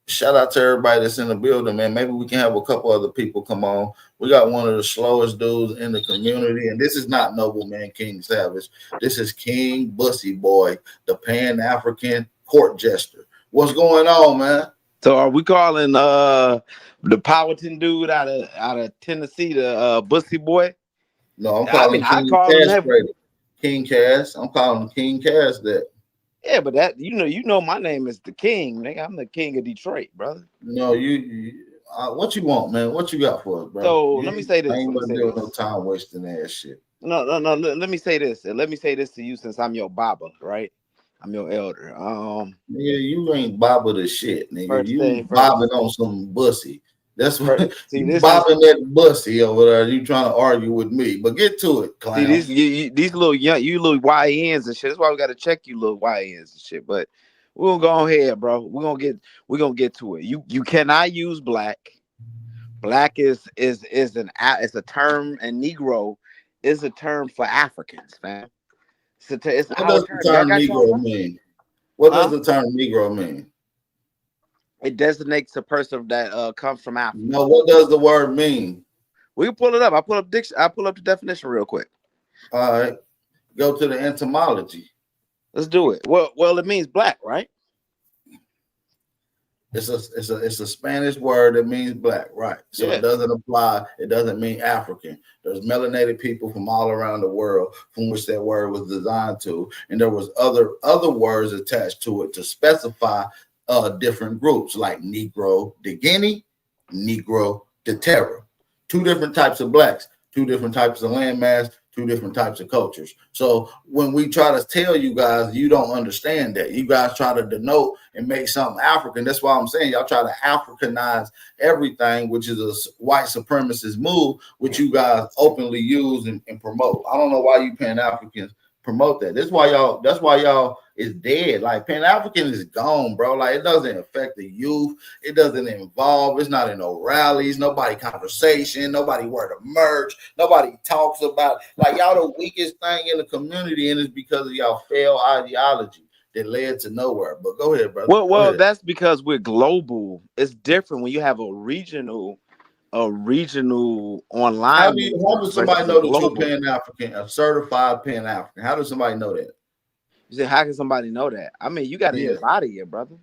shout out to everybody that's in the building, man. Maybe we can have a couple other people come on. We got one of the slowest dudes in the community, and this is not Nobleman King Savage. This is King Bussy Boy, the Pan-African court jester. What's going on, man? So are we calling the Powhatan dude out of Tennessee the Bussy Boy? No, I'm calling I King call him that. King Cass. I'm calling King Cass that. Yeah, but that you know my name is the King, nigga. I'm the King of Detroit, brother. No, what you want, man? What you got for us, bro? So let me say this. I ain't gonna deal with no time wasting ass shit. No. Let me say this. Let me say this to you, since I'm your Baba, right? I'm your elder. Yeah, you ain't Baba the shit, nigga. You First. bobbing on some bussy. That's what See, you bobbing that bussy over there. You trying to argue with me? But get to it, clown. See, these little little YNs and shit. That's why we gotta check you, little YNs and shit. But we'll go ahead, bro. We're gonna get to it. You cannot use black. Black is it's a term, and Negro is a term for Africans, man. What does the term Negro mean? What does the term Negro mean? It designates a person that comes from Africa. No, what does the word mean? We can pull it up. I pull up the definition real quick. All right, go to the etymology. Let's do it. Well, it means black, right? It's a Spanish word that means black, right? So It doesn't apply. It doesn't mean African. There's melanated people from all around the world from which that word was designed to, and there was other words attached to it to specify different groups, like Negro de Guinea, Negro de Terra. Two different types of blacks, two different types of landmass, two different types of cultures. So when we try to tell you guys, you don't understand that. You guys try to denote and make something African. That's why I'm saying y'all try to Africanize everything, which is a white supremacist move, which you guys openly use and promote. I don't know why you Pan-Africans promote that. That's why y'all is dead. Like Pan-African is gone, bro. Like it doesn't affect the youth. It doesn't involve. It's not in no rallies. Nobody conversation. Nobody wear the merch. Nobody talks about. Like y'all the weakest thing in the community, and it's because of y'all failed ideology that led to nowhere. But go ahead, brother. Well, that's because we're global. It's different when you have a regional online. How does somebody know that you're Pan-African, a certified Pan-African? How does somebody know that? You say, how can somebody know that? I mean, you got to embody it, brother.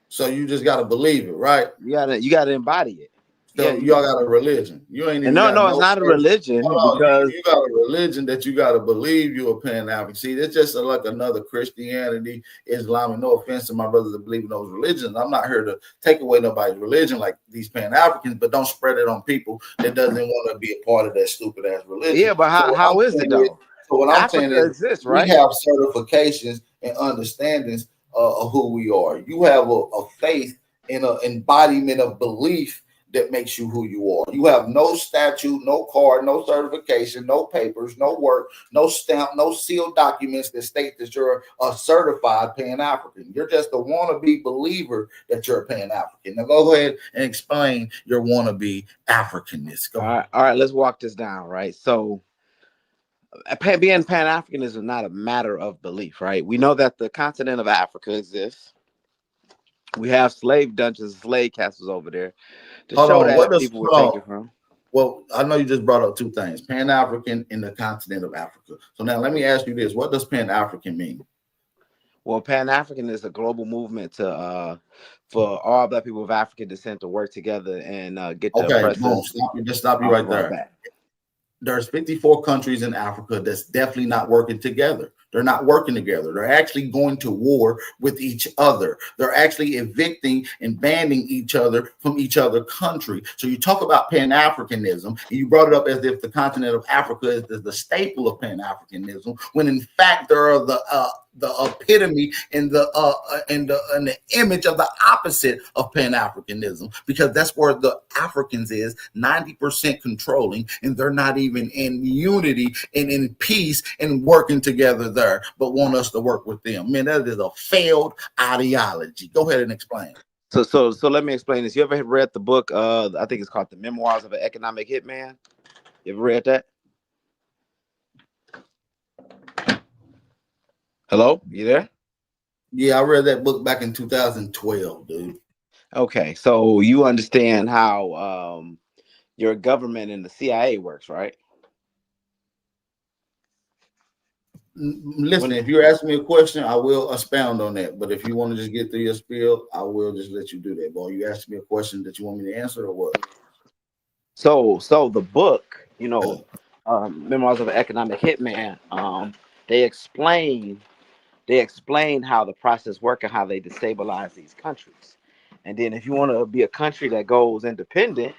So you just got to believe it, right? You got to embody it. So y'all got a religion. You ain't even no, it's not a religion. Because you got a religion that you got to believe you're a Pan-African. See, it's just like another Christianity, Islam. And no offense to my brothers that believe in those religions. I'm not here to take away nobody's religion like these Pan-Africans, but don't spread it on people that doesn't want to be a part of that stupid ass religion. Yeah, but how is it though? So what I'm saying is, exists, right? We have certifications and understandings of who we are. You have a faith and an embodiment of belief that makes you who you are. You have no statute, no card, no certification, no papers, no work, no stamp, no sealed documents that state that you're a certified Pan-African. You're just a wannabe believer that you're a Pan-African. Now go ahead and explain your wannabe Africanness. Go ahead. All right, let's walk this down, right? So being Pan-African is not a matter of belief, right? We know that the continent of Africa exists. We have slave dungeons, slave castles over there to show that people were taken from. Well, I know you just brought up two things: Pan-African and the continent of Africa. So now let me ask you this: what does Pan-African mean? Well, Pan-African is a global movement to for all black people of African descent to work together and get the stop you right there. Back. There's 54 countries in Africa that's definitely not working together. They're not working together. They're actually going to war with each other. They're actually evicting and banning each other from each other country. So you talk about Pan-Africanism, and you brought it up as if the continent of Africa is the staple of Pan-Africanism, when in fact there are the epitome and the image of the opposite of Pan-Africanism, because that's where the Africans is 90% controlling, and they're not even in unity and in peace and working together there, but want us to work with them. Man, that is a failed ideology. Go ahead and explain. So let me explain this. You ever read the book? I think it's called The Memoirs of an Economic Hitman. You ever read that? Hello, you there? Yeah, I read that book back in 2012, dude. Okay, so you understand how your government and the CIA works, right? Listen, if you're asking me a question, I will expound on that. But if you want to just get through your spiel, I will just let you do that. Boy, you asking me a question that you want me to answer or what? So the book, Memoirs of an Economic Hitman, they explain how the process works and how they destabilize these countries. And then if you want to be a country that goes independent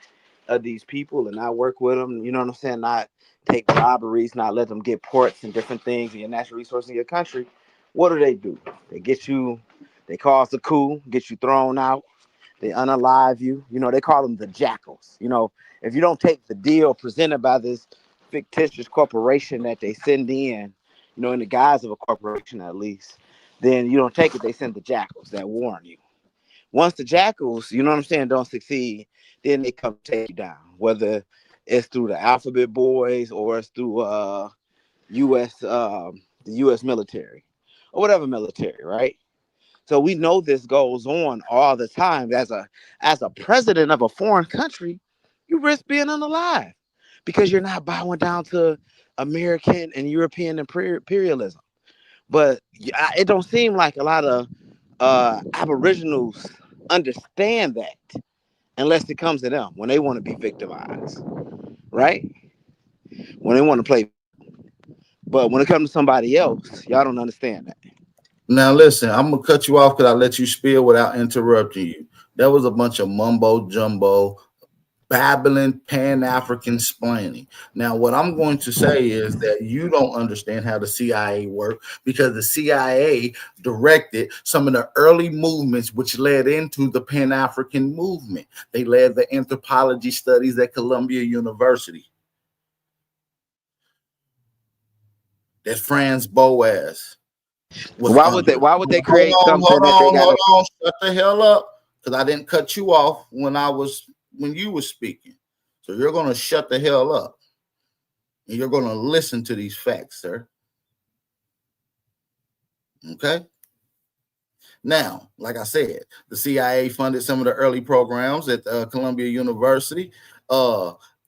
of these people and not work with them, you know what I'm saying, not take robberies, not let them get ports and different things and your natural resources in your country, what do? They cause a coup, get you thrown out, they unalive you. They call them the jackals. If you don't take the deal presented by this fictitious corporation that they send in the guise of a corporation at least, then you don't take it. They send the jackals that warn you. Once the jackals, you know what I'm saying, don't succeed, then they come take you down. Whether it's through the alphabet boys or it's through the U.S. military or whatever military, right? So we know this goes on all the time. As a president of a foreign country, you risk being unalive because you're not bowing down to American and European imperialism. But it don't seem like a lot of Aboriginals understand that unless it comes to them when they want to be victimized, right? When they want to play. But when it comes to somebody else, y'all don't understand that. Now listen, I'm gonna cut you off because I let you spill without interrupting you. That was a bunch of mumbo jumbo, babbling, Pan-African splaining. Now, what I'm going to say is that you don't understand how the CIA worked because the CIA directed some of the early movements which led into the Pan-African movement. They led the anthropology studies at Columbia University. That Franz Boas was Why would they create something that they got? Hold on, shut the hell up, because I didn't cut you off when you were speaking. So you're gonna shut the hell up, and you're gonna listen to these facts, sir. Okay. Now, like I said, the CIA funded some of the early programs at Columbia University.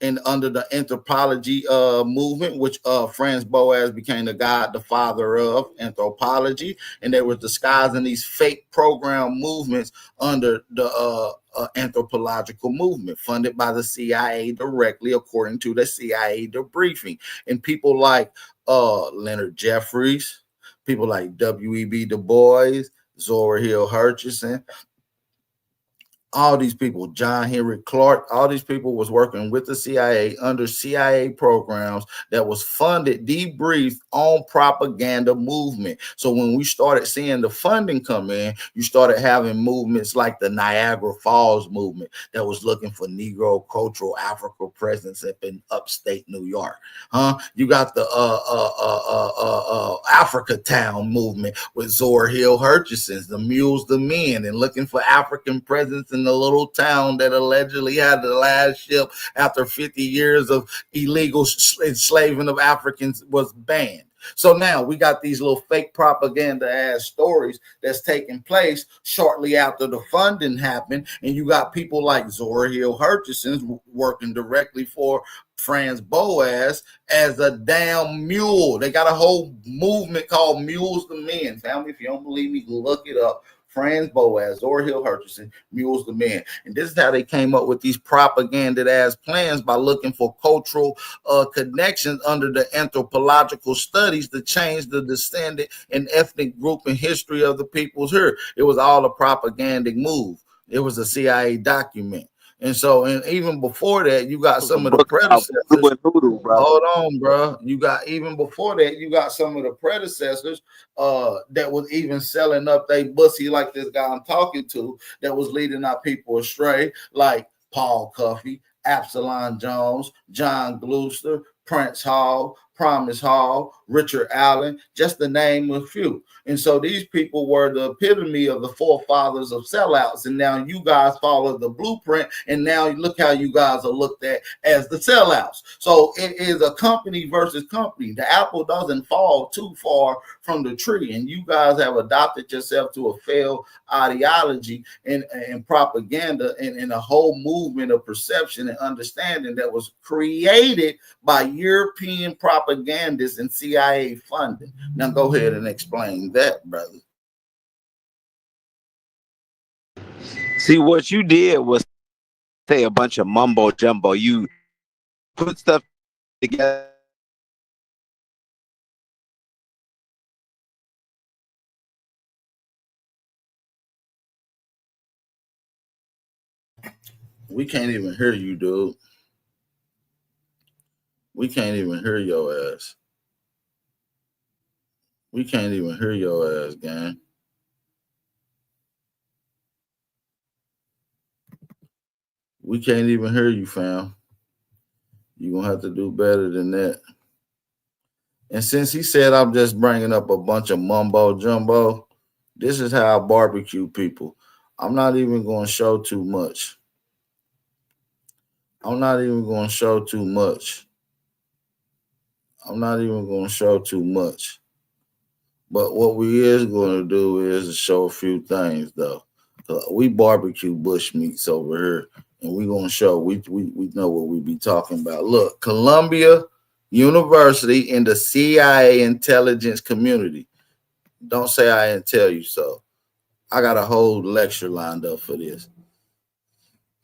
And under the anthropology movement, which Franz Boas became the father of anthropology, and they were disguising these fake program movements under the anthropological movement funded by the CIA directly, according to the CIA debriefing. And people like Leonard Jeffries, people like W.E.B. Du Bois, Zora Hill Hutchinson, all these people, John Henry Clark, all these people was working with the CIA under CIA programs that was funded, debriefed on propaganda movement. So when we started seeing the funding come in, you started having movements like the Niagara Falls movement that was looking for Negro cultural Africa presence up in upstate New York. You got the Africa Town movement with Zora Hill Hutchinson, the Mules, the Men, and looking for African presence in the little town that allegedly had the last ship after 50 years of illegal enslaving of Africans was banned. So now we got these little fake propaganda ass stories that's taking place shortly after the funding happened. And you got people like Zora Hill Hutchinson working directly for Franz Boas as a damn mule. They got a whole movement called Mules the Men. Family, if you don't believe me, look it up. Franz Boas, Zora Hill Hutchinson, Mules the Men. And this is how they came up with these propaganda ass plans by looking for cultural connections under the anthropological studies to change the descendant and ethnic group and history of the peoples here. It was all a propagandic move. It was a CIA document. And so, and even before that, you got some of the predecessors. Hold on, bro. You got even before that, you got some of the predecessors that was even selling up they bussy like this guy I'm talking to that was leading our people astray, like Paul Cuffey, Absalom Jones, John Gloucester, Prince Hall, Promise Hall, Richard Allen, just to name a few. And so these people were the epitome of the forefathers of sellouts. And now you guys follow the blueprint. And now look how you guys are looked at as the sellouts. So it is a company versus company. The apple doesn't fall too far from the tree. And you guys have adopted yourself to a failed ideology and propaganda and a whole movement of perception and understanding that was created by European propagandists and CIA funding. Now go ahead and explain that, brother. See, what you did was say a bunch of mumbo jumbo. You put stuff together. We can't even hear you, dude. We can't even hear your ass. We can't even hear your ass, gang. We can't even hear you, fam. You're going to have to do better than that. And since he said I'm just bringing up a bunch of mumbo jumbo, this is how I barbecue people. I'm not even going to show too much. I'm not even going to show too much. I'm not even going to show too much. But what we is going to do is show a few things, though. We barbecue bush meats over here, and we're going to show we know what we be talking about. Look, Columbia University in the CIA intelligence community. Don't say I didn't tell you so. I got a whole lecture lined up for this.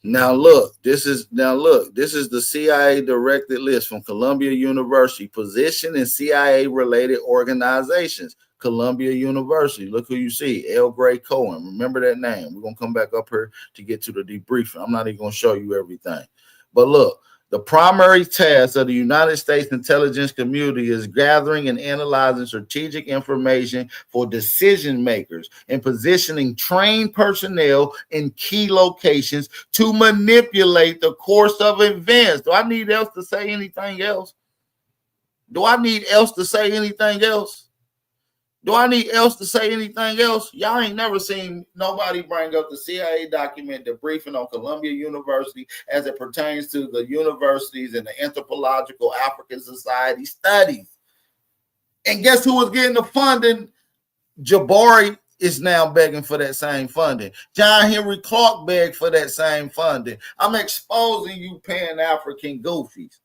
Now look, this is the CIA directed list from Columbia University, position in CIA related organizations. Columbia University. Look who you see, L. Gray Cohen. Remember that name. We're gonna come back up here to get to the debriefing. I'm not even gonna show you everything, but look. The primary task of the United States intelligence community is gathering and analyzing strategic information for decision makers and positioning trained personnel in key locations to manipulate the course of events. Do I need else to say anything else? Do I need else to say anything else? Do I need else to say anything else? Y'all ain't never seen nobody bring up the CIA document, the briefing on Columbia University as it pertains to the universities and the Anthropological African Society studies. And guess who was getting the funding? Jabari is now begging for that same funding. John Henry Clark begged for that same funding. I'm exposing you Pan-African goofies.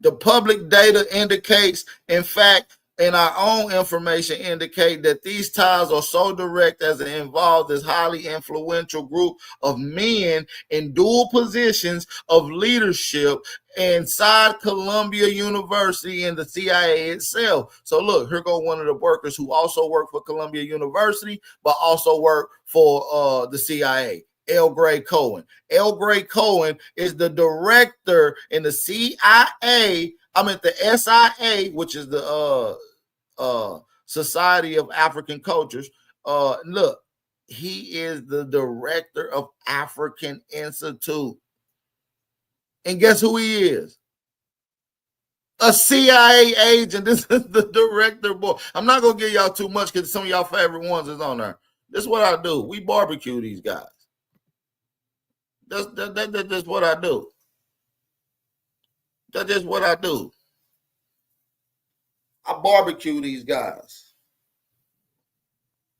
The public data indicates, in fact, and our own information indicate that these ties are so direct as it involves this highly influential group of men in dual positions of leadership inside Columbia University and the CIA itself. So look, here go one of the workers who also work for Columbia University, but also work for the CIA. L. Gray Cohen. L. Gray Cohen is the director in the CIA. The SIA, which is the Society of African Cultures. Look, he is the director of African Institute. And guess who he is? A CIA agent. This is the director. Boy, I'm not going to give y'all too much because some of y'all favorite ones is on there. This is what I do. We barbecue these guys. That's what I do. That's just what I do. I barbecue these guys.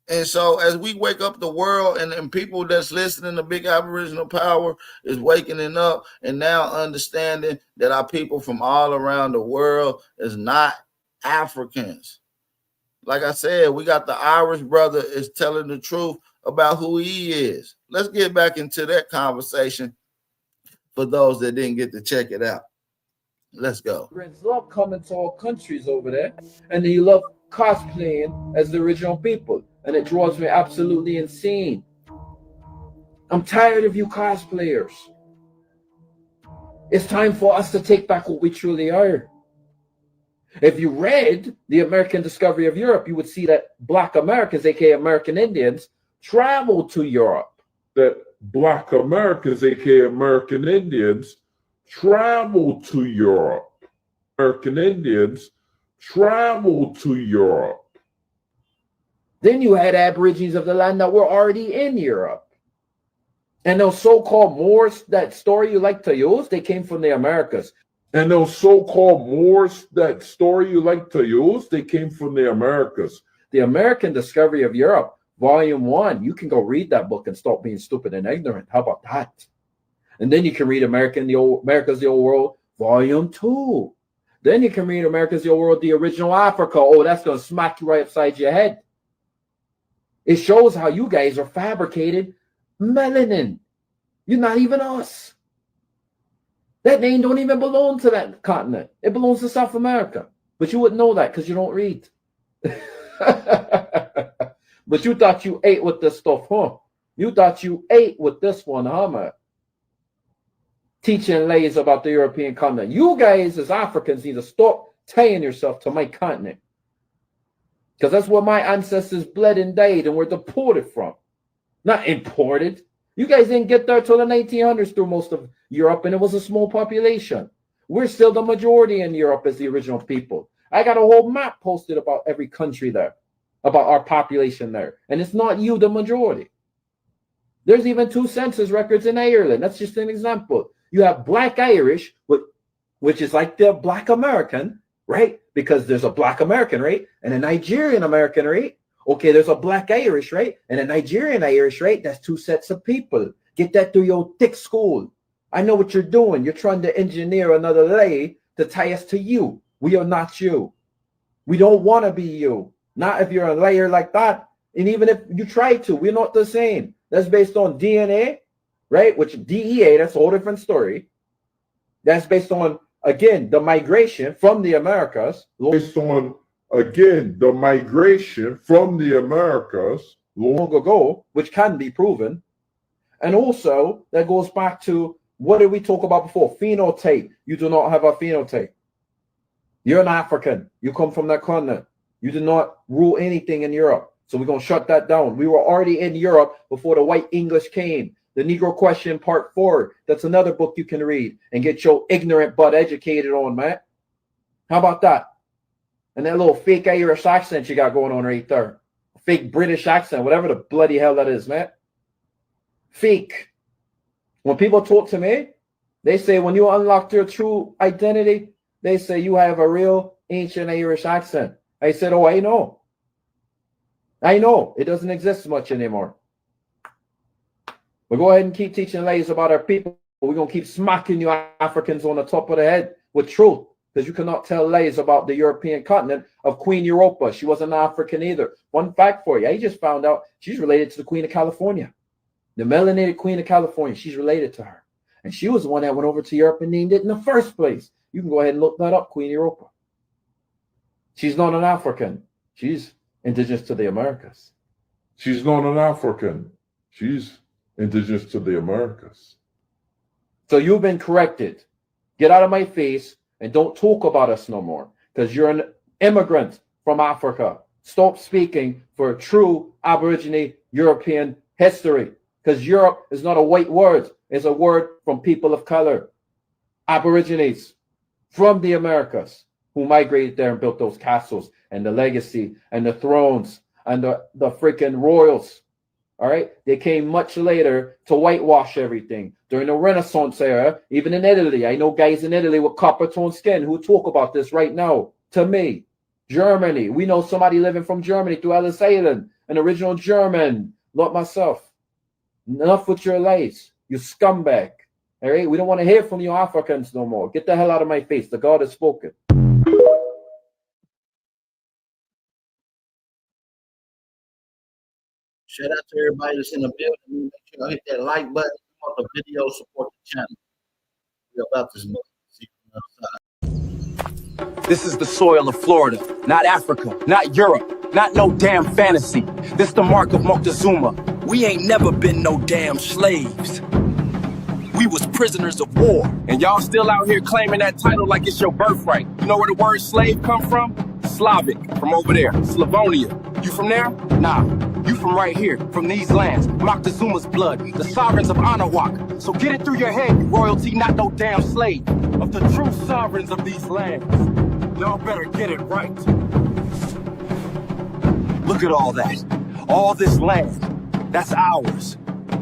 And so as we wake up the world and people that's listening to Big Aboriginal Power is waking up and now understanding that our people from all around the world is not Africans. Like I said, we got the Irish brother is telling the truth about who he is. Let's get back into that conversation for those that didn't get to check it out. Let's go. Love coming to our countries over there, and he love cosplaying as the original people, and it draws me absolutely insane. I'm tired of you cosplayers. It's time for us to take back what we truly are. If you read The American Discovery of Europe, you would see that Black Americans, aka American Indians, traveled to Europe. That Black Americans, aka American Indians, traveled to Europe. American Indians traveled to Europe. Then you had Aborigines of the land that were already in Europe. And those so-called Moors, that story you like to use, they came from the Americas. And those so-called Moors, that story you like to use, they came from the Americas. The American Discovery of Europe, Volume 1, you can go read that book and stop being stupid and ignorant. How about that? And then you can read America's the Old World, Volume 2. Then you can read America's the Old World, The Original Africa. Oh, that's going to smack you right upside your head. It shows how you guys are fabricated melanin. You're not even us. That name don't even belong to that continent. It belongs to South America. But you wouldn't know that because you don't read. But you thought you ate with this stuff, huh? You thought you ate with this one, huh, man? Teaching lays about the European continent. You guys as Africans need to stop tying yourself to my continent. Because that's where my ancestors bled and died and were deported from. Not imported. You guys didn't get there till the 1900s through most of Europe, and it was a small population. We're still the majority in Europe as the original people. I got a whole map posted about every country there, about our population there. And it's not you, the majority. There's even 2 census records in Ireland. That's just an example. You have Black Irish, which is like the Black American, right? Because there's a Black American rate and a Nigerian American rate. Okay, there's a Black Irish rate and a Nigerian Irish rate. That's 2 sets of people. Get that through your thick school. I know what you're doing. You're trying to engineer another lay to tie us to you. We are not you. We don't want to be you. Not if you're a layer like that. And even if you try to, we're not the same. That's based on DNA, right? Which DEA, that's a whole different story. That's based on, again, the migration from the Americas. Based on, again, the migration from the Americas long ago, which can be proven. And also, that goes back to, what did we talk about before? Phenotype. You do not have a phenotype. You're an African. You come from that continent. You did not rule anything in Europe. So we're going to shut that down. We were already in Europe before the white English came. The Negro Question Part 4. That's another book you can read and get your ignorant butt educated on, man. How about that? And that little fake Irish accent you got going on right there. Fake British accent, whatever the bloody hell that is, man. Fake. When people talk to me, they say when you unlock your true identity, they say you have a real ancient Irish accent. I said, oh, I know. I know. It doesn't exist much anymore. But go ahead and keep teaching lies about our people. We're going to keep smacking you Africans on the top of the head with truth. Because you cannot tell lies about the European continent of Queen Europa. She wasn't African either. One fact for you. I just found out she's related to the Queen of California. The melanated Queen of California. She's related to her. And she was the one that went over to Europe and named it in the first place. You can go ahead and look that up, Queen Europa. She's not an African. She's indigenous to the Americas. She's not an African. She's indigenous to the Americas. So you've been corrected. Get out of my face and don't talk about us no more. Because you're an immigrant from Africa. Stop speaking for true Aborigine European history. Because Europe is not a white word. It's a word from people of color. Aborigines from the Americas who migrated there and built those castles and the legacy and the thrones and the freaking royals. All right. They came much later to whitewash everything during the Renaissance era, even in Italy. I know guys in Italy with copper toned skin who talk about this right now to me. Germany. We know somebody living from Germany through Ellis Island, an original German, not myself. Enough with your lies, you scumbag. All right. We don't want to hear from you Africans no more. Get the hell out of my face. The God has spoken. Shout out to everybody that's in the building. Make sure y'all hit that like button on the video, support the channel. We're about this month. See you on the other side. This is the soil of Florida, not Africa, not Europe, not no damn fantasy. This the mark of Moctezuma. We ain't never been no damn slaves. We was prisoners of war. And y'all still out here claiming that title like it's your birthright. You know where the word slave come from? Slavic, from over there, Slavonia. You from there? Nah. You from right here, from these lands, Moctezuma's blood, the sovereigns of Anahuac. So get it through your head, royalty, not no damn slave. Of the true sovereigns of these lands. Y'all better get it right. Look at all that. All this land. That's ours.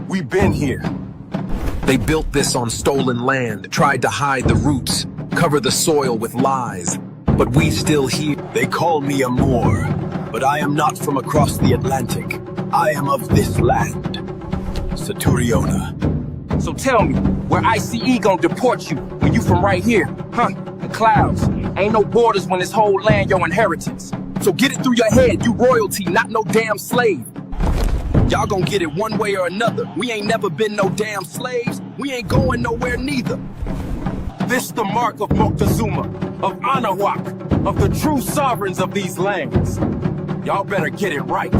We've been here. They built this on stolen land, tried to hide the roots, cover the soil with lies. But we still here. They call me a Moor, but I am not from across the Atlantic. I am of this land, Saturiona. So tell me, where ICE gon' deport you when you from right here, huh? The clouds. Ain't no borders when this whole land your inheritance. So get it through your head, you royalty, not no damn slave. Y'all gon' get it one way or another. We ain't never been no damn slaves. We ain't going nowhere neither. This the mark of Moctezuma, of Anahuac, of the true sovereigns of these lands. Y'all better get it right.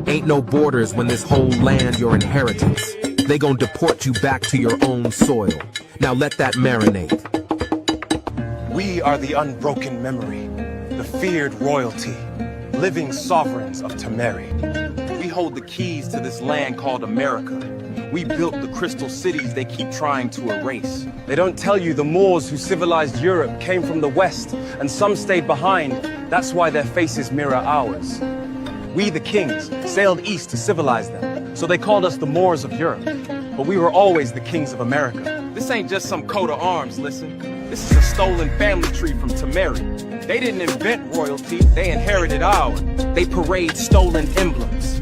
Ain't no borders when this whole land your inheritance. They gon' deport you back to your own soil. Now let that marinate. We are the unbroken memory, the feared royalty, living sovereigns of Temeri. We hold the keys to this land called America. We built the crystal cities they keep trying to erase. They don't tell you the Moors who civilized Europe came from the West, and some stayed behind. That's why their faces mirror ours. We, the kings, sailed east to civilize them, so they called us the Moors of Europe. But we were always the kings of America. This ain't just some coat of arms, listen. This is a stolen family tree from Temeri. They didn't invent royalty, they inherited ours. They parade stolen emblems.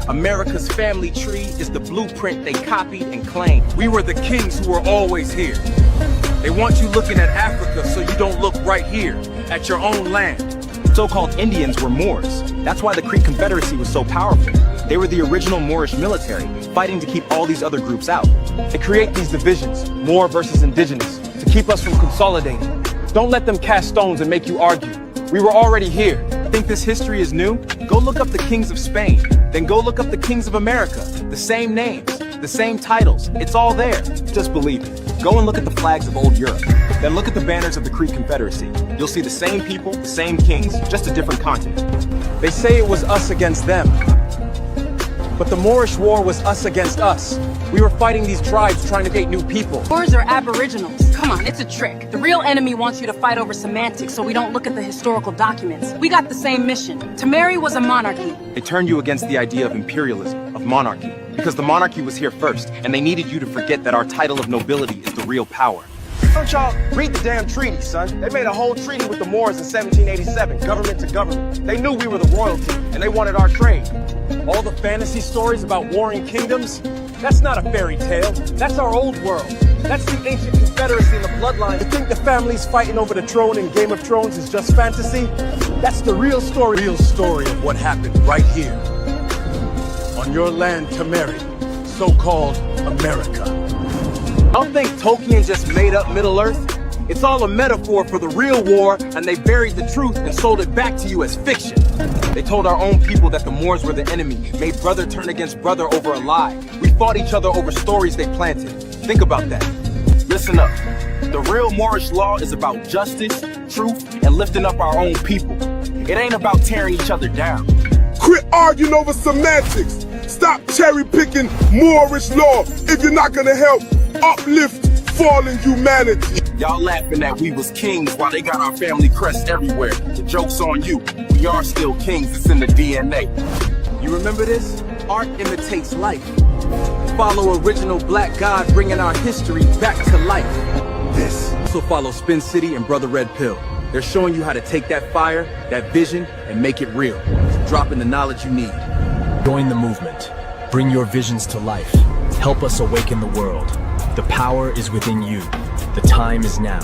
America's family tree is the blueprint they copied and claimed. We were the kings who were always here. They want you looking at Africa so you don't look right here, at your own land. So-called Indians were Moors. That's why the Creek Confederacy was so powerful. They were the original Moorish military, fighting to keep all these other groups out. They create these divisions, Moor versus indigenous, to keep us from consolidating. Don't let them cast stones and make you argue. We were already here. Think this history is new? Go look up the kings of Spain. Then go look up the kings of America. The same names, the same titles. It's all there. Just believe it. Go and look at the flags of old Europe. Then look at the banners of the Creek Confederacy. You'll see the same people, the same kings, just a different continent. They say it was us against them. But the Moorish War was us against us. We were fighting these tribes trying to create new people. Moors are Aboriginals. Come on, it's a trick. The real enemy wants you to fight over semantics so we don't look at the historical documents. We got the same mission. Temeri was a monarchy. They turned you against the idea of imperialism, of monarchy, because the monarchy was here first, and they needed you to forget that our title of nobility is the real power. Don't y'all read the damn treaty, son. They made a whole treaty with the Moors in 1787, government to government. They knew we were the royalty, and they wanted our trade. All the fantasy stories about warring kingdoms, that's not a fairy tale. That's our old world. That's the ancient confederacy and the bloodline. You think the families fighting over the throne in Game of Thrones is just fantasy? That's the real story. Real story of what happened right here. On your land, Temeri, so-called America. I don't think Tolkien just made up Middle-earth. It's all a metaphor for the real war, and they buried the truth and sold it back to you as fiction. They told our own people that the Moors were the enemy, made brother turn against brother over a lie. We fought each other over stories they planted. Think about that. Listen up. The real Moorish law is about justice, truth, and lifting up our own people. It ain't about tearing each other down. Quit arguing over semantics. Stop cherry-picking Moorish law if you're not gonna help uplift fallen humanity. Y'all laughing that we was kings while they got our family crest everywhere. The joke's on you. We are still kings. It's in the DNA. You remember this? Art imitates life. Follow original black God bringing our history back to life. This. Also follow Spin City and Brother Red Pill. They're showing you how to take that fire, that vision, and make it real. Drop in the knowledge you need. Join the movement. Bring your visions to life. Help us awaken the world. The power is within you. The time is now.